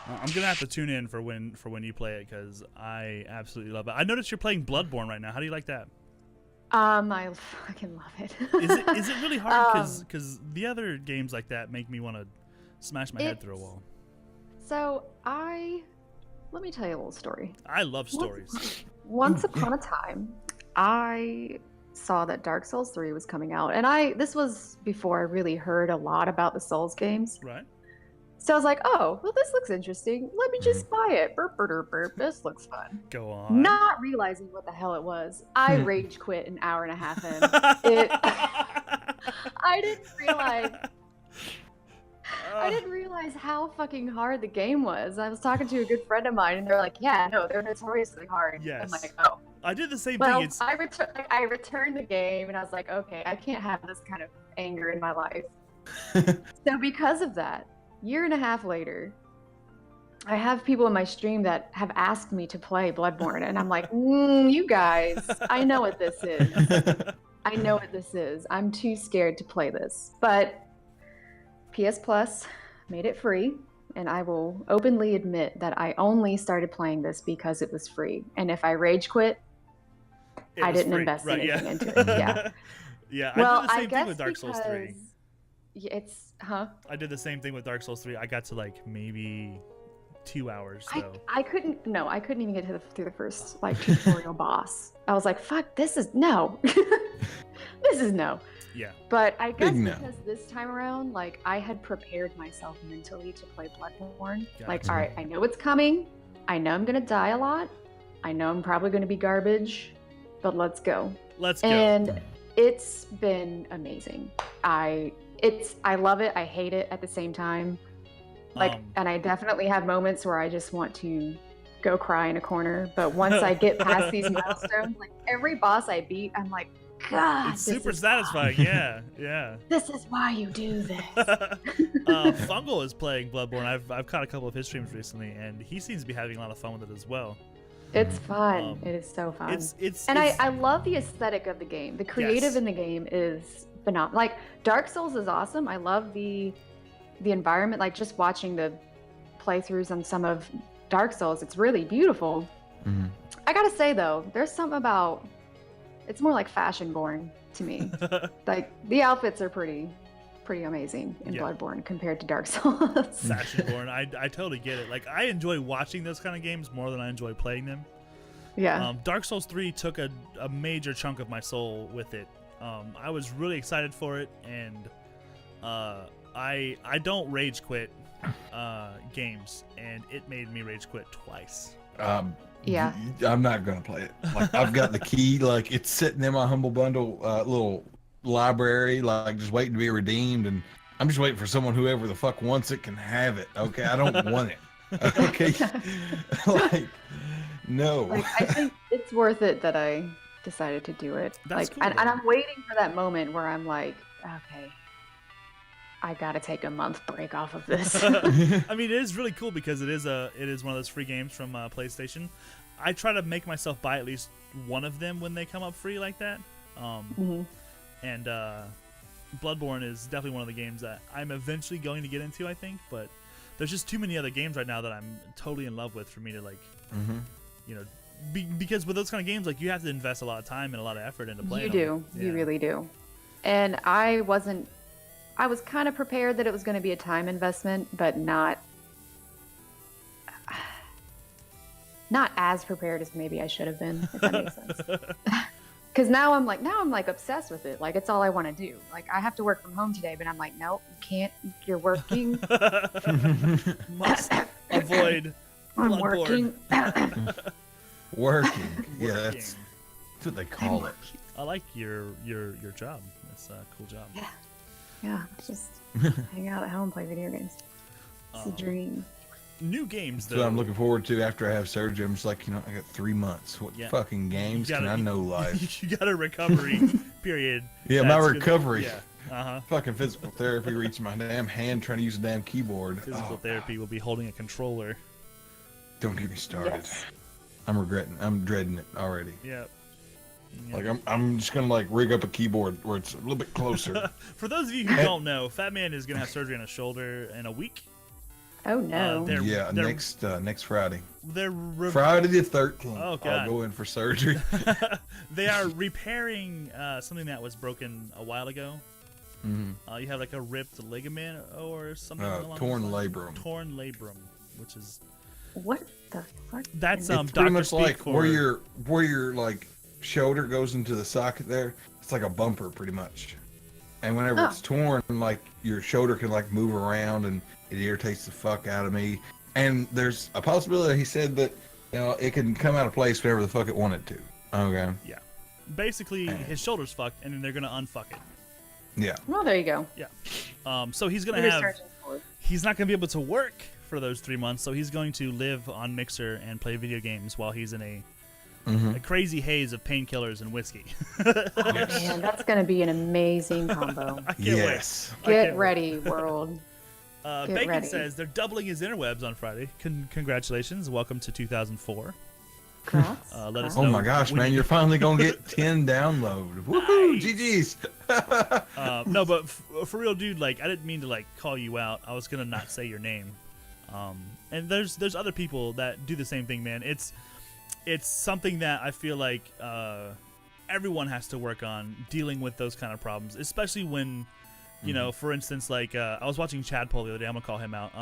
A: I'm gonna have to tune in for when you play it because I absolutely love it. I noticed you're playing Bloodborne right now. How do you like that?
F: I fucking love it.
A: Is it really hard? Because the other games like that make me want to smash my head through a wall.
F: So let me tell you a little story.
A: I love stories.
F: Once upon a time, I saw that Dark Souls 3 was coming out, and this was before I really heard a lot about the Souls games.
A: Right?
F: So I was like, oh, well, this looks interesting. Let me just buy it. Burp, burp, burp. This looks fun.
A: Go on.
F: Not realizing what the hell it was. I rage quit an hour and a half in. I didn't realize. I didn't realize how fucking hard the game was. I was talking to a good friend of mine, and they're like, "Yeah, no, they're notoriously hard."
A: Yes.
F: I'm like, "Oh."
A: I did the same
F: Well,
A: thing. It's
F: I returned the game, and I was like, "Okay, I can't have this kind of anger in my life." So because of that, year and a half later, I have people in my stream that have asked me to play Bloodborne, and I'm like, "You guys, I know what this is. I know what this is. I'm too scared to play this." But PS Plus made it free, and I will openly admit that I only started playing this because it was free. And if I rage quit,
A: it
F: I
A: was
F: didn't
A: free.
F: invest
A: Right,
F: anything
A: yeah.
F: into it. Yeah.
A: Yeah,
F: Well,
A: I did the
F: I
A: same
F: guess
A: thing with Dark Souls 3.
F: because it's
A: I did the same thing with Dark Souls 3. I got to like maybe 2 hours
F: I
A: though.
F: I couldn't even get through the first like tutorial boss. I was like, fuck, this is no. This is no.
A: Yeah.
F: But I guess
B: no.
F: because this time around, like, I had prepared myself mentally to play Bloodborne. Like,
A: Gotcha.
F: all right, I know what's coming. I know I'm gonna die a lot. I know I'm probably gonna be garbage, but let's go.
A: Let's go.
F: And it's been amazing. I love it. I hate it at the same time. Like, and I definitely have moments where I just want to go cry in a corner. But once I get past these milestones, like every boss I beat, I'm like, God,
A: it's
F: this
A: super
F: is
A: satisfying. Yeah, yeah.
F: This is why you do this.
A: Fungal is playing Bloodborne. I've caught a couple of his streams recently, and he seems to be having a lot of fun with it as well.
F: It's fun. It is so fun. I love the aesthetic of the game. The creative
A: Yes.
F: in the game is phenomenal. Like, Dark Souls is awesome. I love the environment. Like, just watching the playthroughs on some of Dark Souls, it's really beautiful. I gotta say though, there's something about it's more like fashion born to me. Like, the outfits are pretty amazing in
A: Yeah.
F: Bloodborne compared to Dark Souls.
A: Fashion-born. I totally get it. Like, I enjoy watching those kind of games more than I enjoy playing them.
F: Yeah.
A: Dark Souls 3 took a major chunk of my soul with it. I was really excited for it, and I don't rage quit games, and it made me rage quit twice.
F: Yeah.
B: I'm not gonna play it. Like, I've got the key, like it's sitting in my Humble Bundle little library, like just waiting to be redeemed, and I'm just waiting for someone, whoever the fuck wants it can have it. Okay, I don't want it. Okay, like no.
F: Like, I think it's worth it that I decided to do it.
A: That's
F: like,
A: cool,
F: and
A: though.
F: I'm waiting for that moment where I'm like, okay, I gotta take a month break off of this.
A: I mean, it is really cool because it is one of those free games from PlayStation. I try to make myself buy at least one of them when they come up free like that. And Bloodborne is definitely one of the games that I'm eventually going to get into, I think. But there's just too many other games right now that I'm totally in love with for me to like, you know, because with those kind of games, like you have to invest a lot of time and a lot of effort into playing.
F: You do.
A: them.
F: You really do. And I was kind of prepared that it was going to be a time investment, but not as prepared as maybe I should have been, if that makes sense. Because now I'm like obsessed with it. Like, it's all I want to do. Like, I have to work from home today, but I'm like, nope, you can't. You're working.
A: Must avoid
F: I'm
A: Bloodborne.
F: working.
B: Working. Yeah,
A: Working.
B: that's what they call it.
A: I like your job. That's a cool job.
F: Yeah, just hang out at home, play video games. It's a dream.
A: New games, though.
B: That's what I'm looking forward to after I have surgery. I'm just like, I got 3 months. What fucking games can I know live?
A: You got a recovery period.
B: Yeah, my
A: That's gonna-
B: recovery.
A: Yeah.
B: Fucking physical therapy reaching my damn hand trying to use a damn keyboard.
A: Physical therapy will be holding a controller.
B: Don't get me started.
F: Yes.
B: I'm dreading it already.
A: Yep.
B: Like I'm just gonna like rig up a keyboard where it's a little bit closer.
A: For those of you who don't know, Fat Man is gonna have surgery on his shoulder in a week.
F: Oh no.
B: Yeah,
A: they're-
B: next Friday.
A: They're
B: Friday the 13th.
A: Oh, God.
B: I'll go in for surgery.
A: they are repairing something that was broken a while ago. You have like a ripped ligament or something. along
B: torn
A: those lines.
B: labrum.
A: Torn labrum, which is
F: What the fuck?
A: that's
B: It's
A: Doctor
B: pretty much
A: speak
B: like
A: for
B: where your like shoulder goes into the socket there. It's like a bumper, pretty much. And whenever it's torn, like your shoulder can like move around, and it irritates the fuck out of me. And there's a possibility, he said, that it can come out of place whenever the fuck it wanted to. Okay.
A: Yeah. Basically, his shoulder's fucked, and then they're gonna unfuck it.
B: Yeah.
F: Well, there you go.
A: Yeah. So he's gonna
F: What are
A: have.
F: surgeons for?
A: He's not gonna be able to work for those 3 months, so he's going to live on Mixer and play video games while he's in a crazy haze of painkillers and whiskey.
F: Oh, man, that's gonna be an amazing combo.
A: I can't
B: Yes.
A: wait. I
F: Get
A: can't
F: ready, world.
A: wait.
F: Get
A: Bacon
F: ready.
A: says they're doubling his interwebs on Friday. Congratulations. Welcome to 2004.
F: Congrats.
A: Let us
B: Oh
A: know
B: my gosh,
A: when
B: man!
A: you-
B: You're finally gonna get 10 download. Woohoo! GG's.
A: No, but for real, dude, like I didn't mean to like call you out. I was gonna not say your name. And there's other people that do the same thing, man. It's something that I feel like everyone has to work on, dealing with those kind of problems, especially when, for instance, like I was watching Chad Poll the other day. I'm gonna call him out.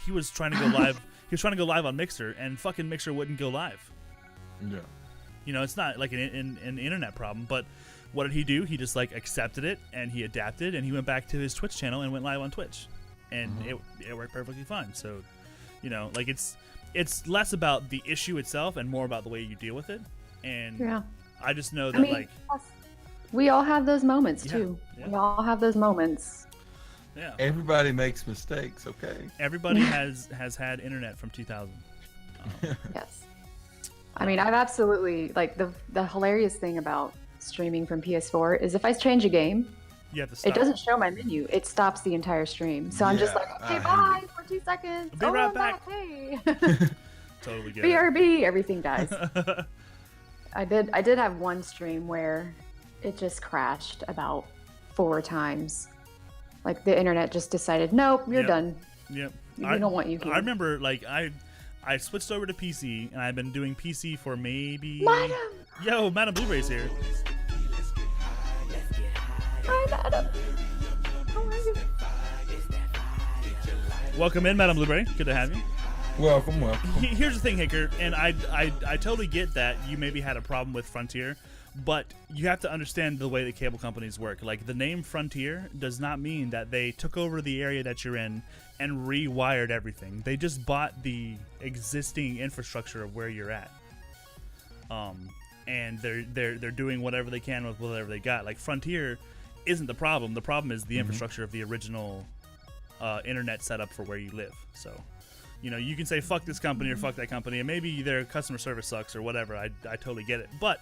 A: He was trying to go live. He was trying to go live on Mixer, and fucking Mixer wouldn't go live.
B: Yeah.
A: It's not like an internet problem, but what did he do? He just like accepted it, and he adapted, and he went back to his Twitch channel and went live on Twitch, and it worked perfectly fine. So, like it's less about the issue itself and more about the way you deal with it. And
F: Yeah.
A: I just know that
F: we all have those moments
A: Yeah,
F: too.
A: yeah.
F: We all have those moments.
A: yeah,
B: Everybody makes mistakes. Okay.
A: everybody has had internet from 2000.
F: Yes. I mean, I've absolutely like the hilarious thing about streaming from PS4 is if I change a game,
A: You have to stop.
F: it doesn't show my menu. It stops the entire stream. So I'm just
B: Yeah,
F: like, okay,
B: I
F: bye
B: hate
F: for 2 seconds.
A: Be right
F: I'm
A: back.
F: Hey.
A: Totally get it.
F: BRB, everything dies. I did have one stream where it just crashed about 4 times. Like the internet just decided, nope, you're
A: Yep.
F: done.
A: Yep.
F: We don't want you here.
A: I remember like I switched over to PC, and I've been doing PC for maybe.
F: Madam!
A: Yo, Madam Blu-ray's here.
F: Hi, Madam. How are you?
A: Welcome in, Madam Blueberry. Good to have you.
B: Welcome.
A: Here's the thing, Hicker, and I totally get that you maybe had a problem with Frontier, but you have to understand the way that cable companies work. Like, the name Frontier does not mean that they took over the area that you're in and rewired everything. They just bought the existing infrastructure of where you're at. And they're doing whatever they can with whatever they got. Like, Frontier isn't the problem. The problem is the infrastructure of the original internet setup for where you live. So, you know, you can say fuck this company or fuck that company, and maybe their customer service sucks or whatever. I totally get it. But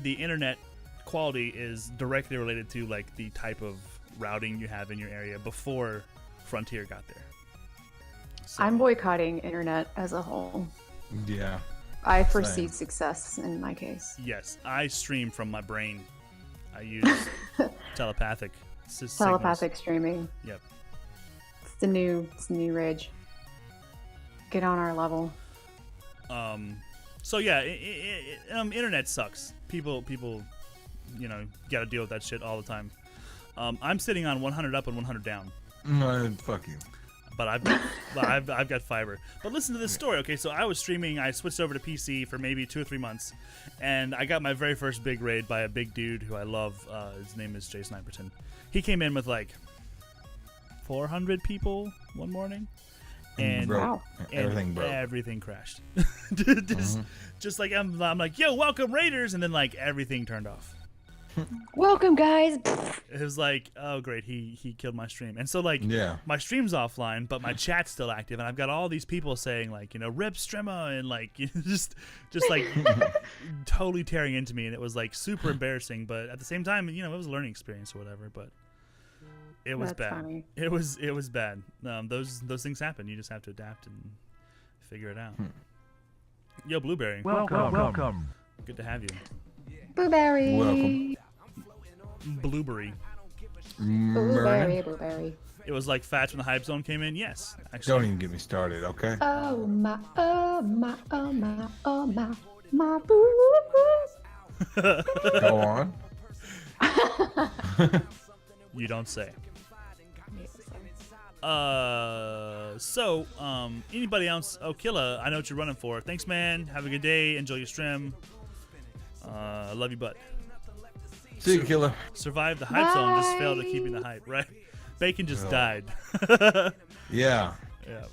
A: the internet quality is directly related to like the type of routing you have in your area before Frontier got there. So,
F: I'm boycotting internet as a whole.
B: Yeah.
F: I foresee
B: Same.
F: success in my case.
A: yes, I stream from my brain. I use telepathic.
F: Telepathic streaming.
A: Yep.
F: It's the new rage. Get on our level.
A: So yeah, internet sucks. People, you know, got to deal with that shit all the time. I'm sitting on 100 up and 100 down.
B: No, fuck you.
A: But I've got fiber. But listen to this story, okay? So I was streaming. I switched over to PC for maybe 2 or 3 months, and I got my very first big raid by a big dude who I love. His name is Jay Sniperton. He came in with like 400 people one morning, and
F: Wow.
B: Everything broke.
A: everything crashed. just like I'm like, yo, welcome raiders, and then like everything turned off.
F: Welcome, guys.
A: It was like, oh great, he killed my stream. And so like
B: Yeah.
A: my stream's offline, but my chat's still active, and I've got all these people saying like, you know, rip Strimma, and like, you know, just like totally tearing into me, and it was like super embarrassing, but at the same time, you know, it was a learning experience or whatever, but it was
F: That's
A: bad.
F: funny.
A: It was bad. Those things happen. You just have to adapt and figure it out. Yo, Blueberry,
C: Welcome.
A: good to have you.
F: Blueberry.
B: Welcome.
A: Blueberry.
F: Blueberry. Blueberry.
A: It was like Fats when the hype zone came in. Yes,
B: Don't
A: actually.
B: even get me started, okay?
F: Oh my, oh my, oh my, oh my boo.
B: Go on.
A: You don't say. Anybody else? Oh, Killa, I know what you're running for. Thanks, man. Have a good day. Enjoy your stream. Love you, bud.
B: See you, killer.
A: Survived the hype zone, just failed at
F: Bye.
A: keeping the hype, right? Bacon just died.
B: Yeah.
A: Yeah.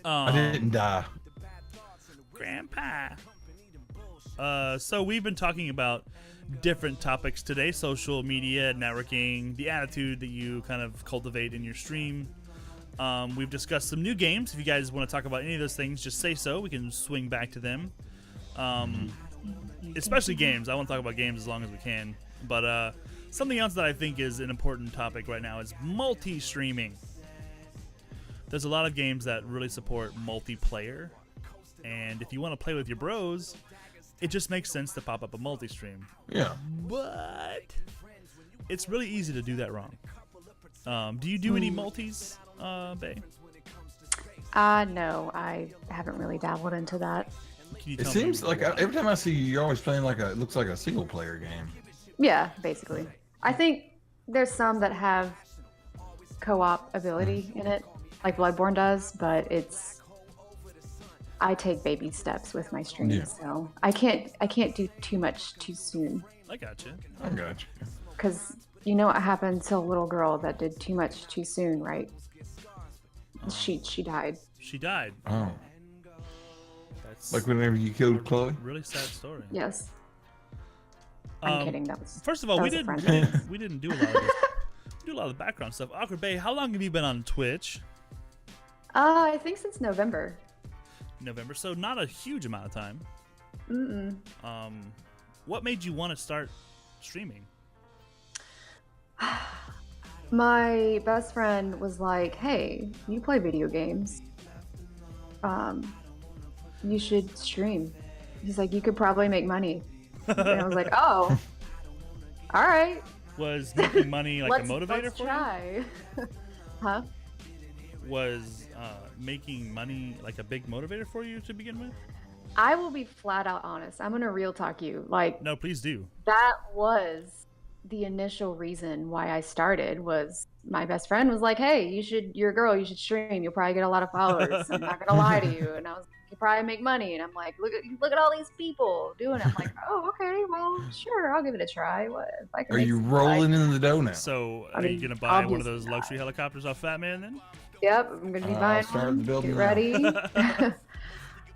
B: I didn't die.
A: Grandpa. So we've been talking about different topics today: social media, networking, the attitude that you kind of cultivate in your stream. We've discussed some new games. If you guys want to talk about any of those things, just say so. We can swing back to them. Especially games. I want to talk about games as long as we can. But something else that I think is an important topic right now is multi-streaming. There's a lot of games that really support multiplayer, and if you want to play with your bros, it just makes sense to pop up a multi-stream.
B: Yeah.
A: But it's really easy to do that wrong. Do you do any multis, Bae?
F: No, I haven't really dabbled into that.
A: Can you
B: It
A: tell
B: seems
A: me
B: like every time I see you, you're always playing like it looks like a single player game.
F: Yeah, basically. I think there's some that have co-op ability in it, like Bloodborne does, but I take baby steps with my streams,
B: Yeah.
F: so I can't do too much too soon,
A: I got you.
B: I got you.
F: because you know what happened to a little girl that did too much too soon, right? She died.
A: She died.
B: Oh,
A: That's
B: like whenever you killed Chloe.
A: really sad story.
F: Yes. I'm kidding. That was
A: First of all,
F: that
A: we
F: was a
A: didn't
F: friend.
A: we didn't do a lot of this. We do a lot of the background stuff. Awkward Bae, how long have you been on Twitch?
F: I think since November.
A: November, so not a huge amount of time.
F: Mm-mm.
A: What made you want to start streaming?
F: My best friend was like, "Hey, you play video games. You should stream." He's like, "You could probably make money." And I was like, "Oh, all right.
A: Was making money like
F: let's
A: a motivator
F: let's
A: for you?
F: try." Huh?
A: Was making money like a big motivator for you to begin with?
F: I will be flat out honest. I'm gonna real talk you. Like,
A: No, please do.
F: that was the initial reason why I started. Was my best friend was like, "Hey, you're a girl, you should stream. You'll probably get a lot of followers. I'm not gonna lie to you." And I was like, "You probably make money." And I'm like, look at all these people doing it." I'm like, "Oh, okay, well, sure, I'll give it a try. What if I can
B: Are
F: make
B: you
F: some
B: rolling
F: money?"
B: in the dough now?
A: So,
F: I
A: are you
F: mean,
A: gonna buy one of
F: obviously
A: those luxury helicopters off Fat Man then?
F: Yep, I'm gonna be buying
B: start
F: one.
B: the building
F: Get
B: now.
F: ready.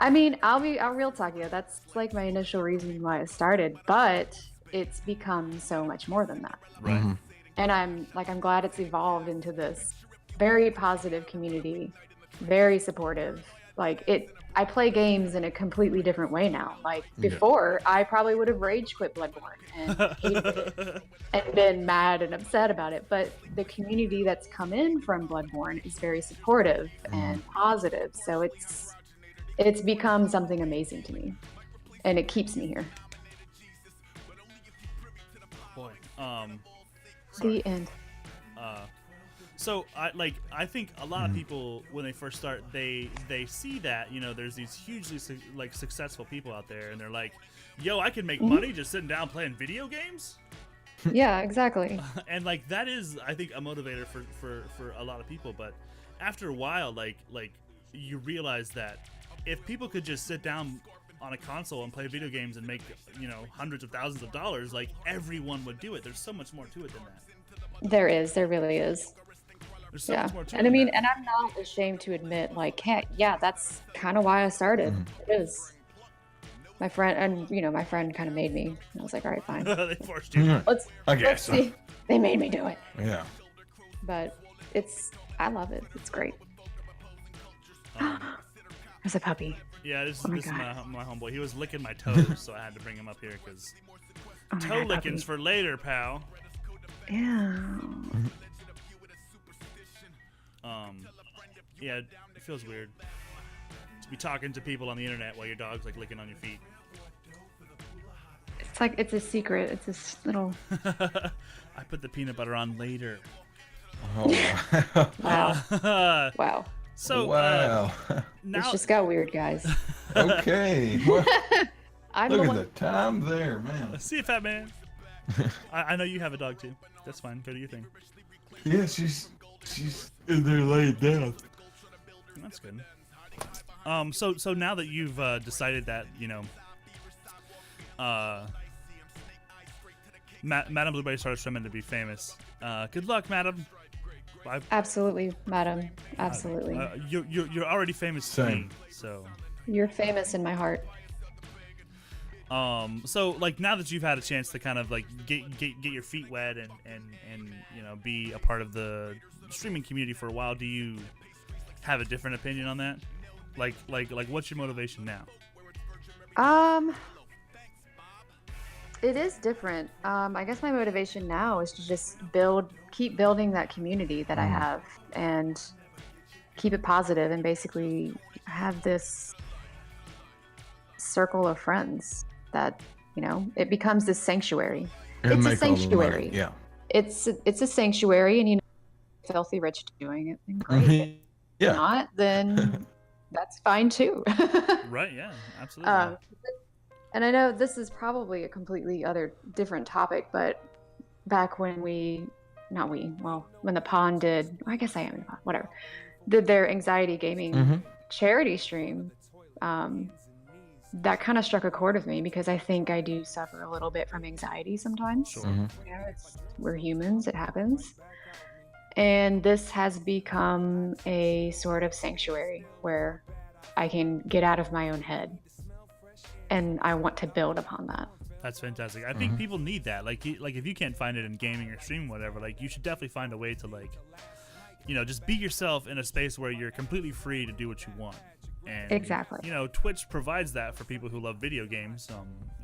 F: I mean, I'll real talk you. That's like my initial reason why I started, but it's become so much more than that.
A: Right.
F: And I'm glad it's evolved into this very positive community, very supportive. Like I play games in a completely different way now. Like before, I probably would have rage quit Bloodborne and hated it and been mad and upset about it. But the community that's come in from Bloodborne is very supportive and positive. So it's become something amazing to me, and it keeps me here.
A: Boy,
F: The end.
A: So I think a lot of people when they first start they see that, you know, there's these hugely successful people out there and they're like, yo, I can make money just sitting down playing video games.
F: Yeah, exactly.
A: And like that is, I think, a motivator for a lot of people. But after a while, like you realize that if people could just sit down on a console and play video games and make, you know, hundreds of thousands of dollars, like everyone would do it. There's so much more to it than that.
F: There really is.
A: There's so much more to it.
F: And I mean, and I'm not ashamed to admit, like, hey, yeah, that's kind of why I started. It is. My friend kind of made me. I was like, all right, fine.
A: They forced you.
F: Let's see. They made me do it.
B: Yeah.
F: But I love it. It's great. There's a puppy.
A: Yeah, this is my homeboy. He was licking my toes, so I had to bring him up here because toe lickings for later, pal.
F: Yeah.
A: Yeah, it feels weird to be talking to people on the internet while your dog's like licking on your feet.
F: It's like it's a secret. It's this little.
A: I put the peanut butter on later.
B: Oh.
F: Wow. Wow.
A: So
B: wow.
A: Now
F: it's just got weird, guys.
B: Okay. Well,
F: I'm
B: look
F: the
B: at
F: one.
B: the time there, man.
A: See you, fat man. I know you have a dog too. That's fine. Go do your thing.
B: Yeah, she's in there laid down.
A: That's good. So now that you've decided that, you know, Madam Blueberry started swimming to be famous. Good luck, Madam.
F: Absolutely, madam. Absolutely.
A: You're already famous to me, so.
F: You're famous in my heart.
A: So like now that you've had a chance to kind of like get your feet wet and you know be a part of the streaming community for a while, do you have a different opinion on that? Like what's your motivation now?
F: It is different. I guess my motivation now is to just keep building that community that I have and keep it positive and basically have this circle of friends that, you know, it becomes this sanctuary. It's a sanctuary.
B: Yeah.
F: It's a sanctuary, and you know, filthy rich doing it, then great.
B: Yeah.
F: If not, then that's fine too.
A: Right, yeah, absolutely.
F: And I know this is probably a completely different topic, but back when when the Pawn did, I guess I am in the Pawn, whatever, did their anxiety gaming charity stream, that kind of struck a chord with me because I think I do suffer a little bit from anxiety sometimes.
A: Sure.
F: You know, we're humans, it happens. And this has become a sort of sanctuary where I can get out of my own head. And I want to build upon that.
A: That's fantastic. I think people need that. Like if you can't find it in gaming or streaming, whatever, like you should definitely find a way to like, you know, just be yourself in a space where you're completely free to do what you want. And,
F: exactly.
A: You know, Twitch provides that for people who love video games.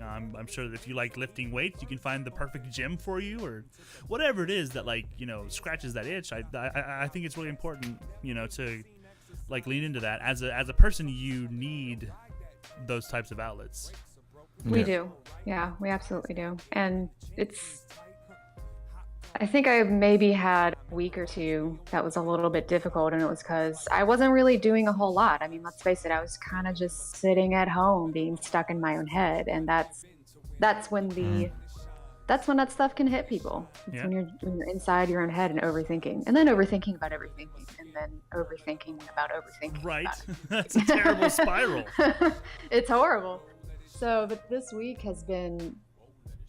A: I'm sure that if you like lifting weights, you can find the perfect gym for you or whatever it is that like, you know, scratches that itch. I think it's really important, you know, to like lean into that. As a person, you need those types of outlets.
F: We do. Yeah, we absolutely do. And I think I maybe had a week or two that was a little bit difficult, and it was because I wasn't really doing a whole lot. I mean, let's face it, I was kind of just sitting at home being stuck in my own head, and that's when that stuff can hit people. It's when you're inside your own head and overthinking, and then overthinking about overthinking, and then overthinking about overthinking.
A: Right. That's a terrible spiral.
F: It's horrible. So, but this week has been,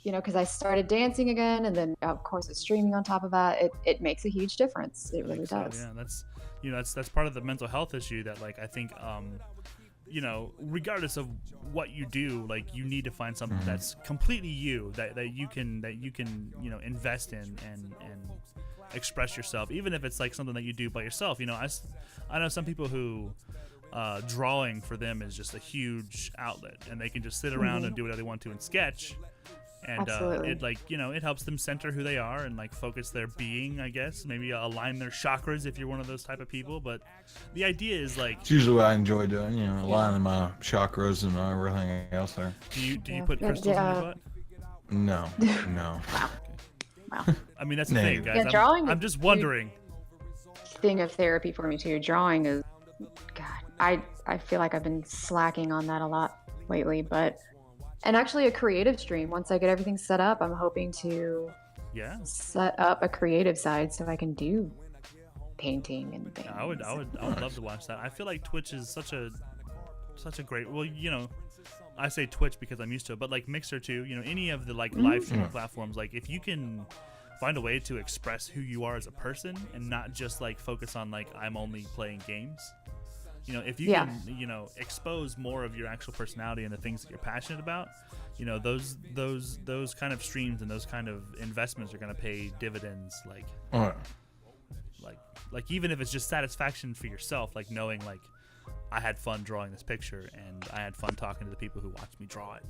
F: you know, because I started dancing again, and then of course it's streaming on top of that. It makes a huge difference. It really does.
A: Yeah, that's part of the mental health issue that like I think you know, regardless of what you do, like you need to find something that's completely you, that you can you know, invest in and express yourself, even if it's like something that you do by yourself. You know, I know some people who drawing for them is just a huge outlet, and they can just sit around and do whatever they want to and sketch. And it, like, you know, it helps them center who they are and like focus their being, I guess. Maybe align their chakras if you're one of those type of people. But the idea is like,
B: It's usually what I enjoy doing, you know, aligning my chakras and everything else there.
A: do you put crystals in your butt?
B: No, no.
F: Wow.
A: I mean, that's the thing, guys.
F: Yeah, drawing
A: I'm just wondering.
F: Thing of therapy for me too. Drawing is, God, I feel like I've been slacking on that a lot lately, but. And actually a creative stream. Once I get everything set up, I'm hoping to set up a creative side so I can do painting and things.
A: I would love to watch that. I feel like Twitch is such a great, well, you know, I say Twitch because I'm used to it, but like Mixer too, you know, any of the like live streaming platforms, like if you can find a way to express who you are as a person and not just like focus on like I'm only playing games. You know, if you can, you know, expose more of your actual personality and the things that you're passionate about, you know, those kind of streams and those kind of investments are going to pay dividends. Like even if it's just satisfaction for yourself, like knowing like I had fun drawing this picture and I had fun talking to the people who watched me draw it.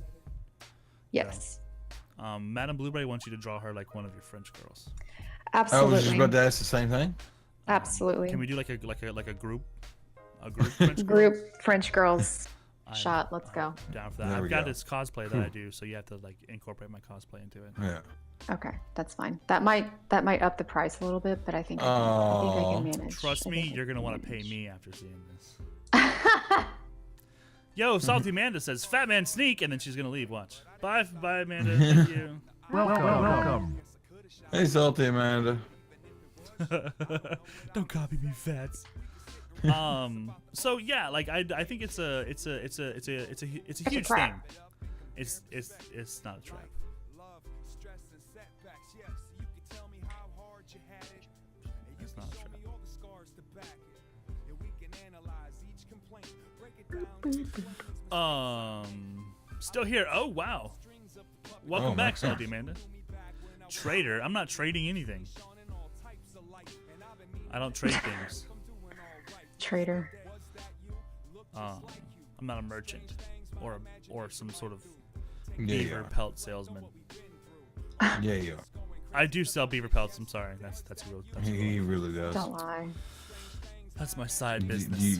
F: Yes.
A: So, Madame Blueberry wants you to draw her like one of your French girls.
F: Absolutely.
B: I was just about to ask the same thing.
F: Absolutely.
A: Can we do like a group? A group French
F: French girls shot. Let's go.
A: Down for that. I've got this cosplay that I do, so you have to like incorporate my cosplay into it.
B: Yeah.
F: Okay, that's fine. That might up the price a little bit, but I think I can manage.
A: Trust me, you're gonna want to pay me after seeing this. Yo, Salty Amanda says, "Fat man sneak," and then she's gonna leave. Watch. Bye, Amanda. Thank you.
C: Welcome.
B: Hey, Salty Amanda.
A: Don't copy me, fats. So yeah, like I think it's a huge thing. It's not a trap. It's not a trap. Still here. Oh wow. Welcome back, Salty Amanda. Trader. I'm not trading anything. I don't trade things.
F: Trader.
A: I'm not a merchant or some sort of beaver pelt salesman.
B: Yeah, you are.
A: I do sell beaver pelts. I'm sorry. That's real.
B: He really does.
F: Don't lie.
A: That's my side business.
B: Do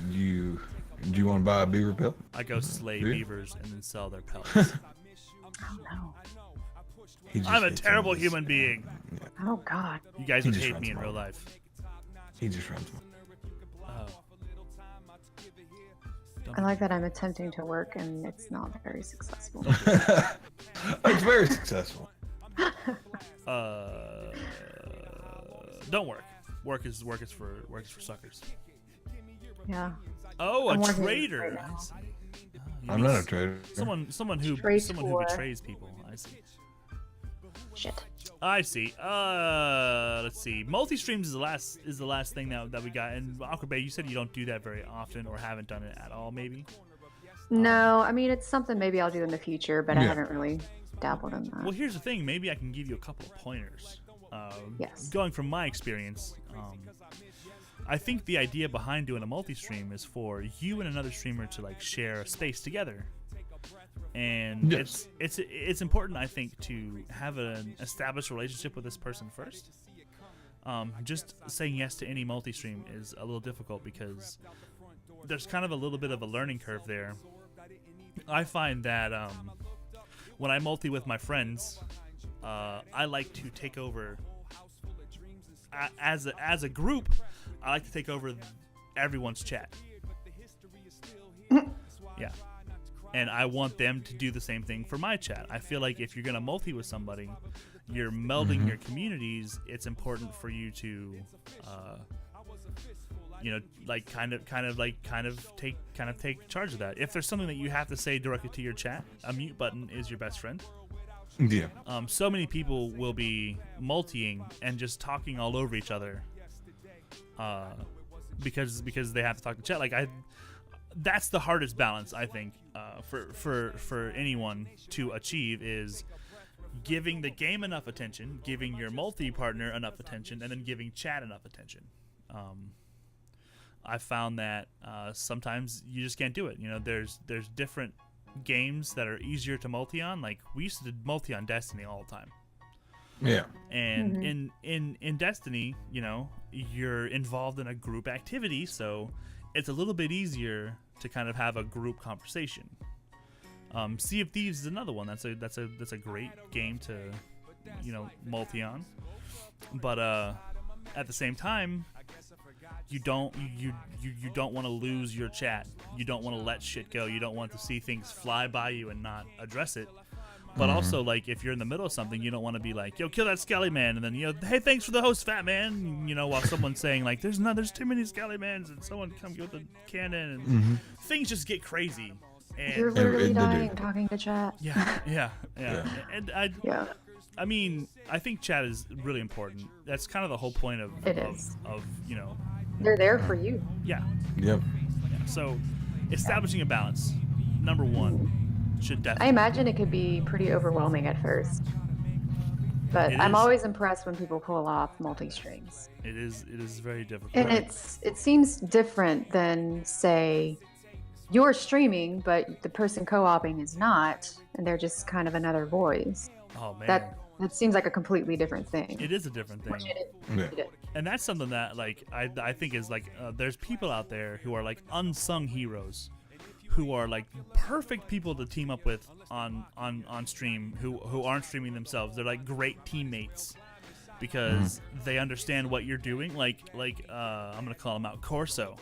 B: you want to buy a beaver pelt?
A: I go slay beavers and then sell their pelts.
F: Oh no.
A: I'm a terrible human being.
B: Yeah.
F: Oh God.
A: You guys would hate me in real life.
B: He just runs.
F: I like that I'm attempting to work and it's not very successful.
B: It's very successful.
A: Don't work. Work is for suckers.
F: Yeah.
A: Oh,
F: I'm
A: a
F: working
A: trader.
F: right now.
A: I see.
B: I'm not a trader.
A: Someone who
F: Trade
A: betrays people. I see.
F: Shit.
A: I see. Let's see. Multi-streams is the last thing that we got. And awkwardbae, you said you don't do that very often or haven't done it at all, maybe.
F: No, I mean it's something maybe I'll do in the future, but I haven't really dabbled in that.
A: Well, here's the thing. Maybe I can give you a couple of pointers.
F: Yes.
A: Going from my experience, I think the idea behind doing a multi-stream is for you and another streamer to like share a space together. And it's important, I think, to have an established relationship with this person first. Just saying yes to any multi-stream is a little difficult because there's kind of a little bit of a learning curve there. I find that when I multi with my friends, I like to take over as a group. I like to take over everyone's chat. Yeah. And I want them to do the same thing for my chat. I feel like if you're gonna multi with somebody, you're melding your communities. It's important for you to, kind of take charge of that. If there's something that you have to say directly to your chat, a mute button is your best friend.
B: Yeah.
A: So many people will be multiing and just talking all over each other, because they have to talk to chat. Like that's the hardest balance, I think, for anyone to achieve, is giving the game enough attention, giving your multi-partner enough attention, and then giving chat enough attention. I found that sometimes you just can't do it. You know, there's different games that are easier to multi on. Like, we used to multi on Destiny all the time.
B: Yeah.
A: And in Destiny, you know, you're involved in a group activity, so it's a little bit easier to kind of have a group conversation. Sea of Thieves is another one. That's a great game to, you know, multi on. But at the same time, you don't want to lose your chat. You don't want to let shit go. You don't want to see things fly by you and not address it. But also, like, if you're in the middle of something, you don't want to be like, yo, kill that Skelly Man, and then, you know, hey, thanks for the host, Fat Man, you know, while someone's saying, like, there's too many Skelly Mans, and someone come with a cannon, and things just get crazy. And
F: You're literally dying talking to chat.
A: Yeah. And I mean, I think chat is really important. That's kind of the whole point of you know.
F: They're there for you.
A: Yeah.
B: Yep.
A: Yeah. So, establishing a balance, number one, should definitely.
F: I imagine it could be pretty overwhelming at first, but I'm always impressed when people pull off multi-streams.
A: It is very difficult.
F: And it seems different than, say, you're streaming, but the person co-oping is not, and they're just kind of another voice.
A: Oh man.
F: That seems like a completely different thing.
A: It is a different thing. And that's something that, like, I think is like, there's people out there who are like unsung heroes, who are like perfect people to team up with on stream, who aren't streaming themselves. They're like great teammates because they understand what you're doing. Like I'm gonna call him out, Corso.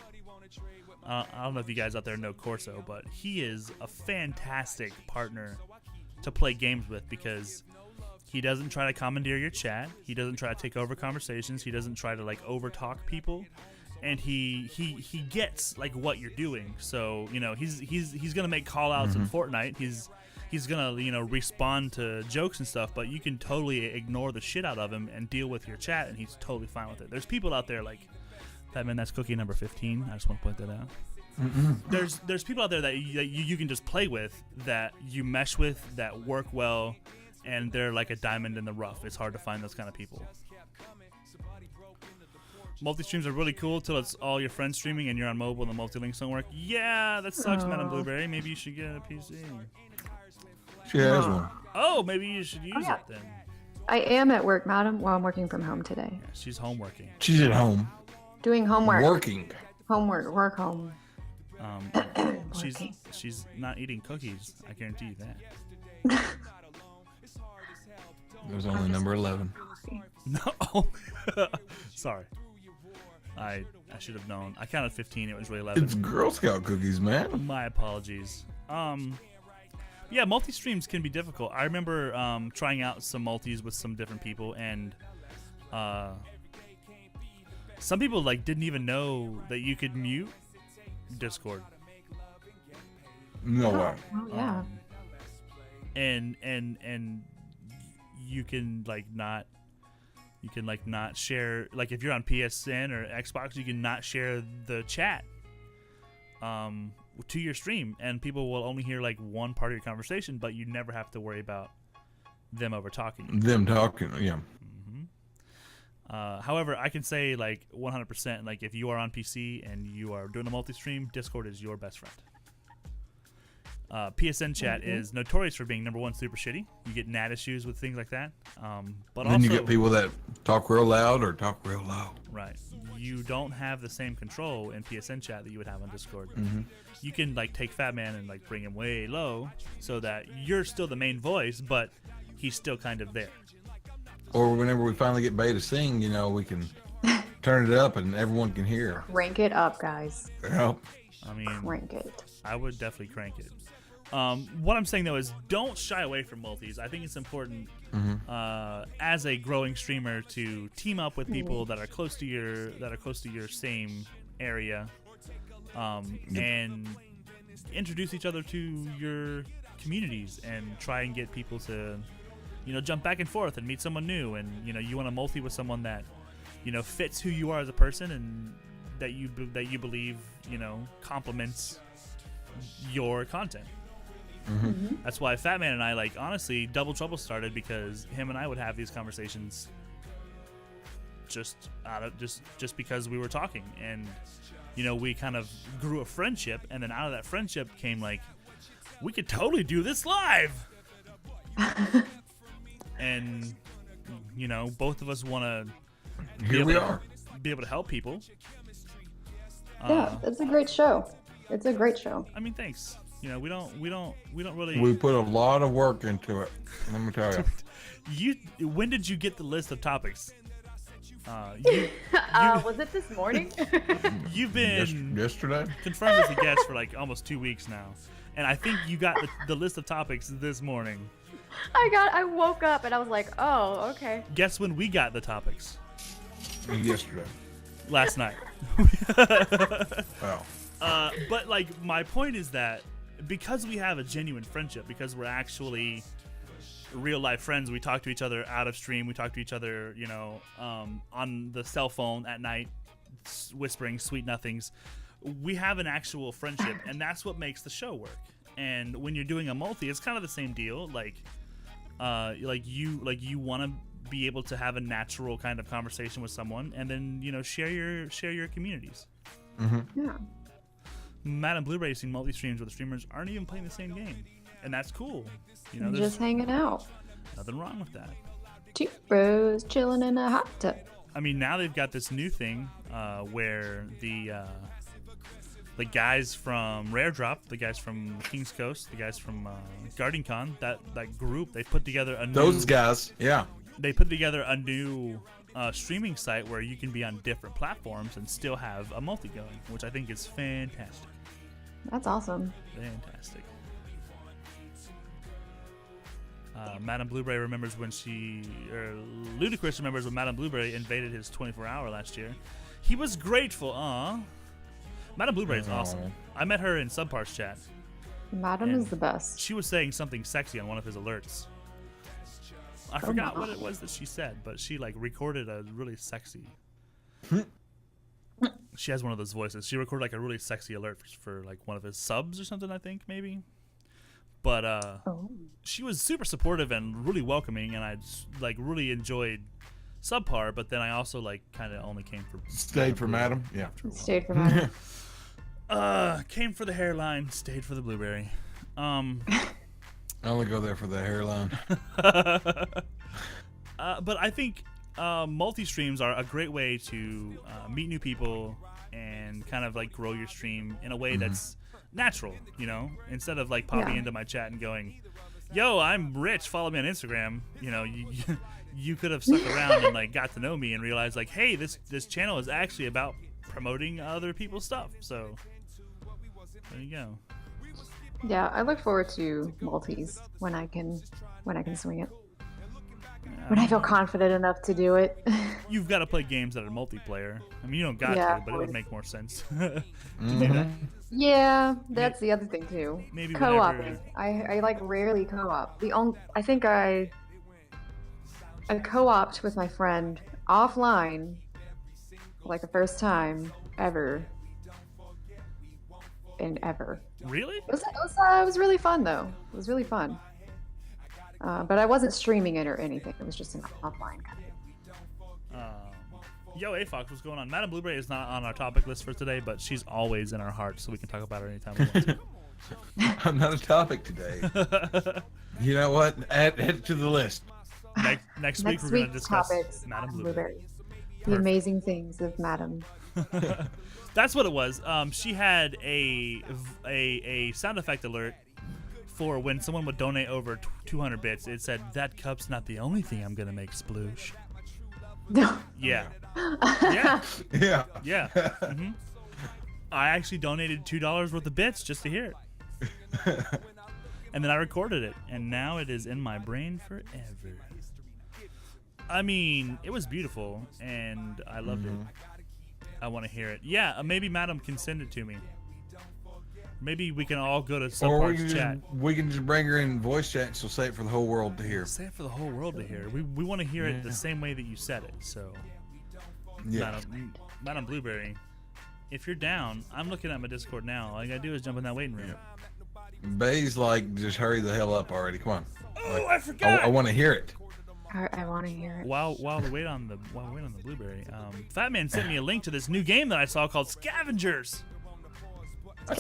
A: I don't know if you guys out there know Corso, but he is a fantastic partner to play games with because he doesn't try to commandeer your chat. He doesn't try to take over conversations. He doesn't try to like overtalk people, and he gets like what you're doing. So, you know, he's gonna make call outs in Fortnite. He's gonna, you know, respond to jokes and stuff, but you can totally ignore the shit out of him and deal with your chat, and he's totally fine with it. There's people out there like that, man. That's cookie number 15. I just want to point that out. There's people out there that you can just play with, that you mesh with, that work well, and they're like a diamond in the rough. It's hard to find those kind of people. Multi-streams are really cool till it's all your friends streaming and you're on mobile and the multi-links don't work. Yeah, that sucks, Madam Blueberry. Maybe you should get a PC.
B: She has one.
A: Oh, maybe you should use it then.
F: I am at work, madam. Well, I'm working from home today.
A: Yeah, she's home working.
B: She's at home.
F: Doing homework.
B: Working.
F: Homework. Work home.
A: She's not eating cookies. I guarantee you that.
B: It was only number 11.
A: No. Sorry. I should have known. I counted 15. It was really 11.
B: It's Girl Scout cookies, man.
A: My apologies. Yeah, multi-streams can be difficult. I remember trying out some multis with some different people, and some people like didn't even know that you could mute Discord.
B: No way.
F: Oh yeah.
A: And you can like not share, like if you're on PSN or Xbox, you can not share the chat to your stream, and people will only hear like one part of your conversation, but you never have to worry about them over talking.
B: Them talking, yeah.
A: However, I can say like 100%, like if you are on PC and you are doing a multi-stream, Discord is your best friend. PSN chat is notorious for being number one super shitty. You get NAT issues with things like that. But
B: then you get people that talk real loud or talk real low.
A: Right. You don't have the same control in PSN chat that you would have on Discord. You can like take Fat Man and like bring him way low so that you're still the main voice, but he's still kind of there.
B: Or whenever we finally get Bae to sing, you know, we can turn it up and everyone can hear.
F: Crank it up, guys.
B: Yep.
A: I mean,
F: Crank it.
A: I would definitely crank it. What I'm saying though is don't shy away from multis. I think it's important as a growing streamer to team up with people that are close to your same area, and introduce each other to your communities and try and get people to, you know, jump back and forth and meet someone new, and you know you want to multi with someone that, you know, fits who you are as a person and that you believe, you know, complements your content. That's why Fat Man and I, like, honestly, Double Trouble started because him and I would have these conversations just because we were talking, and we kind of grew a friendship, and then out of that friendship came like, we could totally do this live. And both of us want to be able to help people.
F: Yeah, it's a great show. It's a great show.
A: I mean, thanks. We don't really.
B: We put a lot of work into it. Let me tell you.
A: When did you get the list of topics?
F: Was it this morning?
A: You've been
B: yesterday
A: confirmed as a guest for like almost 2 weeks now, and I think you got the list of topics this morning.
F: I woke up and I was like, oh, okay.
A: Guess when we got the topics?
B: Yesterday.
A: Last night.
B: Wow.
A: But like, my point is that because we have a genuine friendship, because we're actually real life friends, we talk to each other out of stream, we talk to each other, on the cell phone at night, whispering sweet nothings. We have an actual friendship, and that's what makes the show work. And when you're doing a multi, it's kind of the same deal. Like you want to be able to have a natural kind of conversation with someone, and then share your communities.
F: Yeah.
A: Madam Blueberry has seen multi streams where the streamers aren't even playing the same game, and that's cool. There's
F: Just hanging out.
A: nothing wrong with that.
F: Two bros chilling in a hot tub.
A: I mean, now they've got this new thing where the guys from Rare Drop, the guys from King's Coast, the guys from Guardian Con, that group, they put together a new...
B: Those guys, yeah.
A: They put together a new streaming site where you can be on different platforms and still have a multi going, which I think is fantastic.
F: That's awesome.
A: Fantastic. Madam Blueberry remembers when Ludacris remembers when Madam Blueberry invaded his 24-hour last year. He was grateful. Madam Blueberry is awesome. I met her in Subpar's chat.
F: Madam is the best.
A: She was saying something sexy on one of his alerts. I forgot what it was that she said, but she recorded a really sexy. She has one of those voices. She recorded a really sexy alert for one of his subs or something, I think, maybe. But she was super supportive and really welcoming, and I really enjoyed Subpar. But then I also kind of only came for
B: stayed for Madam. Yeah,
F: stayed for Madam.
A: Came for the hairline, stayed for the blueberry.
B: I only go there for the hairline.
A: But I think multi-streams are a great way to meet new people and kind of grow your stream in a way that's natural, instead of popping into my chat and going, yo, I'm rich, follow me on Instagram. You could have stuck around and got to know me and realized hey, this channel is actually about promoting other people's stuff. So there you go.
F: Yeah, I look forward to multis when I can swing it. When I feel confident enough to do it.
A: You've got to play games that are multiplayer. I mean, you don't got to, but it would make more sense to do that.
F: Yeah, that's the other thing too.
A: Maybe
F: co-oping. I rarely co-op. I think I co-opted with my friend offline, the first time ever.
A: Really?
F: It was really fun though. It was really fun. But I wasn't streaming it or anything. It was just an offline kind of.
A: Yo, A-Fox, what's going on? Madam Blueberry is not on our topic list for today, but she's always in our hearts, so we can talk about her anytime we want to.
B: I'm not a topic today. You know what? Add it to the list.
A: Next week we're going to discuss
F: topics,
A: Madam Blueberry.
F: The amazing things of Madam.
A: That's what it was. She had a sound effect alert for when someone would donate over 200 bits. It said, "That cup's not the only thing I'm gonna make sploosh." Yeah. Yeah.
B: Yeah.
A: Yeah. Mm-hmm. I actually donated $2 worth of bits just to hear it. And then I recorded it, and now it is in my brain forever. I mean, it was beautiful, and I loved it. I want to hear it. Yeah, maybe Madam can send it to me. Maybe we can all go to Subpark's chat.
B: We can just bring her in voice chat and she'll say it for the whole world to hear.
A: Say it for the whole world to hear. We want to hear it the same way that you said it. So,
B: yeah.
A: Madam Blueberry, if you're down, I'm looking at my Discord now. All I gotta do is jump in that waiting room.
B: Bae's like, just hurry the hell up already. Come on.
A: Oh, I forgot.
B: I want to hear it.
F: I want to hear it.
A: While we wait on the blueberry, Fat Man sent me a link to this new game that I saw called Scavengers.
B: I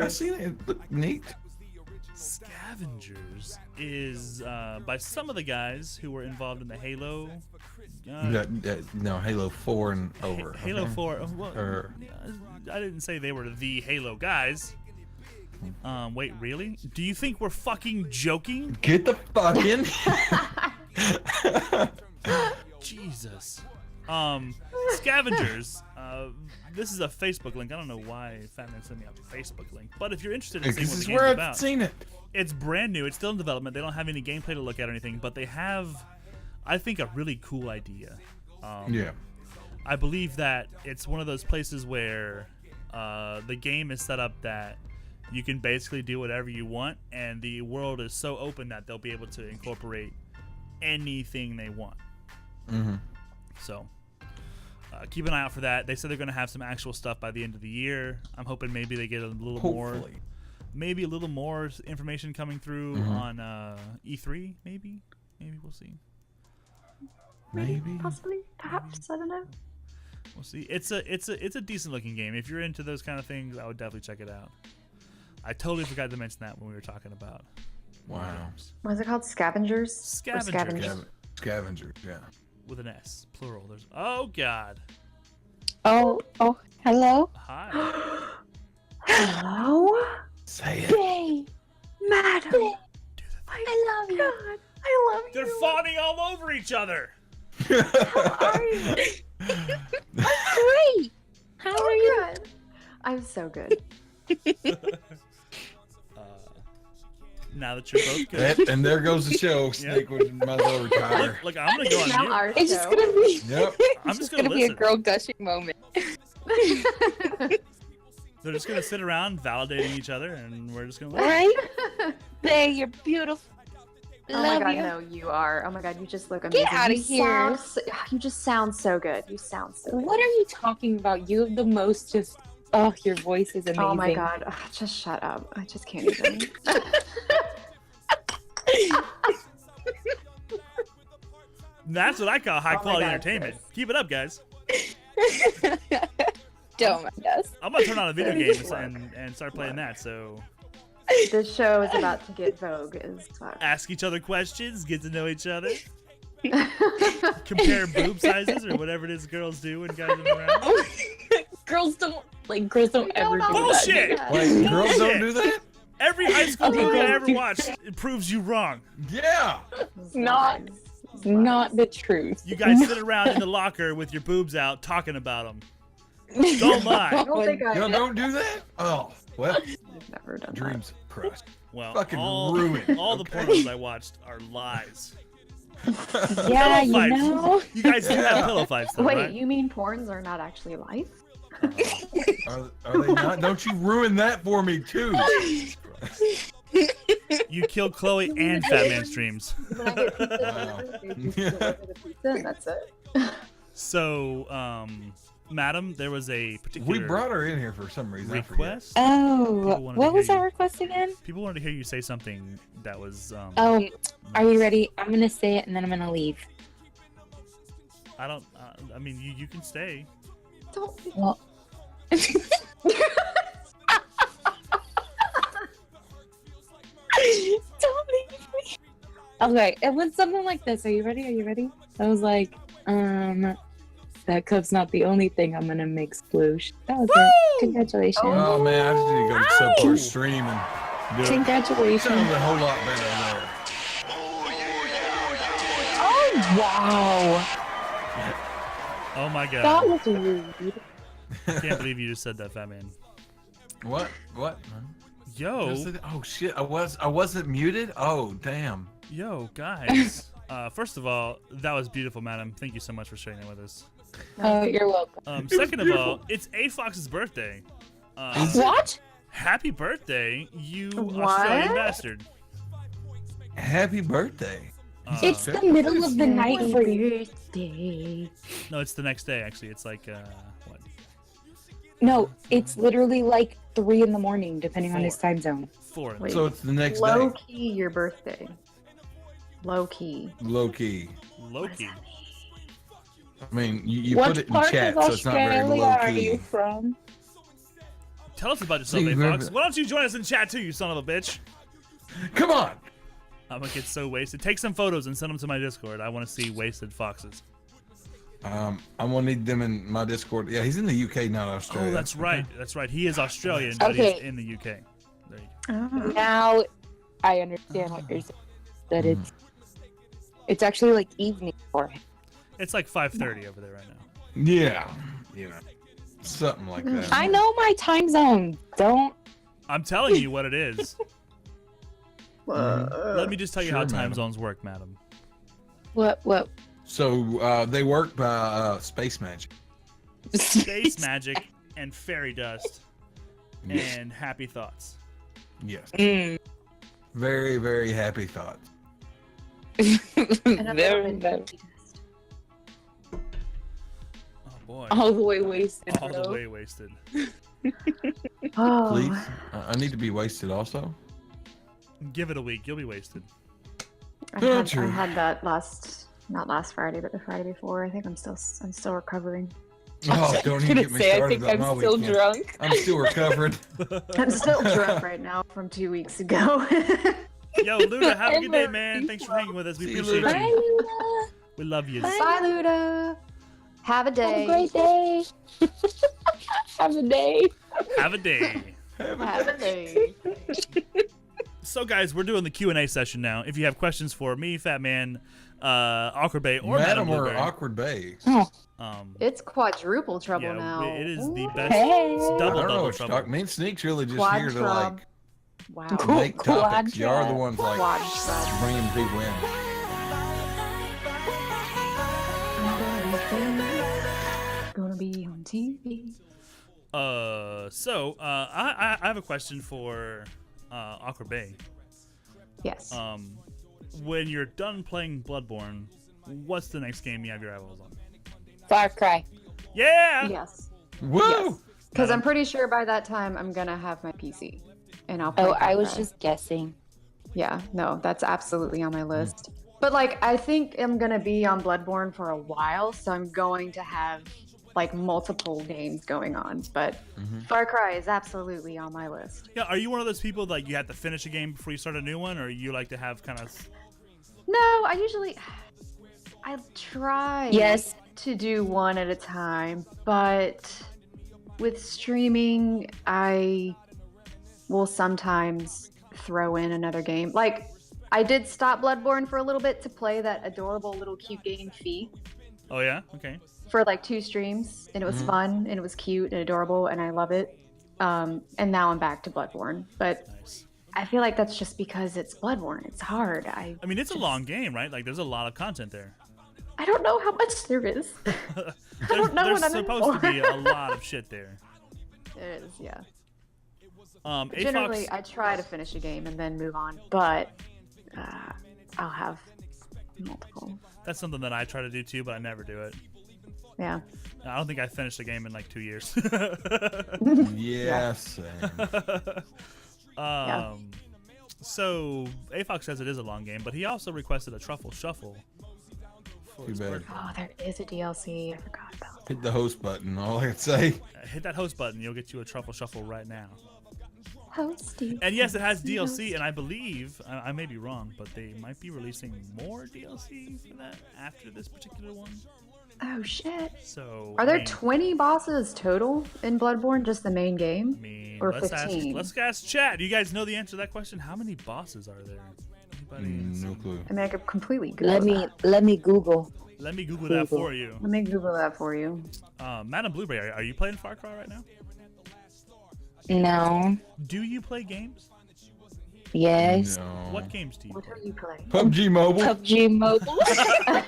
B: seen it. It looked neat.
A: Scavengers is by some of the guys who were involved in the Halo.
B: No, Halo 4 and over.
A: Halo
B: okay.
A: 4. Well, I didn't say they were the Halo guys. Wait, really? Do you think we're fucking joking?
B: Get the fuck in.
A: Jesus. Scavengers. This is a Facebook link. I don't know why Fat Man sent me a Facebook link, but if you're interested in seeing what the game's
B: I've
A: about,
B: seen it.
A: it's brand new. It's still in development. They don't have any gameplay to look at or anything, but they have, I think, a really cool idea.
B: Yeah.
A: I believe that it's one of those places where the game is set up that you can basically do whatever you want, and the world is so open that they'll be able to incorporate anything they want.
B: Mm-hmm.
A: So keep an eye out for that. They said they're going to have some actual stuff by the end of the year. I'm hoping maybe they get a little more, maybe a little more information coming through on E3. Maybe we'll see.
B: Maybe.
F: Possibly. Perhaps. I don't know.
A: We'll see. It's a decent looking game. If you're into those kind of things, I would definitely check it out. I totally forgot to mention that when we were talking about.
B: Wow.
F: What is it called? Scavengers? Or
A: Scavengers.
B: Scavengers, yeah.
A: With an S, plural. There's. Oh God.
G: Oh, hello?
A: Hi.
G: Hello?
B: Say it.
G: Bae, madam.
A: Do the thing.
G: I love you.
F: God, I love
A: They're
F: you.
A: fawning all over each other.
F: How are you?
G: Great. How are you?
F: Good. I'm so good.
A: Now that you're both good.
B: And there goes the show. Snake might as well retire.
A: Look, I'm gonna go on
F: Now
A: mute.
F: our
G: It's just
F: show.
G: gonna be.
B: Yep.
A: I'm
G: It's
A: just
G: just
A: gonna
G: gonna be a
A: listen.
G: girl gushing moment.
A: They're just gonna sit around validating each other, and we're just gonna listen.
G: Right? Bae, you're beautiful.
F: Oh my
G: Love
F: god,
G: you.
F: no, you are. Oh my god, you just look amazing.
G: outta
F: You
G: here.
F: you just sound so good. You sound so good.
G: What are you talking about? You have the most just. Oh, your voice is amazing.
F: Oh my god, ugh, just shut up. I just can't even.
A: That's what I call high
F: Oh my
A: quality
F: God,
A: entertainment.
F: Chris.
A: Keep it up, guys.
G: Don't mind us.
A: I'm gonna turn on a video game and start playing that. So
F: This show is about to get vogue as fuck.
A: ask each other questions, get to know each other, compare boob sizes or whatever it is girls do when guys are around.
G: Girls don't ever do that.
A: Bullshit!
B: Wait, girls
A: Bullshit.
B: don't do that?
A: Every high school
G: Okay,
A: movie I
G: girls
A: ever
G: do-
A: watched it proves you wrong.
B: Yeah.
G: Not- Not the truth.
A: You guys sit around in the locker with your boobs out talking about them. Don't lie.
F: I don't think I
B: You don't do that? Oh, well,
F: have never done
B: dreams crushed.
A: Well,
B: Fucking
A: all,
B: ruined,
A: all the
B: okay?
A: pornos I watched are lies.
G: Yeah,
A: Pillow
G: you
A: fights.
G: know.
A: You guys do have pillow fights,
F: that.
A: though,
F: Wait,
A: right?
F: you mean porns are not actually life?
B: Are they not? Don't you ruin that for me, too.
A: You kill Chloe and Fat Man streams.
F: When I get pizza,
B: Wow.
F: they just deliver the pizza and that's it.
A: So, madam, there was a particular
B: We brought her in here for some reason. I forget.
A: request.
G: Oh,
A: wanted to
G: what was
A: hear
G: that
A: you.
G: request again?
A: People wanted to hear you say something that was.
G: Oh, are you ready? I'm gonna say it and then I'm gonna leave.
A: I don't. I mean, you can stay.
F: Don't.
G: Well. Don't leave me. Okay, it was something like this. Are you ready? Are you ready? I was like, that cup's not the only thing I'm gonna make sploosh. That was it. Congratulations.
B: Oh, man, I just need to go to support stream and do it.
G: Congratulations.
B: Sounds a whole lot better there.
G: Oh, wow.
A: Oh my
G: That
A: god!
G: was rude.
A: I can't believe you just said that, Fat Man.
B: What?
A: Yo,
B: Oh, shit. I wasn't muted? Oh, damn.
A: yo, guys. First of all, that was beautiful, madam. Thank you so much for sharing that with us.
G: Oh, you're welcome.
A: Second of all, it's A Fox's birthday.
G: What?
A: Happy birthday, you
F: What?
A: Australian bastard.
B: Happy birthday.
G: It's the middle of the night for you.
F: Birthday.
A: No, it's the next day, actually. It's like, what?
G: No, it's literally like 3 in the morning, depending on his time zone.
A: 4.
F: Wait.
B: So it's the next
F: Low
B: day.
F: key, your birthday. Low key.
B: Low key.
A: Loki.
B: I mean, you
G: What
B: put it in
G: part
B: chat,
G: of
B: so it's not very
G: Australia
B: low
G: are
B: key.
G: you from?
A: Tell us about yourself,
B: See,
A: A-Fox.
B: remember-
A: Why don't you join us in chat too, you son of a bitch?
B: Come on.
A: I'm gonna get so wasted. Take some photos and send them to my Discord. I want to see wasted foxes.
B: I'm gonna need them in my Discord. Yeah, he's in the UK, not Australia.
A: Oh, that's right. That's right. He is Australian, but he's
G: Okay.
A: in the UK. There you
F: Oh.
G: Now I understand what you're saying. That it's actually like evening for him.
A: go. It's like 5:30 over there right now.
B: Yeah, something like that.
G: I know my time zone. Don't.
A: I'm telling you what it is.
F: Uh,
A: Let me just tell you how
B: Sure,
A: time
B: madam.
A: zones work, madam.
G: What?
B: So they work by space magic.
A: Space magic and fairy dust
B: Yes.
A: and happy thoughts.
B: Yes.
G: Mm.
B: Very, very happy thoughts.
F: and a
G: Very,
F: little
G: very.
F: bit
A: Oh boy.
G: All the way wasted.
A: All the
G: bro.
A: way wasted.
F: Oh.
B: Please, I need to be wasted also.
A: Give it a week. You'll be wasted.
F: I
B: True.
F: had that not last Friday, but the Friday before. I think I'm still recovering.
B: Oh, don't even get me
G: I
B: started
G: think
B: on my
G: I'm still
B: weekend.
G: drunk.
B: I'm still recovering.
F: I'm still drunk right now from 2 weeks ago.
A: Yo, Luda, have a good day, man. Thanks for hanging with us. We
B: See you,
A: appreciate
B: Luda.
G: Bye,
A: you.
G: Luna.
A: We love you.
F: Bye, Luda. Have a day.
G: Have a great day. Have a day.
A: Have a day.
F: Have a day.
A: So, guys, we're doing the Q&A session now. If you have questions for me, Fat Man, awkwardbae, or Madam
B: Madam or
A: Blueberry,
B: awkwardbae.
F: It's quadruple trouble
A: yeah,
F: now.
A: it is the best.
G: Hey.
A: It's
B: I
A: double
B: don't know.
A: trouble.
B: Me and Sneak's really just
F: Quad
B: here to
F: trub.
B: like
F: Wow.
B: make topics. Y'all are the ones like
F: Quad trub.
B: bringing people in.
F: Gonna be on TV.
A: I have a question for awkwardbae.
F: Yes.
A: When you're done playing Bloodborne, what's the next game you have your eyeballs on?
G: Far Cry.
A: Yeah.
F: Yes.
B: Woo!
F: Because I'm pretty sure by that time I'm gonna have my PC, and I'll. Play
G: Oh, I
F: Far
G: was
F: Cry.
G: just guessing.
F: Yeah. No, that's absolutely on my list. But like, I think I'm gonna be on Bloodborne for a while, so I'm going to have like multiple games going on. But Far Cry is absolutely on my list.
A: Yeah. Are you one of those people that you have to finish a game before you start a new one, or you like to have kind of?
F: No, I try.
G: Yes.
F: To do one at a time, but with streaming, I will sometimes throw in another game. Like, I did stop Bloodborne for a little bit to play that adorable little cute game Fee
A: Oh yeah. Okay.
F: for like 2 streams, and it was fun and it was cute and adorable, and I love it. And now I'm back to Bloodborne, but
A: Nice.
F: I feel like that's just because it's Bloodborne. It's hard.
A: I mean, it's a long game, right? Like, there's a lot of content there.
F: I don't know how much there is.
A: There's,
F: know
A: there's
F: what I'm in
A: supposed to
F: for.
A: be a lot of shit there.
F: There is, yeah.
A: A-Fox,
F: Generally, I try to finish a game and then move on, but I'll have multiple.
A: that's something that I try to do too, but I never do it.
F: Yeah.
A: I don't think I finished a game in like 2 years.
B: Yes.
A: So A-Fox says it is a long game, but he also requested a truffle shuffle. For
B: Too
A: his
B: bad.
A: birthday.
F: Oh, there is a DLC. I forgot about
B: Hit the host button. All I can say.
A: Hit that host button, you'll get you a truffle shuffle right now.
F: Hosty.
A: And yes, it has DLC, and I believe, I may be wrong, but they might be releasing more DLC for that after this particular one.
F: Oh shit.
A: So
F: Are there
A: I mean,
F: 20 bosses total in Bloodborne, just the main game?
A: I mean,
F: or
A: let's
F: 15?
A: let's ask chat. Do you guys know the answer to that question? How many bosses are there? Anybody?
B: No clue.
F: I mean, I could completely Google
G: Let me Google.
A: Let me Google that for you.
F: Let me Google that for you.
A: Madam Blueberry, are you playing Far Cry right now?
G: No.
A: Do you play games?
G: Yes.
B: No.
A: What games do you
F: What
A: play?
F: do you play?
B: PUBG Mobile.
G: PUBG Mobile.
B: I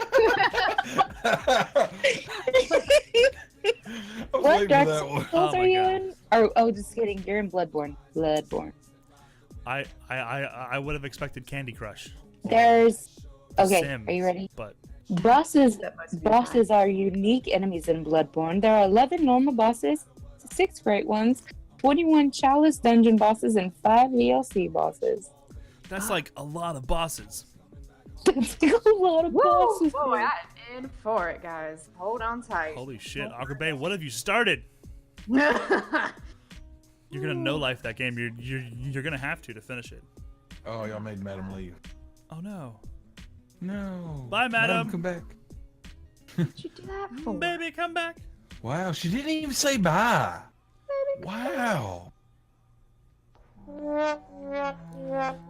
B: was
G: What
B: waiting
G: Dark
B: for that one.
G: Souls
A: Oh
G: are
A: my
G: you
A: God.
G: in? Oh, just kidding. You're in Bloodborne. Bloodborne.
A: I would have expected Candy Crush.
G: There's. Okay,
A: Sims,
G: are you ready?
A: But
G: Bosses
F: That must be
G: bosses are unique enemies in Bloodborne. There are 11 normal bosses, 6 great ones, 21 chalice dungeon bosses, and 5 VLC bosses.
A: That's like a lot of bosses.
G: That's like a lot of
F: Woo!
G: bosses.
F: Boy, I'm in for it, guys. Hold on tight.
A: Holy shit, awkwardbae, what have you started? You're gonna no life that game. You're gonna have to finish it.
B: Oh, y'all made Madam leave.
A: Oh no.
B: No.
A: Bye, Madam.
B: Come back.
F: What'd you do that for?
A: Baby, come back.
B: Wow, she didn't even say bye. Wow.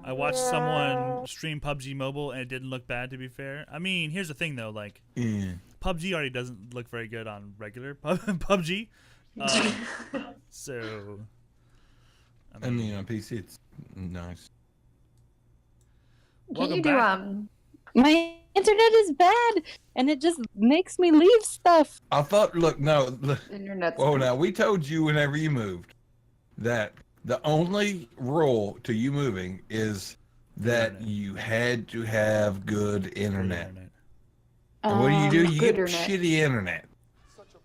A: I watched someone stream PUBG Mobile and it didn't look bad, to be fair. I mean, here's the thing though, like
B: Yeah.
A: PUBG already doesn't look very good on regular PUBG. So
B: I mean, on PC, it's nice.
F: Can
A: Welcome
F: you do
A: back.
G: My internet is bad, and it just makes me leave stuff.
B: I thought, look,
F: Internet's
B: whoa, now we told you whenever you moved that the only rule to you moving is that
A: Internet.
B: you had to have good internet.
A: Internet.
B: And what do? You
F: good
B: get
F: internet.
B: shitty internet.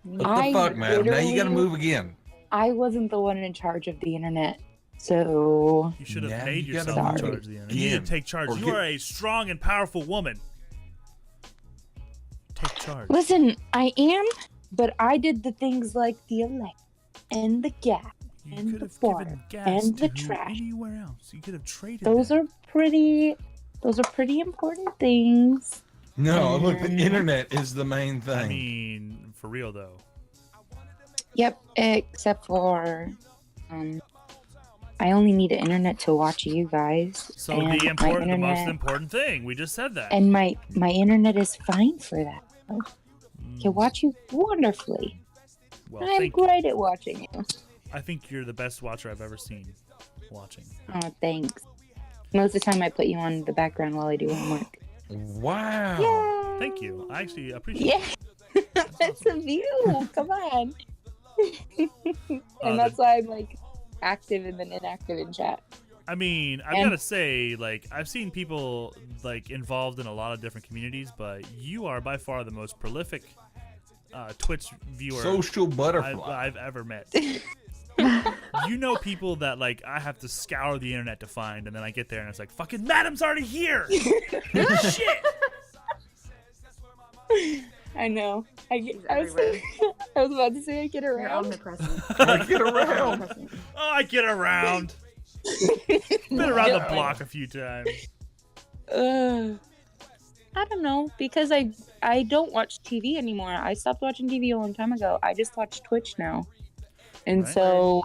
B: What
G: I
B: the fuck, man? Now you gotta
G: literally-
B: move again.
G: I wasn't the one in charge of the internet, so
A: You should have
B: Now
A: made
B: you gotta
A: yourself in
G: move
A: charge of the internet. You need
B: again.
A: to take charge.
B: Or
A: You
B: get-
A: are a strong and powerful woman. Take charge.
G: listen. I am, but I did the things like the elect and the gas
A: You
G: and
A: could
G: the
A: have
G: water
A: given gas
G: and the
A: to
G: trash.
A: anywhere else. You could have traded.
G: Those
A: that.
G: are pretty important things.
B: No, look, the internet is the main thing.
A: I mean, for real though.
G: Yep, except for I only need the internet to watch you guys.
A: So
G: and
A: the
G: my
A: most
G: internet-
A: important thing. We just said that.
G: And my internet is fine for that. I can
A: Mm,
G: watch you wonderfully.
A: well,
G: I'm
A: thank
G: great at watching you.
A: I think you're the best watcher I've ever seen. Watching.
G: Oh, thanks. Most of the time I put you on the background while I do homework.
B: Wow.
G: Yay!
A: Thank you. I actually appreciate
G: Yeah.
A: it.
G: That's a view. Come on. And that's why I'm like active and then inactive in chat.
A: I mean, I've
G: And-
A: got to say, like, I've seen people like involved in a lot of different communities, but you are by far the most prolific Twitch viewer
B: Social butterfly.
A: I've ever met. You know people that like I have to scour the internet to find, and then I get there and it's like, fucking Madam's already here. Shit.
G: I know.
F: She's everywhere.
G: I was about to say I get
F: You're
G: around.
F: omnipresent.
B: Get around.
F: Omnipresent.
A: Oh, I get around. Been around the block a few times.
G: I don't know, because I don't watch TV anymore. I stopped watching TV a long time ago. I just watch Twitch now. And
A: Right.
G: so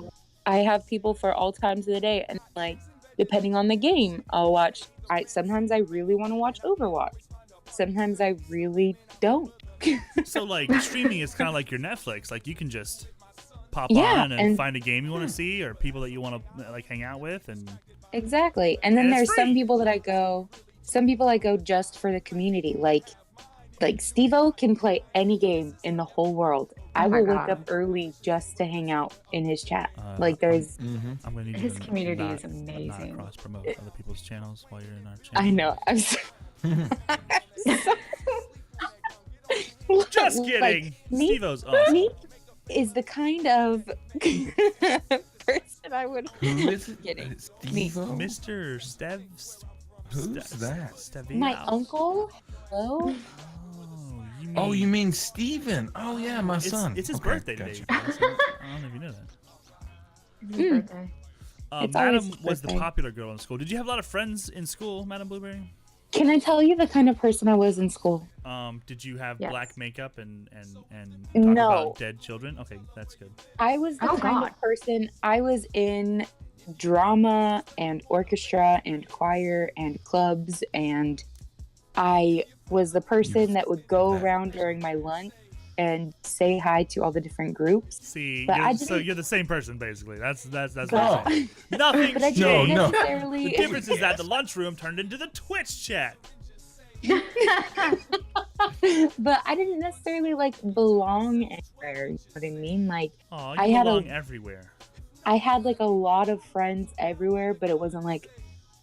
G: I have people for all times of the day, and like depending on the game, I'll watch. Sometimes I really want to watch Overwatch. Sometimes I really don't.
A: So like streaming is kind of like your Netflix. Like you can just pop
G: Yeah,
A: on and
G: and-
A: find a game you want to see or people that you want to like hang out with, and
G: Exactly. And then
A: And it's
G: there's some
A: free.
G: people that I go just for the community. Like Steve-O can play any game in the whole world.
F: Oh
G: I
F: my
G: will wake
F: God.
G: up early just to hang out in his chat.
A: Uh,
G: Like there's
B: Mm-hmm.
A: I'm gonna need
F: His
A: you to
F: community
A: not,
F: is amazing.
A: Not cross promote other people's channels while you're in our channel.
G: I know. I'm so,
A: Just
G: Like,
A: kidding.
G: me-
A: Steve-O's awesome.
G: me is the kind of person I would.
B: Who is it?
G: Kidding.
B: Steve-O?
A: Mr. Stev.
B: Who's that?
A: Stevie.
G: My uncle. Hello.
B: Oh, you mean Steven? Oh, yeah, my
A: It's,
B: son.
A: it's his
B: Okay,
A: birthday
B: gotcha.
A: today. I don't know if you know that.
F: It's his birthday.
G: It's always
A: Madam
G: his
A: was the
G: birthday.
A: popular girl in school. Did you have a lot of friends in school, Madam Blueberry?
G: Can I tell you the kind of person I was in school?
A: Did you have
F: Yes.
A: black makeup and talk
G: No.
A: about dead children? Okay, that's good.
G: I was the
F: Oh,
G: kind
F: God.
G: of person. I was in drama and orchestra and choir and clubs, and I was the person that would go around during my lunch and say hi to all the different groups.
A: See,
G: But I
A: so
G: didn't-
A: you're the same person basically. That's what
G: But,
A: I'm saying. Nothing
G: but I
A: changed.
G: didn't
B: No.
G: necessarily.
A: The difference is that the lunchroom turned into the Twitch chat.
G: But I didn't necessarily like belong anywhere. You know what I mean? Like
A: Oh,
G: I
A: you
G: had a-
A: belong everywhere.
G: I had like a lot of friends everywhere, but it wasn't like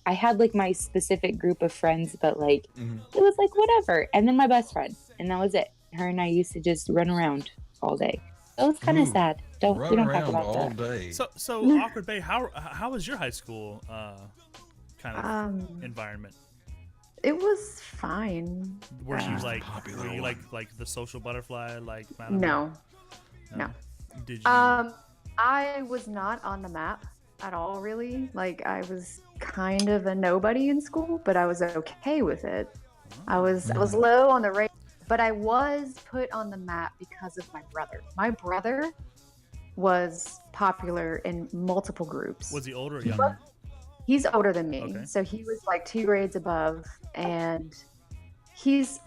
G: I had like my specific group of friends, but like
B: Mhm.
G: it was like whatever. And then my best friend, and that was it. Her and I used to just run around all day. It was kind of
B: Ooh.
G: sad. We
B: Run
G: don't talk
B: around
G: about
B: all
G: that.
B: day.
A: So awkward bae, how was your high school kind of environment?
F: It was fine.
A: Were you like
B: Popular
A: were you
B: one.
A: like the social butterfly like Madam?
F: No. No.
A: Did you?
F: I was not on the map at all, really. Like, I was kind of a nobody in school, but I was okay with it. I was low on the radar, but I was put on the map because of my brother. My brother was popular in multiple groups.
A: Was he older or younger?
F: He's older than me,
A: Okay.
F: so he was like 2 grades above, and he's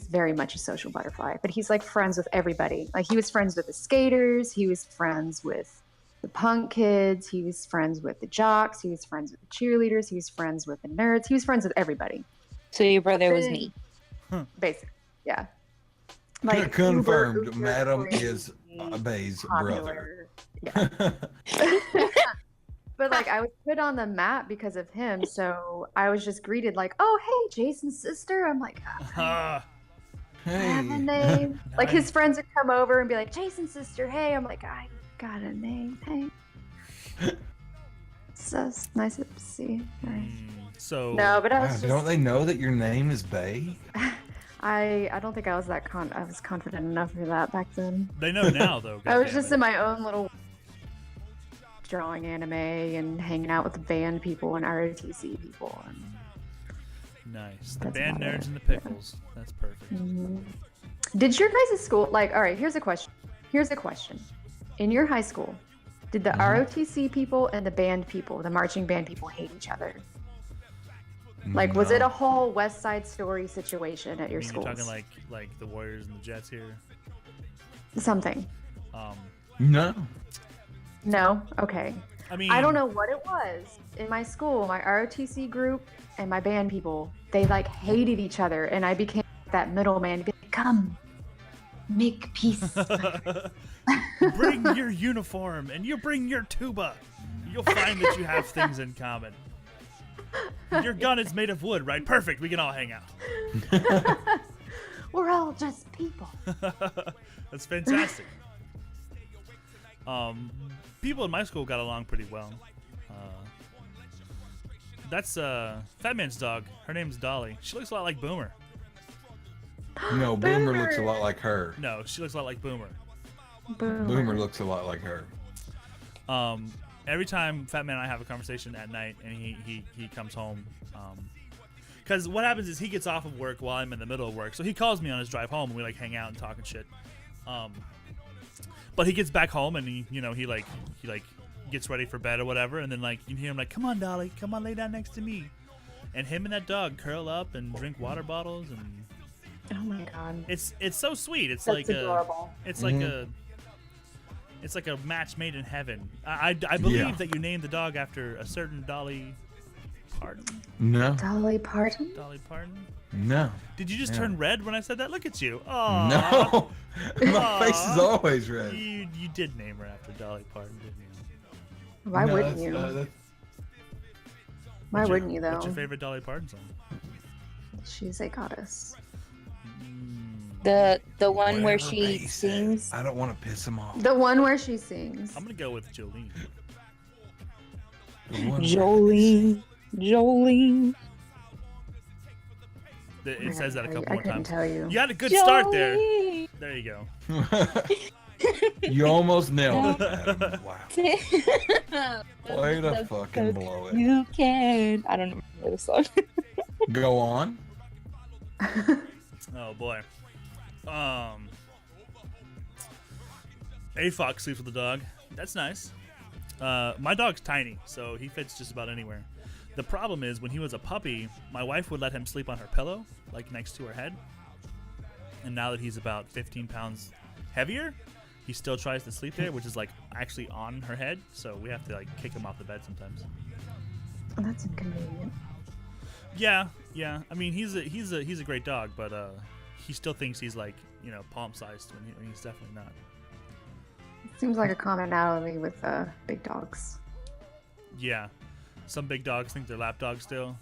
F: very much a social butterfly, but he's like friends with everybody. Like, he was friends with the skaters, he was friends with the punk kids, he was friends with the jocks, he was friends with the cheerleaders, he was friends with the nerds, he was friends with everybody,
G: So your brother was me.
F: basically. Yeah.
B: Confirmed,
F: uber
B: Madam
F: crazy,
B: is Bae's brother.
F: popular. Yeah. But like, I was put on the map because of him, so I was just greeted like, "Oh, hey, Jason's sister." I'm like, I have a
B: Hey.
F: name. Like,
A: Nice.
F: his friends would come over and be like, "Jason's sister, hey." I'm like, I got a name, hey. So it's nice to see.
A: So
F: No, but I was
B: Wow,
F: just,
B: don't they know that your name is Bae?
F: I don't think I was I was confident enough for that back then.
A: they know now though.
F: I was
A: goddammit.
F: just in my own little drawing anime and hanging out with the band people and ROTC people. And
A: nice. The
F: That's
A: band
F: about
A: nerds
F: it.
A: and the pickles. That's perfect.
F: Did your guys' school, like, all right, here's a question. In your high school, did the ROTC people and the band people, the marching band people, hate each other? Like, was it a whole West Side Story situation at your
A: You're
F: school?
A: talking like the Warriors and the Jets here.
F: Something.
B: No.
F: No? Okay.
A: I mean,
F: I don't know what it was. In my school, my ROTC group and my band people, they like hated each other, and I became that middleman to be like, come, make peace.
A: Bring your uniform and you bring your tuba. You'll find that you have things in common. Your gun is made of wood, right? Perfect. We can all hang out.
F: We're all just people.
A: That's fantastic. People in my school got along pretty well. That's Fat Man's dog. Her name's Dolly. She looks a lot like Boomer.
B: No, Boomer looks a lot like her.
A: No, she looks a lot like Boomer.
B: Boomer looks a lot like her.
A: Every time Fat Man and I have a conversation at night, and he comes home, because what happens is he gets off of work while I'm in the middle of work, so he calls me on his drive home, and we like hang out and talk and shit. But he gets back home and he gets ready for bed or whatever, and then like you hear him like, "Come on, Dolly, come on, lay down next to me," and him and that dog curl up and drink water bottles, and
F: Oh my god.
A: it's so sweet. It's
F: That's
A: like
F: adorable.
A: it's like it's like a match made in heaven. I believe
B: Yeah.
A: that you named the dog after a certain Dolly Parton.
B: No.
F: Dolly Parton?
A: Dolly Parton.
B: No.
A: Did you just
B: Yeah.
A: turn red when I said that? Look at you. Oh
B: No. My face is always red.
A: You did name her after Dolly Parton, didn't you?
F: Why
B: No,
F: wouldn't
B: that's-
F: you?
B: that's-
F: Why
A: What's your-
F: wouldn't you, though?
A: What's your favorite Dolly Parton song?
F: She's a goddess.
G: The one where
B: whatever
G: she
B: Bae says.
G: sings.
B: I don't want to piss him off.
F: The one where she sings.
A: I'm gonna go with Jolene.
B: The one
G: Jolene, Jolene.
A: It says that a couple
F: I
A: more
F: couldn't
A: times.
F: tell you.
A: You had a good start there.
G: Jolene.
A: There you go.
B: You almost nailed it, Adam. Wow. Way to fucking blow it.
G: You can. I don't remember the song.
B: Go on.
A: Oh boy. A Fox sleeps with the dog. That's nice. My dog's tiny, so he fits just about anywhere. The problem is when he was a puppy, my wife would let him sleep on her pillow, like next to her head. And now that he's about 15 pounds heavier, he still tries to sleep there, which is like actually on her head. So we have to like kick him off the bed sometimes.
F: Oh, that's inconvenient.
A: Yeah. I mean, he's a great dog, but he still thinks he's like, palm sized when he's definitely not.
F: Seems like a commonality with big dogs.
A: Yeah. Some big dogs think they're lap dogs still.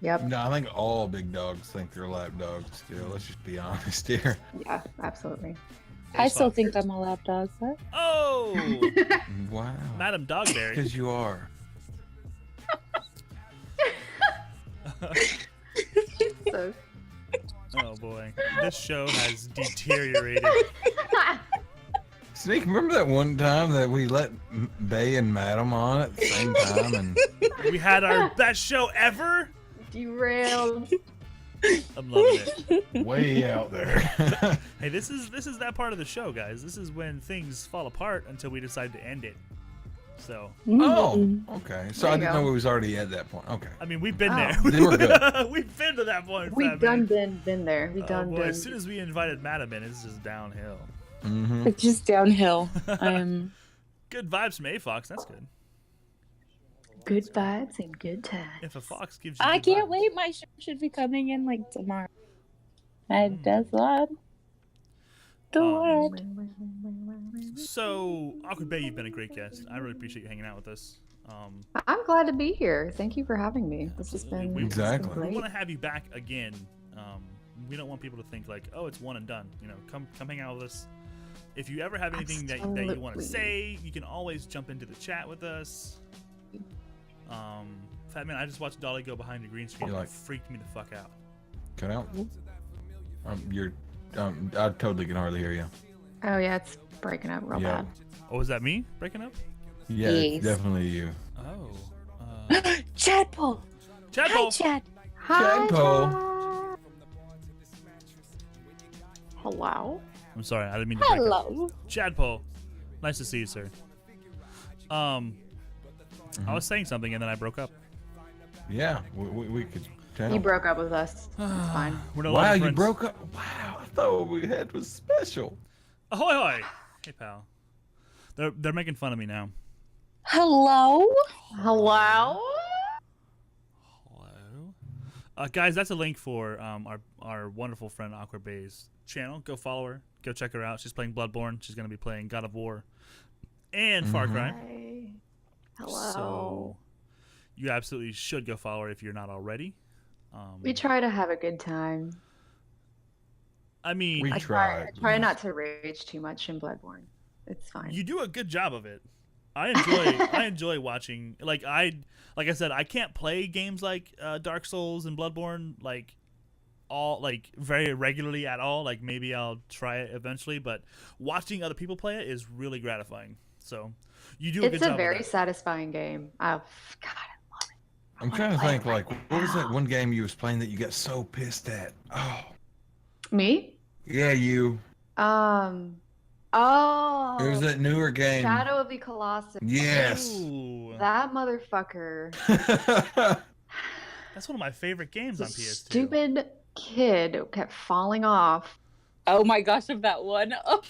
F: Yep.
B: No, I think all big dogs think they're lap dogs still. Let's just be honest here.
F: Yeah, absolutely.
G: I still
A: Fox.
G: think I'm a lapdog, but
A: Oh,
B: Wow.
A: Madam Dogberry.
B: Because you are.
F: So
A: Oh boy, this show has deteriorated.
B: Sneak, remember that one time that we let Bay and Madam on at the same time, and
A: We had our best show ever.
F: derailed.
A: I'm loving it.
B: way out there.
A: Hey, this is that part of the show, guys. This is when things fall apart until we decide to end it. So,
B: Oh, okay. So
F: There
B: I
F: you
B: didn't
F: go.
B: know we was already at that point. Okay.
A: I mean, we've been
F: Oh.
A: there.
B: Then we're good.
A: We've been to that point.
F: We
A: Fat
F: done
A: Man.
F: been there. We
A: Oh,
F: done
A: boy,
F: been.
A: as soon as we invited Madam in, it's just downhill.
B: Mm-hmm.
G: it's just downhill. I'm
A: Good vibes from A-Fox. That's good.
F: Good vibes and good times.
A: If a fox gives you
G: I
A: good
G: can't
A: vibes.
G: wait. My show should be coming in like tomorrow. And that's what the word.
A: So, Awkward Bay, you've been a great guest. I really appreciate you hanging out with us.
F: I'm glad to be here. Thank you for having me. This has been
A: We-
F: this has been
B: Exactly.
A: We
F: great.
A: want to have you back again. We don't want people to think like, oh, it's one and done. You know, come hang out with us. If you ever have anything that you want to
F: Absolutely.
A: say, you can always jump into the chat with us. Fat Man, I just watched Dolly go behind the green screen.
B: You
A: and
B: like-
A: it freaked me the fuck out.
B: Cut out. I totally can hardly hear you.
F: Oh yeah, it's breaking up real
B: Yeah.
F: bad.
A: Oh, was that me breaking up?
B: Yeah,
G: Yes.
B: definitely you.
A: Oh.
G: Chadpole.
A: Chad
G: Hi,
A: Paul.
G: Chad.
F: Hi,
B: Paul.
F: Chad. Hello.
A: I'm sorry, I didn't mean to break up.
G: Hello.
A: Chad Paul. Nice to see you, sir. I was saying something and then I broke up.
B: Yeah, we could tell.
F: You broke up with us. It's fine.
A: We're no
B: Wow,
A: longer
B: you
A: friends.
B: broke up. Wow, I thought what we had was special.
A: Ahoy, hoy. Hey, pal. They're making fun of me now.
G: Hello.
F: Hello.
A: Hello. Guys, that's a link for our wonderful friend Awkward Bae's channel. Go follow her. Go check her out. She's playing Bloodborne. She's going to be playing God of War and Far Cry.
F: Hi. Hello.
A: So you absolutely should go follow her if you're not already.
F: We try to have a good time.
A: I mean,
B: We
F: I
B: tried.
F: try not to rage too much in Bloodborne. It's fine.
A: you do a good job of it. I enjoy watching. Like I said, I can't play games like Dark Souls and Bloodborne very regularly at all. Like maybe I'll try it eventually, but watching other people play it is really gratifying. So you do a good
F: It's
A: job.
F: a very
A: of that.
F: satisfying game. Oh, God, I love it.
B: I'm
F: wanna
B: trying to
F: play
B: think,
F: it right
B: like, what was that one game you was playing that you got so pissed at? Oh,
F: Me?
B: yeah, you.
F: Oh.
B: It was that newer game.
F: Shadow of the Colossus.
B: Yes.
A: Ooh,
F: That motherfucker.
A: that's one of my favorite games on PS2.
F: Stupid kid kept falling off.
G: Oh my gosh, of that one. Oh,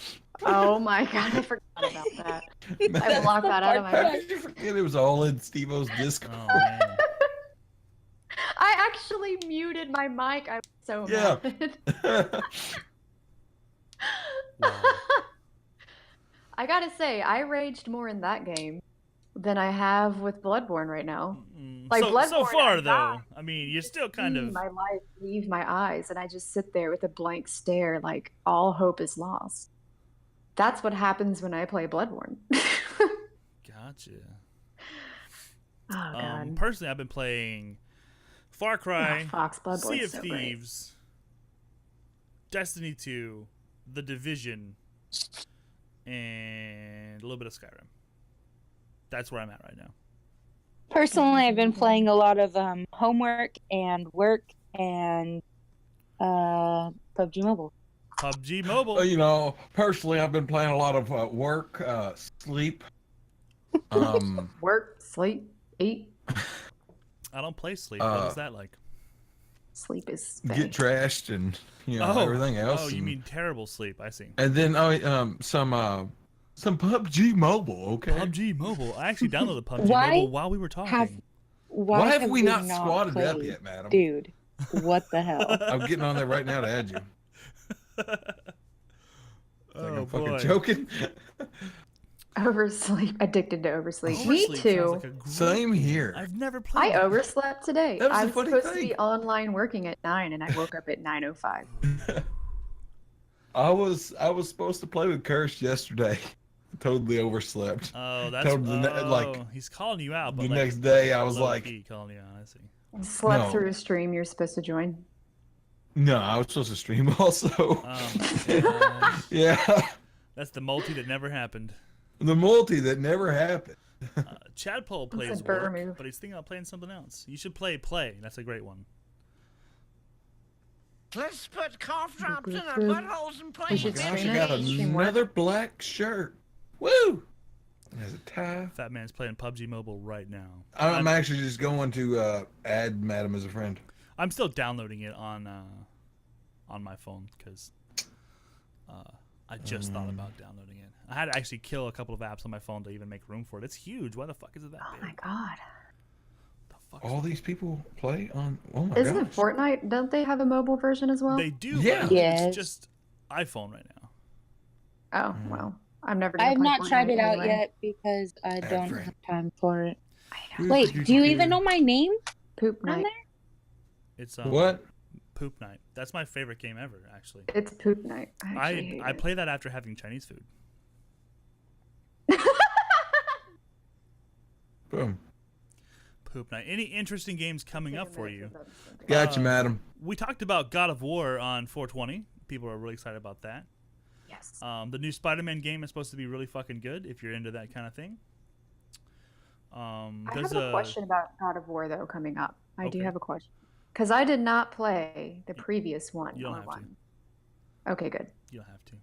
F: Oh my God, I forgot about that. I
B: Man,
F: blocked that out of my
B: how
F: head.
B: did you forget it was all in Steve-O's Discord?
A: Oh man.
F: I actually muted my mic. I was so
B: Yeah.
F: mad.
A: Wow.
F: I gotta say, I raged more in that game than I have with Bloodborne right now. Like
A: so
F: Bloodborne,
A: far
F: I
A: though, I mean, you're still kind
F: See
A: of.
F: my life leave my eyes, and I just sit there with a blank stare, like all hope is lost. That's what happens when I play Bloodborne.
A: Gotcha.
F: Oh God.
A: Personally, I've been playing Far Cry,
F: Fox Bloodborne
A: Sea of
F: is so great.
A: Thieves, Destiny 2, The Division, and a little bit of Skyrim. That's where I'm at right now.
G: personally, I've been playing a lot of homework and work and PUBG Mobile.
A: PUBG Mobile.
B: Well, you know, personally, I've been playing a lot of work, sleep.
F: Work, sleep, eat.
A: I don't play Sleep.
B: Uh,
A: what is that like?
F: Sleep is
B: Get trashed and everything else.
A: Oh, you
B: and-
A: mean terrible sleep? I see.
B: And then some PUBG Mobile. Okay.
A: PUBG Mobile. I actually downloaded PUBG
G: Why
A: Mobile while we were talking.
B: Why have we not
G: not
B: squatted up
G: played?
B: yet, madam?
G: Dude, what the hell?
B: I'm getting on there right now to add you. Think
A: Oh
B: I'm fucking
A: boy.
B: joking.
F: Oversleep. Addicted to oversleep.
A: Oversleep
F: Me
A: sounds
F: too.
A: like a great-
B: Same here.
A: I've never played.
F: I
A: that.
F: overslept today.
B: That was
F: I
B: the
F: was
B: funny
F: supposed to
B: thing.
F: be online working at 9 and I woke up at 9:05.
B: I was supposed to play with Kirst yesterday. Totally overslept.
A: Oh, that's he's calling you out. But
B: the next day, I was
A: low
B: like,
A: key calling you out. I see.
F: Slept
B: No.
F: through a stream you're supposed to join.
B: no, I was supposed to stream also.
A: Oh my gosh.
B: Yeah,
A: That's the multi that never happened.
B: the multi that never happened.
A: Chadpole plays
F: a burr
A: work,
F: move.
A: but he's thinking about playing something else. You should play. That's a great one.
D: Let's put cough drops in our
F: Good.
D: buttholes and play
F: We should
D: with
B: Gosh,
F: stream
B: I
D: it.
B: got
F: Stream work.
B: another black shirt. Woo! There's a tie.
A: Fat Man's playing PUBG Mobile right now.
B: I'm actually just going to add Madam as a friend.
A: I'm still downloading it on my phone because I just thought about downloading it. I had to actually kill a couple of apps on my phone to even make room for it. It's huge. Why the fuck is it that
F: Oh
A: big?
F: my god.
A: The fuck
B: All these people play on. Oh my
F: Isn't
B: gosh.
F: it Fortnite? Don't they have a mobile version as well?
A: They do.
B: Yeah.
A: But
G: Yes.
A: It's just iPhone right now.
F: Oh, well. I'm never
G: I
F: gonna
G: have
F: play
G: not tried
F: Fortnite
G: it out
F: anyway.
G: yet because I don't
B: friend.
G: have time for it.
F: I know.
G: Wait, do you even know my name
F: Poop
G: on
F: night.
G: there?
A: It's
B: What?
A: Poop Night. That's my favorite game ever, actually.
F: It's poop night. I actually hate
A: I
F: it.
A: play that after having Chinese food.
B: Boom.
A: Poop Night. Any interesting games coming up for you?
B: Gotcha, Madam.
A: We talked about God of War on 420. People are really excited about that.
F: Yes.
A: The new Spider-Man game is supposed to be really fucking good if you're into that kind of thing.
F: I
A: There's
F: have a question about God of War though coming up. I do
A: Okay.
F: have a question because I did not play the previous one.
A: You don't
F: or
A: have to.
F: one. Okay, good.
A: You don't have to.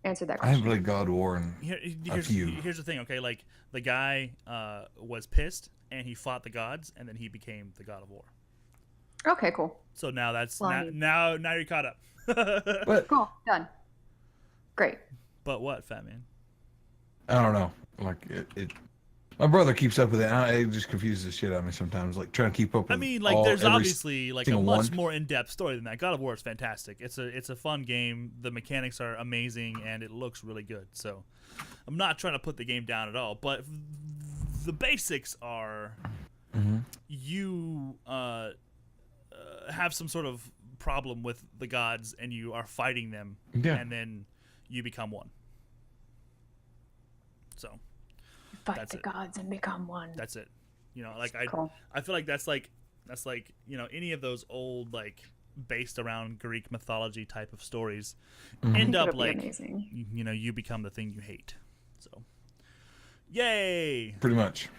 F: Answer that
B: I haven't
F: question.
B: played God of War in few.
A: Here's the thing, okay? Like the guy was pissed and he fought the gods and then he became the God of War.
F: Okay, cool.
A: So now that's
F: Slimy.
A: now you're caught up.
B: But
F: Cool. Done. Great.
A: But what, Fat Man?
B: I don't know. Like it my brother keeps up with it. It just confuses the shit out of me sometimes. Like trying to keep up with
A: I mean, like, there's obviously like a
B: single
A: much
B: one.
A: more in-depth story than that. God of War is fantastic. It's a fun game. The mechanics are amazing, and it looks really good. So, I'm not trying to put the game down at all, but the basics are you have some sort of problem with the gods, and you are fighting them,
B: Yeah.
A: and then you become one. So.
F: Fight
A: That's
F: the
A: it.
F: gods and become one.
A: That's it. You know, like
F: Cool.
A: I feel like that's like you know, any of those old like based around Greek mythology type of stories end up
F: It'll be
A: like
F: amazing.
A: you know, you become the thing you hate. So, yay!
B: Pretty much.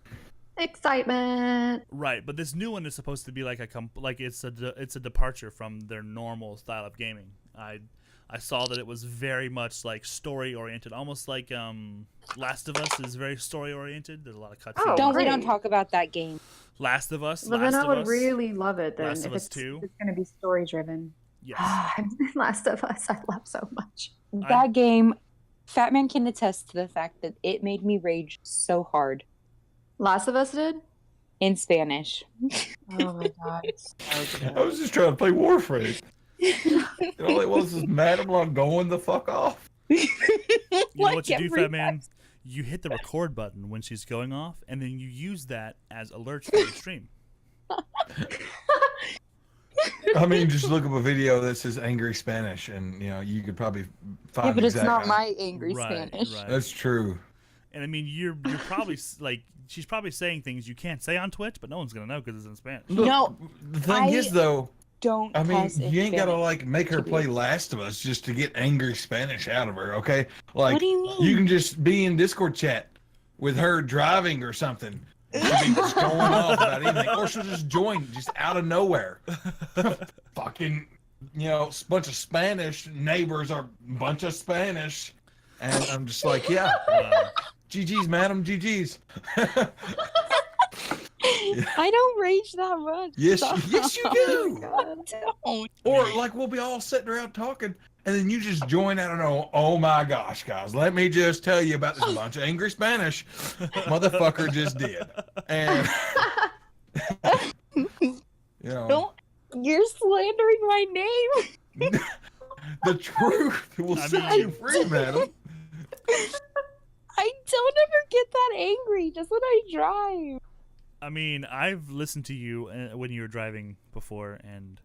F: Excitement.
A: Right, but this new one is supposed to be like it's a departure from their normal style of gaming. I saw that it was very much like story oriented, almost like Last of Us is very story oriented. There's a lot of cutscenes.
F: Oh,
G: We don't
F: great.
G: talk about that game.
A: Last of Us.
F: Well,
A: Last
F: then I
A: of
F: would
A: Us.
F: really love it then.
A: Last
F: if
A: of Us
F: it's,
A: 2.
F: it's going to be story driven.
A: Yes.
F: Last of Us, I love so much.
G: That game, Fat Man can attest to the fact that it made me rage so hard
F: Last of Us did?
G: in Spanish.
F: Oh my god.
B: I was just trying to play Warframe. All it was Madam Law going the fuck off.
A: You know
G: Like
A: what you do,
G: every
A: Fat Man? You hit the record button when she's going off, and then you use that as alerts for your stream.
B: I mean, just look up a video that says angry Spanish, and you know you could probably find.
G: Yeah, but it's
B: exact-
G: not my angry
A: Right,
G: Spanish.
A: right.
B: That's true.
A: And I mean, you're probably like she's probably saying things you can't say on Twitch, but no one's gonna know because it's in Spanish.
B: Look,
G: No,
B: the thing is though,
G: Don't
B: I mean,
G: cuss in
B: you ain't gotta
G: Spanish.
B: like make her play Last of Us just to get angry Spanish out of her, okay? Like,
G: What do you mean?
B: You can just be in Discord chat with her driving or something. She'll be just going off about anything, or she'll just join just out of nowhere. Fucking, you know, bunch of Spanish neighbors are bunch of Spanish, and I'm just like, yeah, GG's, madam, GG's.
G: I don't rage that much.
B: Yes,
G: Stop.
B: yes, you do.
G: I don't.
B: Or like we'll be all sitting around talking, and then you just join. I don't know. Oh my gosh, guys! Let me just tell you about this bunch of angry Spanish motherfucker just did, and you know
G: Don't. You're slandering my name.
B: the truth will
A: I
B: set
A: mean-
B: you free, madam.
G: I don't ever get that angry just when I drive.
A: I mean, I've listened to you when you were driving before, and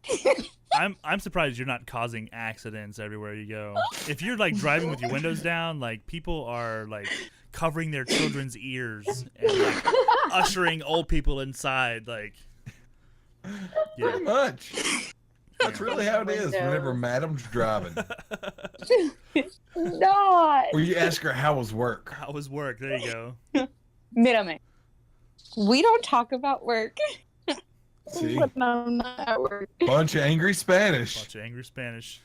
A: I'm surprised you're not causing accidents everywhere you go. If you're like driving with your windows down, like people are like covering their children's ears and like ushering old people inside. Like, yeah.
B: Pretty much. That's really how it is whenever Madam's driving.
G: Not.
B: Or you ask her how was work.
A: How was work? There you go.
G: Mírame. We don't talk about work.
B: See?
G: When I'm not at work.
B: Bunch of angry Spanish.
A: Bunch of angry Spanish.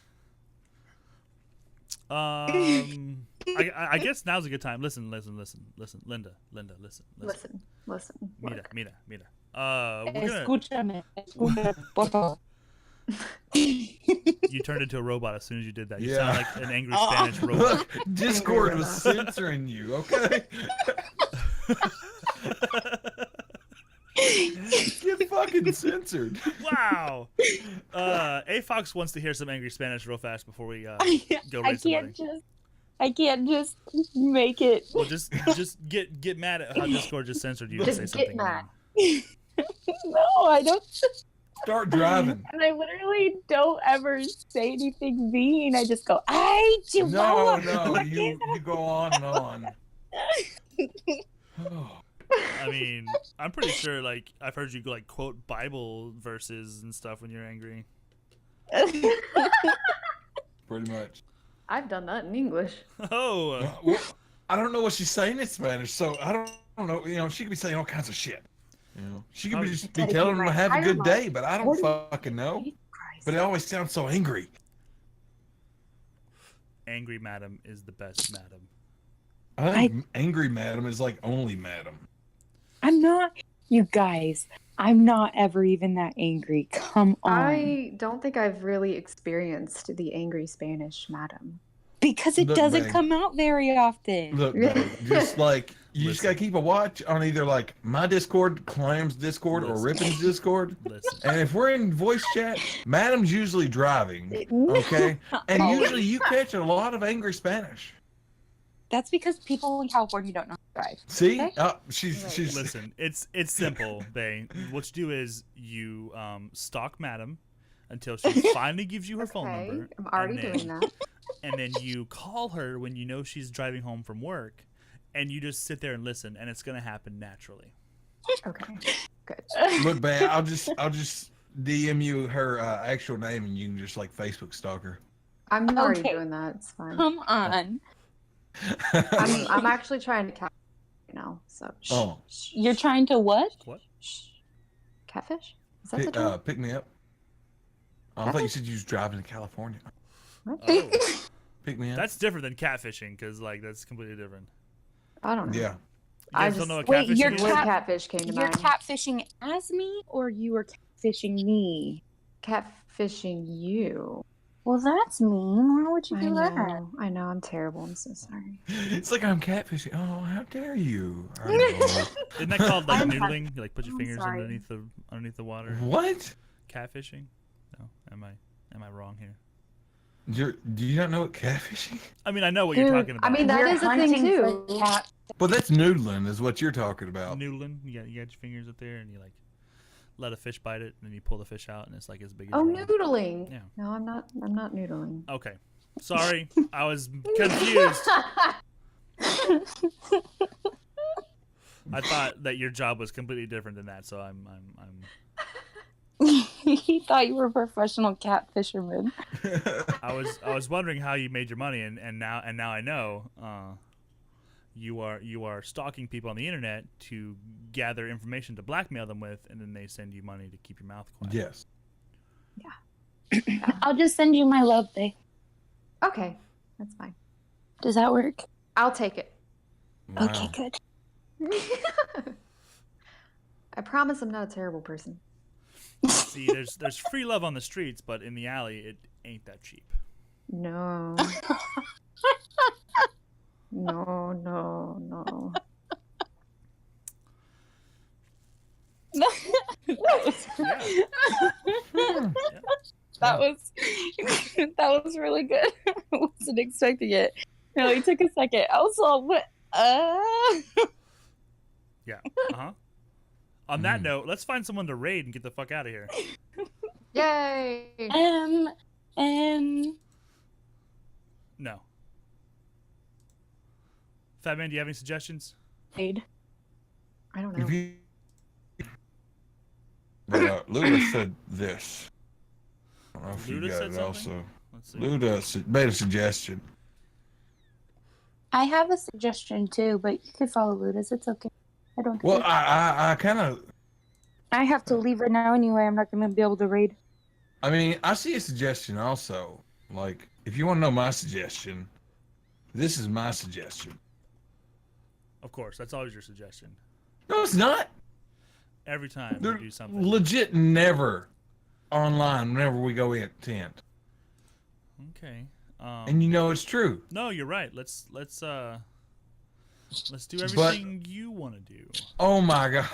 A: I guess now's a good time. Listen, Linda, listen. Mira. We're gonna.
G: Escúchame. Por favor.
A: You turned into a robot as soon as you did that. You sound like an angry Spanish robot.
B: Look, Discord was censoring you, okay? Get fucking censored.
A: Wow. A Fox wants to hear some angry Spanish real fast before we go raise some money.
G: I can't just make it.
A: Well, just get mad at how Discord just censored you
F: Just
A: and say
F: get
A: something
F: mad.
A: wrong.
G: No, I don't.
B: Start driving.
G: And I literally don't ever say anything mean. I just go, "Ay,
B: No,
G: Chihuahua."
B: you go on and on. Oh.
A: I mean, I'm pretty sure like I've heard you like quote Bible verses and stuff when you're angry.
B: Pretty much.
F: I've done that in English.
A: Oh.
B: Well, I don't know what she's saying in Spanish, so I don't know. You know, she could be saying all kinds of shit. You know, she could just be telling them to have a good day, but I don't fucking know. But it always sounds so angry.
A: Angry Madam is the best Madam.
B: I think angry Madam is like only Madam.
G: I'm not, you guys. I'm not ever even that angry. Come on.
F: I don't think I've really experienced the angry Spanish madam.
G: Because it
B: Look,
G: doesn't
B: babe.
G: come out very often.
B: Look, babe, just like you just gotta keep a watch on either like my Discord, Clam's Discord, or Rippin's Discord.
A: Listen.
B: And if we're in voice chat, Madam's usually driving, okay? And usually you catch a lot of angry Spanish.
G: That's because people in California don't know how to drive.
B: See?
G: Okay.
B: She's
A: Listen, it's simple, Bae. What you do is you stalk Madam until she finally gives you her phone number.
F: I'm already doing that.
A: And then you call her when you know she's driving home from work, and you just sit there and listen, and it's gonna happen naturally.
F: Okay, good.
B: Look, babe, I'll just DM you her actual name, and you can just like Facebook stalk her.
F: I'm already
G: Okay.
F: doing that. It's fine.
G: Come on.
F: I'm actually trying to catch right now. So
B: Oh.
G: You're trying to what?
A: What?
F: Catfish? Is that the term?
B: Pick me up. Oh, I thought you said you was driving to California.
F: What?
A: Oh,
B: Pick me up.
A: that's different than catfishing, because like that's completely different.
F: I don't know.
B: Yeah.
A: You
F: I
A: guys
F: just
A: don't know what
G: Wait,
A: catfishing
G: you're
A: is?
F: Word
G: cat-
F: catfish came to
G: You're
F: mind.
G: catfishing as me, or you were catfishing me?
F: Catfishing you.
G: Well, that's mean. Why would you do that?
F: I know. I'm terrible. I'm so sorry.
B: It's like I'm catfishing. Oh, how dare you? I know.
A: Isn't that called like
F: I'm
A: noodling? You like put your
F: I'm
A: fingers
F: sorry.
A: underneath the water.
B: What?
A: Catfishing? No, am I wrong here?
B: Do you not know what catfishing?
A: I mean, I know what you're talking about.
F: I mean, that
G: We're
F: is a thing
G: hunting
F: too.
G: for cat.
B: Well, that's noodling, is what you're talking about.
A: noodling. You got your fingers up there, and you like let a fish bite it, and then you pull the fish out, and it's like as big as.
F: Oh,
A: your arm.
F: noodling.
A: Yeah.
F: No, I'm not noodling.
A: Okay, sorry, I was confused. I thought that your job was completely different than that, so I'm.
G: He thought you were a professional cat fisherman.
A: I was wondering how you made your money, and now I know. You are stalking people on the internet to gather information to blackmail them with, and then they send you money to keep your mouth quiet.
B: Yes.
G: I'll just send you my love, babe.
F: Okay, that's fine.
G: Does that work?
F: I'll take it.
B: Wow.
G: Okay, good.
F: I promise I'm not a terrible person.
A: See, there's free love on the streets, but in the alley, it ain't that cheap.
F: No. No.
G: That was really good. I wasn't expecting it. It only took a second. I was all, what?
A: Yeah. On that note, let's find someone to raid and get the fuck out of here.
F: Yay!
A: No. Fat Man, do you have any suggestions?
F: I don't know.
B: If you, but Luda said this. I don't know if
A: Luda
B: you
A: said
B: guys
A: something?
B: also.
A: Let's see.
B: Luda made a suggestion.
G: I have a suggestion too, but you could follow Luda's. It's okay. I don't care.
B: Well, I kind of.
G: I have to leave right now anyway. I'm not going to be able to raid.
B: I mean, I see a suggestion also. Like, if you want to know my suggestion, this is my suggestion.
A: Of course, that's always your suggestion.
B: No, it's not.
A: Every time
B: They're
A: we do something.
B: legit never online whenever we go in tent.
A: Okay.
B: And you know it's true.
A: No, you're right. Let's do everything you want to do.
B: Oh my god.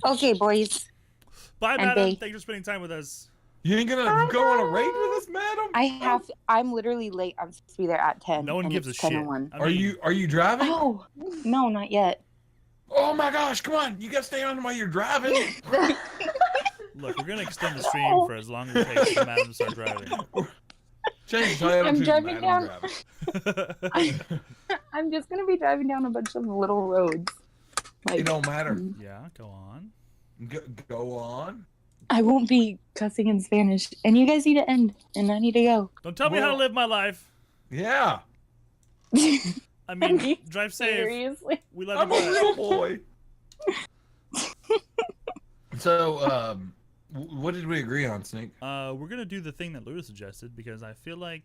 G: Okay, boys.
A: Bye,
G: And
A: madam.
G: they-
A: Thanks for spending time with us.
B: You ain't gonna go on a raid with us, madam?
G: I'm literally late. I'm supposed to be there at 10.
A: No one
G: and
A: gives a
G: it's
A: shit.
G: 10:01.
A: I
B: Are
A: mean,
B: you driving?
G: Oh, no, not yet.
B: Oh my gosh, come on. You gotta stay on while you're driving.
A: Look, we're gonna extend the stream for as long as it takes for madam to start driving.
B: Change the title
G: I'm
B: to
G: driving
B: Madam
G: down-
B: Driving.
G: I'm just going to be driving down a bunch of little roads.
B: It don't matter.
A: Yeah, go on.
B: Go on.
G: I won't be cussing in Spanish. And you guys need to end. And I need to go.
A: Don't tell me how to live my life.
B: Yeah.
A: I mean, drive safe.
G: Seriously?
A: We love
B: I'm
A: you
B: a
A: guys.
B: real boy. So, what did we agree on, Snake?
A: We're gonna do the thing that Luda suggested because I feel like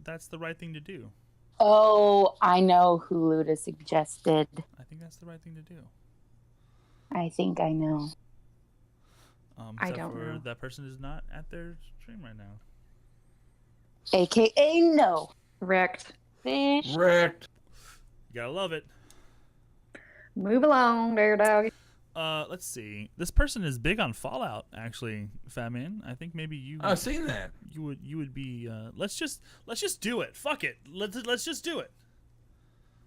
A: that's the right thing to do.
G: Oh, I know who Luda suggested.
A: I think that's the right thing to do.
G: I think I know.
F: I
A: Except
F: don't
A: for
F: know.
A: that person is not at their stream right now.
G: AKA no.
F: Wrecked.
G: Fish.
B: Wrecked.
A: You gotta love it.
F: Move along, there, doggy.
A: Let's see. This person is big on Fallout, actually, Fat Man. I think maybe you.
B: I've seen that.
A: You would be. Let's just do it. Fuck it. Let's just do it.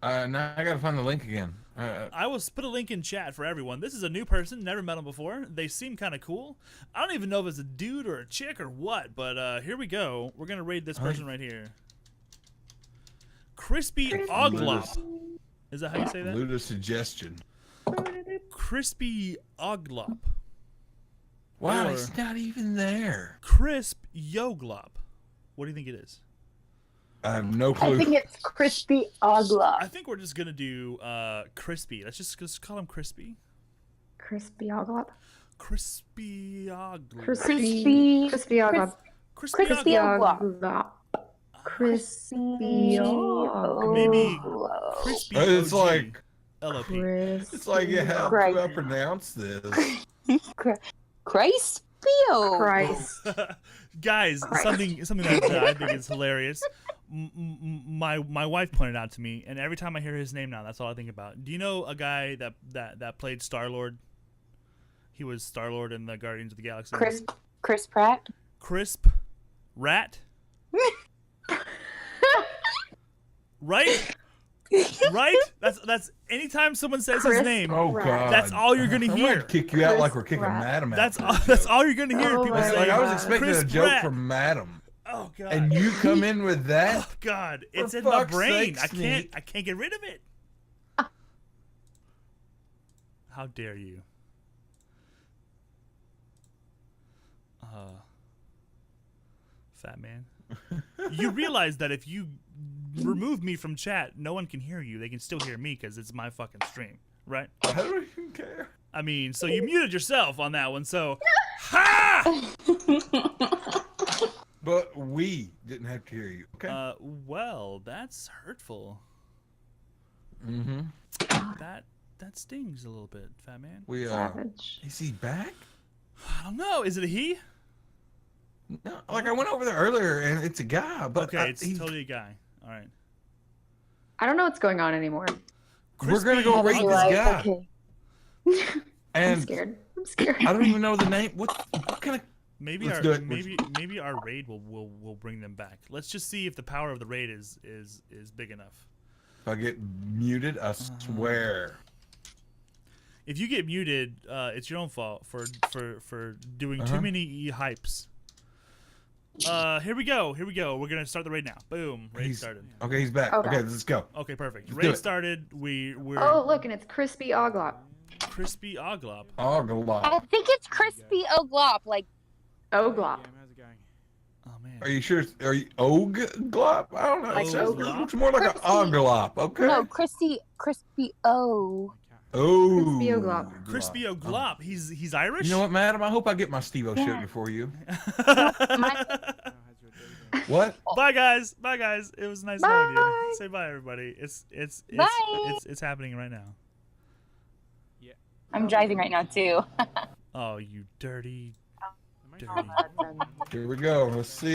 B: Now I gotta find the link again.
A: I will put a link in chat for everyone. This is a new person, never met them before. They seem kind of cool. I don't even know if it's a dude or a chick or what, but here we go. We're gonna raid this person right here. Crispy Oglop. Is that how you say that?
B: Luda's suggestion.
A: Crispy Oglop.
B: Wow,
A: Or-
B: he's not even there.
A: Crisp Yoglop. What do you think it is?
B: I have no
G: I
B: clue.
G: think it's Crispy
A: I
G: Ogla.
A: think we're just gonna do Crispy. Let's just call him Crispy.
F: Crispy oglop.
A: Crispy Oglop.
G: Crispy-
F: Crispy oglop.
A: Crispy
G: Crispy
A: Oglop.
G: Oglop.
F: Crispy oglop.
A: Maybe Crispy
B: It's
A: OG.
B: like
A: LOP.
B: it's like how
G: Right.
B: do I pronounce this?
G: Crispio.
F: Christ.
A: Guys,
F: Christ.
A: something that I think is hilarious. My wife pointed out to me, and every time I hear his name now, that's all I think about. Do you know a guy that played Star-Lord? He was Star-Lord in the Guardians of the Galaxy.
G: Chris Pratt.
A: Crisp Rat. Right? Right? That's anytime someone says his
F: Crisp
A: name,
B: Oh
F: Rat.
B: god.
A: that's all you're gonna
B: I'm
A: hear.
B: gonna kick you out like we're
F: Chris
B: kicking
F: Pratt.
B: Madam out.
A: That's
B: for
A: all,
B: this
A: that's
B: joke.
A: all you're gonna hear.
F: Oh
A: People
F: my
A: say,
B: Like I was
F: God.
B: expecting
A: Chris
B: a joke
A: Pratt.
B: from Madam,
A: "Oh God,
B: and you come in with that.
A: oh God, it's
B: For
A: in my
B: fuck's
A: brain.
B: sake,
A: I
B: Sneak.
A: can't get rid of it." How dare you? Fat Man. You realize that if you remove me from chat, no one can hear you. They can still hear me because it's my fucking stream, right?
B: I don't even care.
A: I mean, so you muted yourself on that one, so ha!
B: But we didn't have to hear you. Okay.
A: Well, that's hurtful.
B: Mm-hmm.
A: That stings a little bit, Fat Man.
B: We
F: Savage.
B: is he back?
A: I don't know. Is it a he?
B: No, like I went over there earlier and it's a guy, but
A: Okay, it's
B: he's-
A: totally a guy. All right.
F: I don't know what's going on anymore.
B: We're gonna go
A: Crispy
B: rate this
A: Oglop.
B: guy.
G: Okay.
F: I'm
B: And
F: scared. I'm scared.
B: I don't even know the name. What kind of?
A: Maybe
B: Let's
A: our
B: do it.
A: maybe our raid will bring them back. Let's just see if the power of the raid is big enough.
B: If I get muted, I swear.
A: If you get muted, it's your own fault for doing too many hypes. Here we go. We're gonna start the raid now. Boom. Raid started.
B: Okay, he's back.
F: Okay.
B: Okay, let's go.
A: Okay, perfect.
B: Let's do
A: Raid
B: it.
A: started. We're
F: Oh, look, and it's crispy oglop.
A: crispy oglop.
B: Oh, go
G: I
B: lot.
G: think it's crispy oglop. Like,
F: Oglop.
A: Oh man.
B: Are you sure? Are you glop? I don't know.
F: Like
B: It sounds
A: oglop?
B: looks more like an oglop. Okay.
G: no, crispy O.
B: Oh.
F: Crispy oglop.
A: Crispy oglop. He's Irish.
B: You know what, madam? I hope I get my Steve-O shirt before you.
G: My-
B: What?
A: Bye guys. Bye guys. It was nice knowing you. Say bye everybody. It's
G: Bye.
A: it's happening right now.
G: I'm driving right now too.
A: Oh, you dirty.
F: That's
B: Here we go. Let's see.